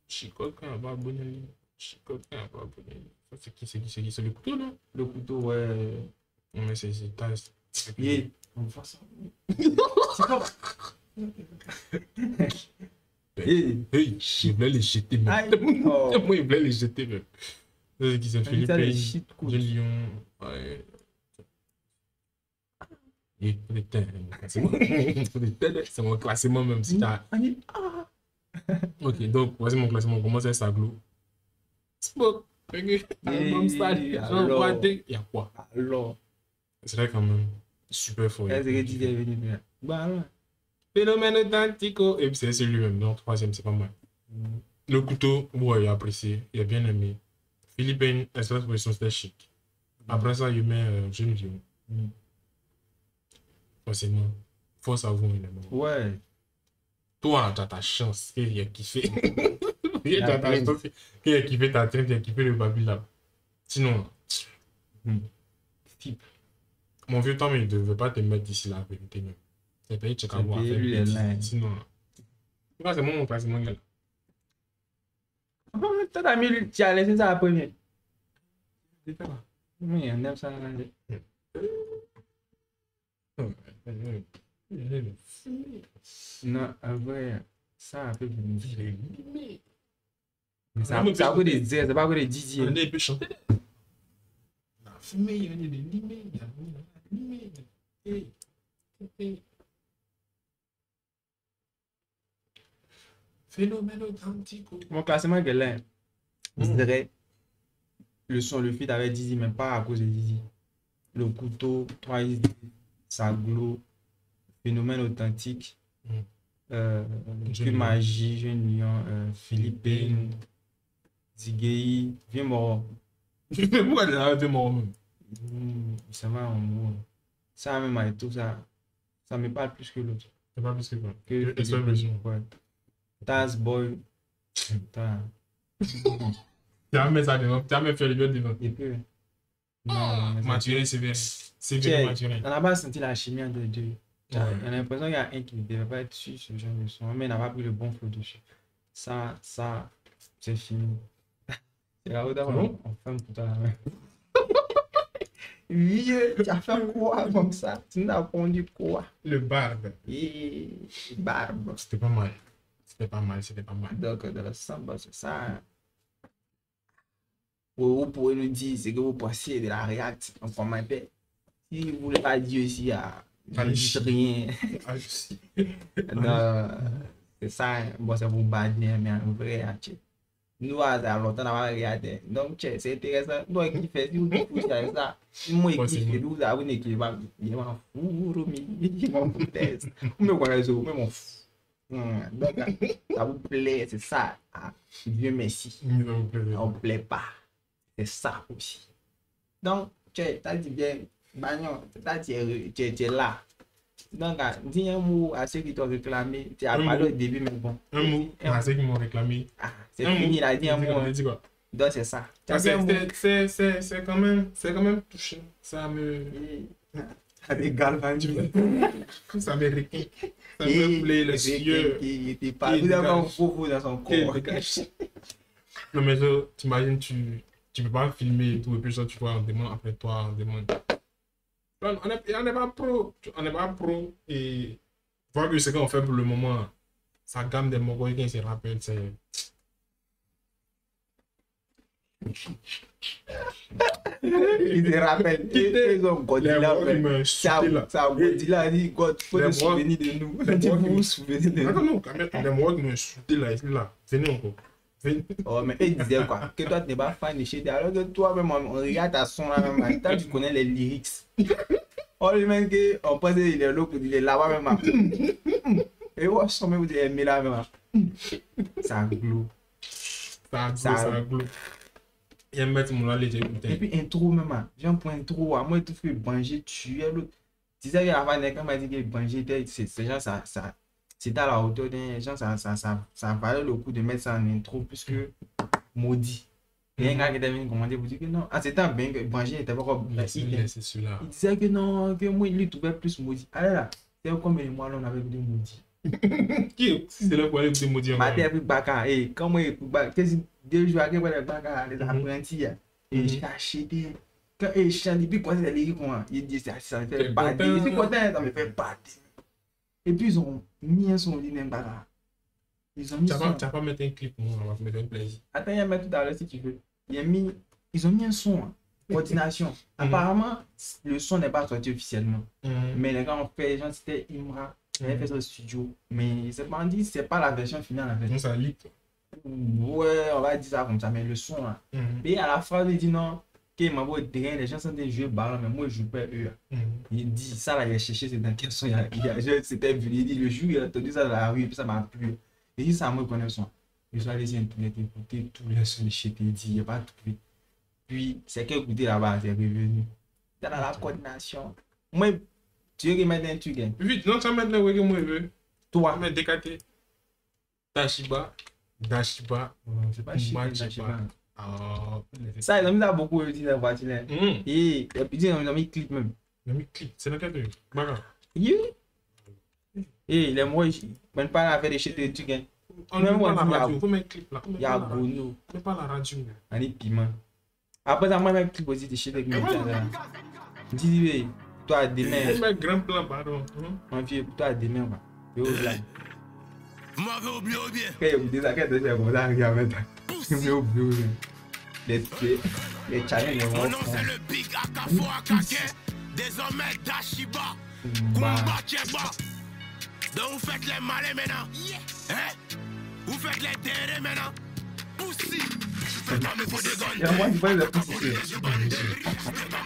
Chicote quand elle va abonner. Chicote quand elle va abonner. Ça, c'est qui? C'est le couteau, non? Le couteau, ouais. Non, mais c'est Yeah. On va faire ça. C'est quoi? Hey, il voulait les jeter, même. Moi, il voulait les jeter, même. C'est qui? C'est Philippe de Lyon. Ouais. C'est mon classement, même si t'as. Ok, donc voici mon classement. On commence avec Saglo. Spot. Album style. Il y a quoi? Alors. C'est vrai quand même. Super fort. C'est que Didier est venu. Phénomène authentique. Et puis c'est lui-même. Donc troisième, c'est pas mal. Le couteau, ouais, il a apprécié. Il a bien aimé. Philippine, espace position, c'était chic. Après ça, il met Jeune Lyon. Forcément. Force à vous, évidemment. Ouais. Toi, tu as ta chance qu'il a kiffé. Il a kiffé ta traite, il a kiffé le baby là. Sinon, mon vieux Tom, il ne devait pas te mettre d'ici la vérité. C'est payé, tu as lui. Sinon, c'est mon classement, gars. Toi, t'as mis, tu as laissé ça la première. C'est ça. Oui, on aime ça. Non, en vrai, ça a fait beaucoup. Mais ça a beaucoup de dire, c'est pas beaucoup de Didier. On peut chanter. On a fumé, il y a des limés, il y a des limés. Phénomène authentique. Mon classement est là. Je dirais le son, le feat avec Dizzy, mais pas à cause de Dizzy. Le couteau, 3 idées, Saglo, Phénomène authentique, Magie, Jeune Lion, Philippine, Zigei, Vieux mort. Pourquoi il a Vieux mort même? Ça va en gros. Ça même avec tout ça, ça me parle plus que l'autre. C'est pas plus que quoi? Que la version. Ouais. Taz Boy. Jamais ça devant, jamais fait le bien devant. Et puis. Maturé, c'est bien. C'est bien maturé. On n'a pas senti la chimie entre les deux. On a l'impression qu'il y a un qui ne devait pas être sur ce genre de son, mais il n'a pas pris le bon flow dessus. Ça, c'est fini. C'est là où d'abord on ferme tout à l'heure. Oui, tu as fait quoi comme ça? Tu n'as pondu quoi? Le barbe. Et barbe. C'était pas mal. C'était pas mal. Donc, dans le samba, c'est ça. Vous pouvez nous dire ce que vous pensez de la React en commentaire. Si vous ne voulez pas dire aussi, ne dites rien. Non, c'est ça. Bon, c'est pour badner, mais en vrai, nous, à longtemps, on n'a pas regardé. Donc, c'est intéressant. Nous, qui fait, si vous dites ça, moi, qui fait, vous avez une équipe, il m'en fout, il m'en fout, mais m'en fout. Donc, ça vous plaît, c'est ça. Dieu merci. On ne plaît pas. C'est ça aussi. Donc, tu as dit bien, Bagnon, tu es là. Donc, dis un mot à ceux qui t'ont réclamé. Tu as parlé au début, mais bon. Un mot à ceux qui m'ont réclamé. C'est fini, il a dit un mot. Donc, c'est ça. C'est quand même touchant. Ça me. Avec galvanisme. Ça me réquin. Ça me plaît le cieux. Il était pas. Vous avez un faux dans son corps. Non, mais t'imagines, tu peux pas filmer et tout, et puis ça, tu vois, on demande après toi, on demande. On n'est pas pro, et voir que ce qu'on fait pour le moment, ça gamme des mots qui se rappellent, c'est. Il se rappelle. Ils ont Godzilla. Ça, Godzilla a dit, God, faut te souvenir de nous. Vous vous souvenez de nous. Non, quand même, les mots qui me insultent là, venez encore. Oh, mais il disait quoi? Que toi, tu n'es pas fan de chez alors que toi-même, on regarde ta son là, même, tant tu connais les lyrics. Oh, le mec, on pense qu'il est là, il est là-bas même. Et on sent même qu'il est aimé là même. Ça glow. Ça glow. Il y a un mec qui m'a dit, et puis intro même, j'ai un point intro, à moi, tout fait Banger, tuer l'autre. Tu sais que la fin, quand m'a dit que Banger, c'est genre ça. C'était à la hauteur des gens, ça valait le coup de mettre ça en intro, puisque maudit. Il y a un gars qui était venu commander pour dire que non. Ah, c'était un bien que Banger n'était pas comme. C'est celui-là. Il disait que non, que moi, il lui trouvait plus maudit. Allez là, c'est comme les mois là, on avait vu des maudits. Qui c'est là pour aller vous maudire? Maté avec Baka, et quand moi, 2 jours après, les Baka, les apprentis, et j'ai acheté. Quand il chante, depuis quoi c'est les lyriques, il dit ça me fait bader. Il dit quoi ça me fait bader. Et puis ils ont mis un son de même bagarre. Ils ont mis. Tu vas pas mettre un clip, moi, on va mettre un plaisir. Attends, il y a mettre tout à l'heure si tu veux. Ils ont mis un son, coordination. Apparemment, le son n'est pas sorti officiellement. Mais les gars ont fait, genre c'était Imra, ils avaient fait ça au studio. Mais c'est pas dit, c'est pas la version finale en fait. Non, ça leak. Ouais, on va dire ça comme ça, mais le son là. Et à la fin, il dit non. Il m'a beau derrière, les gens sont des jeux ballons, mais moi je joue pas eux. Il dit ça là, il a cherché, c'est dans quel son c'était venu. Il dit le jour, il a entendu ça dans la rue, et puis ça m'a plu. Il dit ça, moi je connais le son. Je suis allé sur internet écouter tous les sons de chez il dit, il n'y a pas tout. Puis c'est qu'écouter là-bas, c'est revenu. Dans la coordination. Moi, tu veux que mettre un truc. Vite, non, tu vas mettre le que moi je veux. Toi. Tu vas mettre DKT. Dashiba. C'est pas Dashiba. Oh, ça, ils ont mis ça beaucoup aussi dans la voiture. Et puis ils ont mis clip même. Ils ont mis clip, c'est dans quel truc? Et les mots, ils ne pas faire des shit de trucs. On met pas la radio. Faut mettre clip là. Il y a Gono. Mais pas la radio. On est piment. Après ça, moi, même clip aussi, des shit avec mes gars là. Je dis, toi, demain. On met grand plan, pardon. Mon vieux, toi, demain, va. Yo, là. Vous m'avez oublié ou bien? Quand il y a des affaires de comme ça, regarde maintenant. Je m'ai oublié. Les challenges, mon nom, c'est le Big Akafo Akake. Désormais, Dashiba. Kumba Cheba. Donc, vous faites les malins maintenant. Hein? Vous faites les terres maintenant. Poussi. C'est pas mes faux des il y a moi qui parle de poussi. C'est pas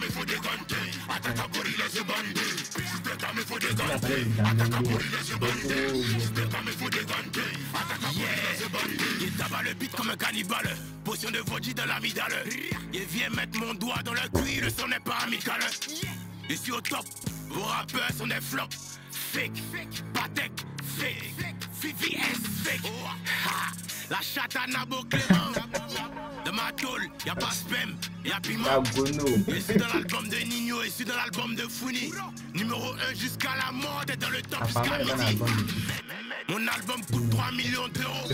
mes faux des gantés. Attaque à Bori les bandés. C'est pas mes faux des gantés. Attaque à Bori les bandés. C'est pas mes faux des gantés. Attaque à Bori les bandés. Il tabac le beat comme un cannibale. Potion de vodji dans la midale. Il vient mettre mon doigt dans le cuir, le son n'est pas amical. Ici au top, vos rappeurs sont des flops. Fake, Patek, fake, VVS, fake. La chatte à Nabo Clément. De ma tôle, y'a pas spam, y'a piment. Je suis dans l'album de Nino, je suis dans l'album de Founi. Numéro 1 jusqu'à la mort, t'es dans le top jusqu'à midi. Mon album coûte 3 millions d'euros.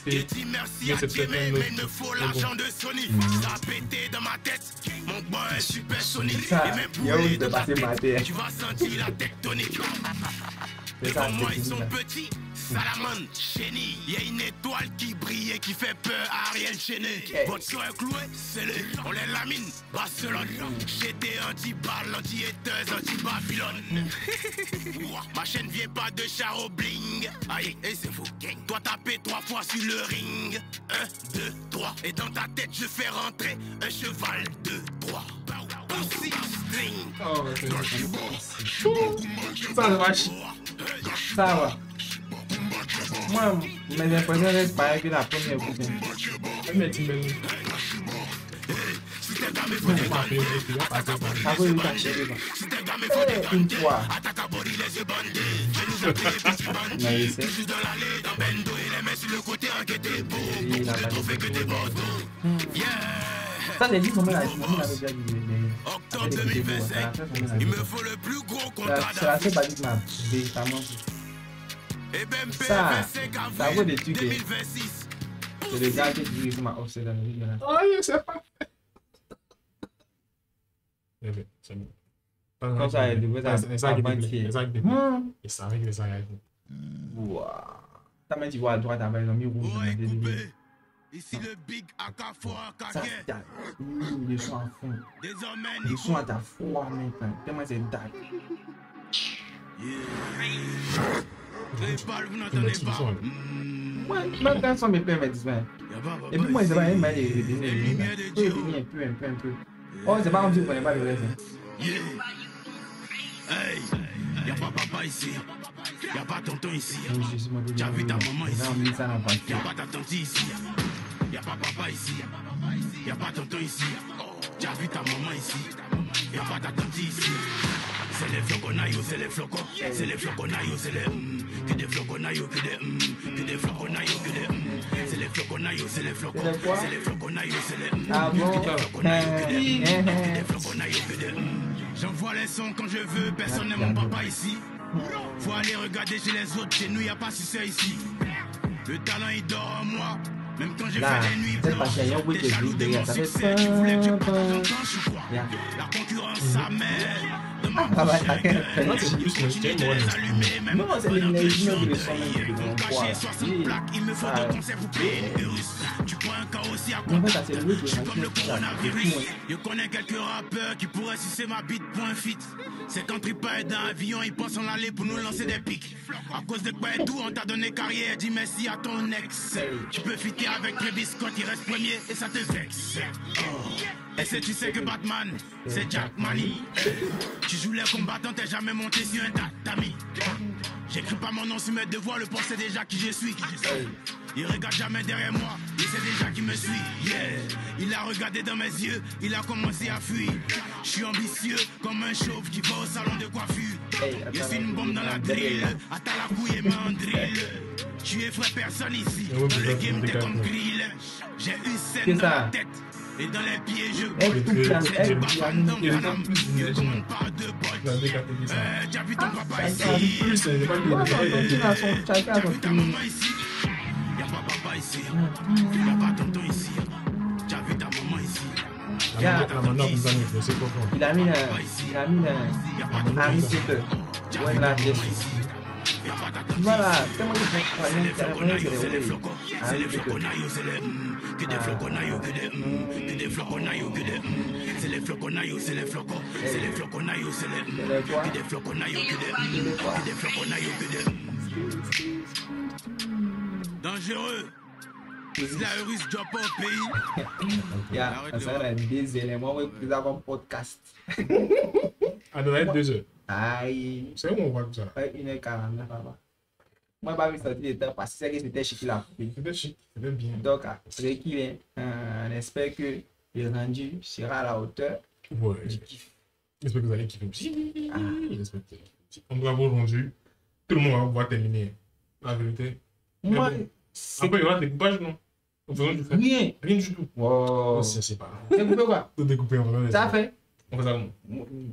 J'ai dit merci à Dieu, mais il me faut l'argent de Sony. Ça a pété dans ma tête, mon boy est super sonique. Et même bourré de batterie, tu vas sentir la tectonique. Devant moi ils sont petits, Salamande, Chéni. Y'a une étoile qui brille et qui fait peur à Ariel Chéné. Votre son est cloué, c'est les. On les lamine, Barcelone. J'étais anti-balle, anti-hateuse, anti-Babylone. Ma chaîne vient pas de Charo Bling. Aïe, et c'est fou. Toi taper 3 fois sur le ring. 1, 2, 3. Et dans ta tête je fais rentrer un cheval de 3. Pussy string. Ça va. Ça va. Moi, mes impressions restent pareilles que la première fois. Mais tu me dis. Une fois. Ça, c'est dit comment la déjà dit. Octobre 2025, il me faut le plus gros contrat d'affaires. C'est la seule ça vaut des trucs. C'est le gars qui dit que ma offset dans le vidéo. Oh, je sais pas. C'est bon. Comme ça, il devrait être et ça avec les arrêts. Waouh. T'as même tu vois à droite avec les amis rouges. Ici le Big Akafo Akake. Les sons à fond. Les sons à ta foi, mec. Tellement c'est dark. Vous n'entendez pas. Ouais, même quand ça me permet de dire. Et puis moi, c'est pas un mal un peu. Oh, c'est pas comme si vous ne connaissez pas le reste. Hey, y'a pas papa ici. Y'a pas tonton ici. T'as vu ta maman ici. Y'a pas ta tante ici. Y'a pas papa ici. Y'a pas tonton ici. T'as vu ta maman ici. Y'a pas ta tante ici. C'est les floconailles, c'est les flocons. C'est les floconailles, c'est les que des floconailles, que des floconailles, que des c'est les floconailles, c'est les flocons. C'est les floconailles, c'est les que des floconailles, que des j'envoie les sons quand je veux, personne n'est mon papa ici. Faut aller regarder chez les autres, chez nous y a pas succès ici. Le talent il dort en moi. Même quand j'ai fait des nuits blanches, t'es jaloux de mon succès. Tu voulais que je parte ton temps, je crois. La concurrence, ça m'aide. De ma bouche, non, c'est l'énergie de mon cachet, 60 plaques, il me faut 2 concerts pour payer une virus. Tu prends un cas aussi à contact. Je suis comme le coronavirus. Je connais quelques rappeurs qui pourraient sucer ma bite pour un feat. C'est quand Tripa est dans l'avion, ils pensent en aller pour nous lancer des pics. À cause de quoi et tout, on t'a donné carrière. Dis merci à ton ex. Tu peux fitter avec Travis Scott, il reste premier et ça te vexe. Et si tu sais que Batman, c'est Jack Money. Tu joues les combattants, t'es jamais monté sur un tatami. J'écris pas mon nom sur mes devoirs, le pensait déjà qui je suis. Il regarde jamais derrière moi, il sait déjà qui me suit. Yeah. Il a regardé dans mes yeux, il a commencé à fuir. Je suis ambitieux comme un chauve qui va au salon de coiffure. Je suis une bombe dans la drill, attends la couille et mandrill. Tu effraies personne ici, dans le game t'es comme grill. J'ai une scène dans la tête. Et dans les pieds, je coule. C'est du Batman dans Panam. Je commande pas de bol. T'as vu ton papa ici. T'as vu ta maman ici. papa ici. Y'a pas tonton ici. T'as vu ta maman ici. Il a mis Harry Potter. Ouais, la pièce. Voilà, comment il fait c'est les flocons. C'est les flocons, que des flocons, que des flocons, c'est les flocons, c'est les flocons, c'est les flocons, c'est les que des flocons, que des flocons, que des dangereux. La russe doit pas au pays. Il y a des éléments où nous avons podcast. Ça doit être 2 heures. Aïe. C'est où on voit tout ça? 1h49, papa. Moi, je vais sortir de temps parce que c'était chic qui l'a coupé. C'était chic, c'était bien. Donc, on espère que le rendu sera à la hauteur du kiff. J'espère que vous allez kiffer aussi. J'espère que vous allez kiffer. On doit avoir rendu. Tout le monde va pouvoir terminer. La vérité. Moi, après, il y aura des coupages, non? Rien. Rien du tout. Wow. C'est pas. Découper quoi? Tout découper, on va Ça fait. On fait ça comment?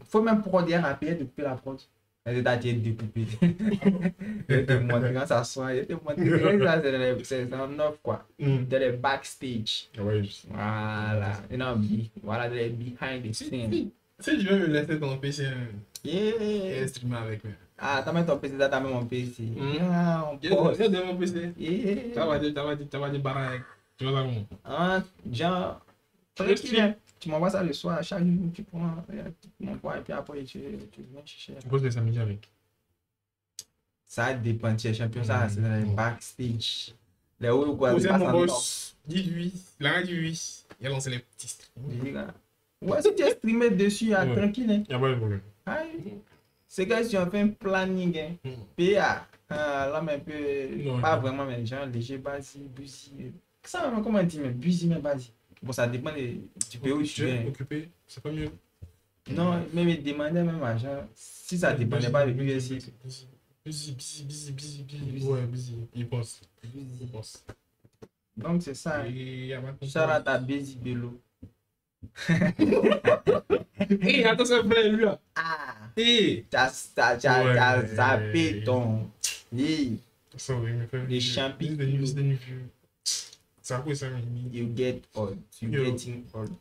Faut même produire rapide de couper la prod. Elle est découpée. Elle te montre quand ça sent. Elle te montre c'est un off quoi. De les backstage. Ouais. Voilà. Voilà, les behind the scenes. Si je veux me laisser ton PC et streamer avec moi. Ah, t'as mis ton PC, t'as mis mon PC. Ah, on pose. Il y a mon PC. Ça va dire baraque. Tu vois ça comment? Ah, genre, tranquille. Tu m'envoies ça le soir, chaque jour, tu prends, tu m'envoies et puis après tu viens chercher. Tu poses des samedis avec? Ça dépend, tu es champion, ça c'est dans les backstage. Les hauts quoi, c'est mon boss. 18, la radio 8, il a lancé les petits streams. Ouais, si tu es streamé dessus, tranquille. Il n'y a pas de problème. C'est que si on fait un planning, PA, l'homme un peu, pas vraiment, mais genre léger, basique, busy. Ça, comment on dit, mais busy, mais basique. Bon, ça dépend du pays où tu es. Occupé, c'est pas mieux. Non, mais me demander même à genre, si ça dépendait pas de lui aussi. Busy. Ouais, busy. Il pense. Donc c'est ça. Ça ta busy bello. Hé, attends, ça fait lui là. Ah. Hé. T'as zappé ton. Les champignons. Ça quoi ça? You get old. You getting old.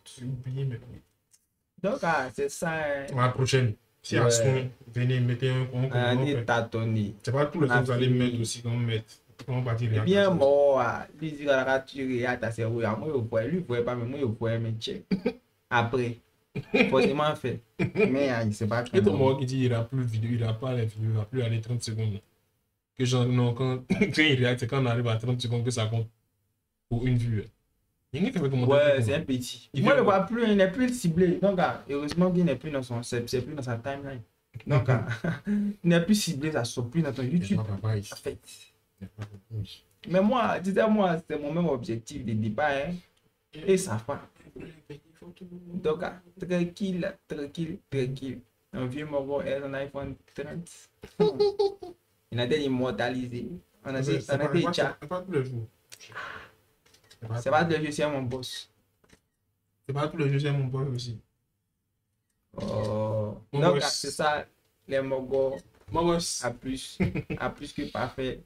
Donc c'est ça. La prochaine. Si à son, venez mettez un tâtonner. C'est pas tout le temps que vous allez mettre aussi comme mettre. Comment partir rien. Bien mort. Lui dit la rature à ta cerveau. Moi je vois lui voit pas mais moi je vois mais check. Après. Forcément fait. Mais il sait pas. Et ton mort qui dit il a plus de vidéo, il a pas les vidéos, il va plus aller 30 secondes. Que genre non quand il réagit c'est quand on arrive à 30 secondes que ça compte. Pour une vue. Ouais, c'est un petit. Moi, je ne vois plus, il n'est plus ciblé. Donc, heureusement qu'il n'est plus dans son. C'est plus dans sa timeline. Donc, il n'est plus ciblé, ça ne sort plus dans ton YouTube. En fait. Mais moi, dis-moi, c'était mon même objectif de départ. Hein, et ça fait. Donc, tranquille. Un vieux mobile est un iPhone 30. Il a été immortalisé. On a été chat. C'est pas de jeu, c'est mon boss. C'est pas tout le jeu, c'est mon boss aussi. Oh. Donc, c'est ça, les mogos. À plus que parfait.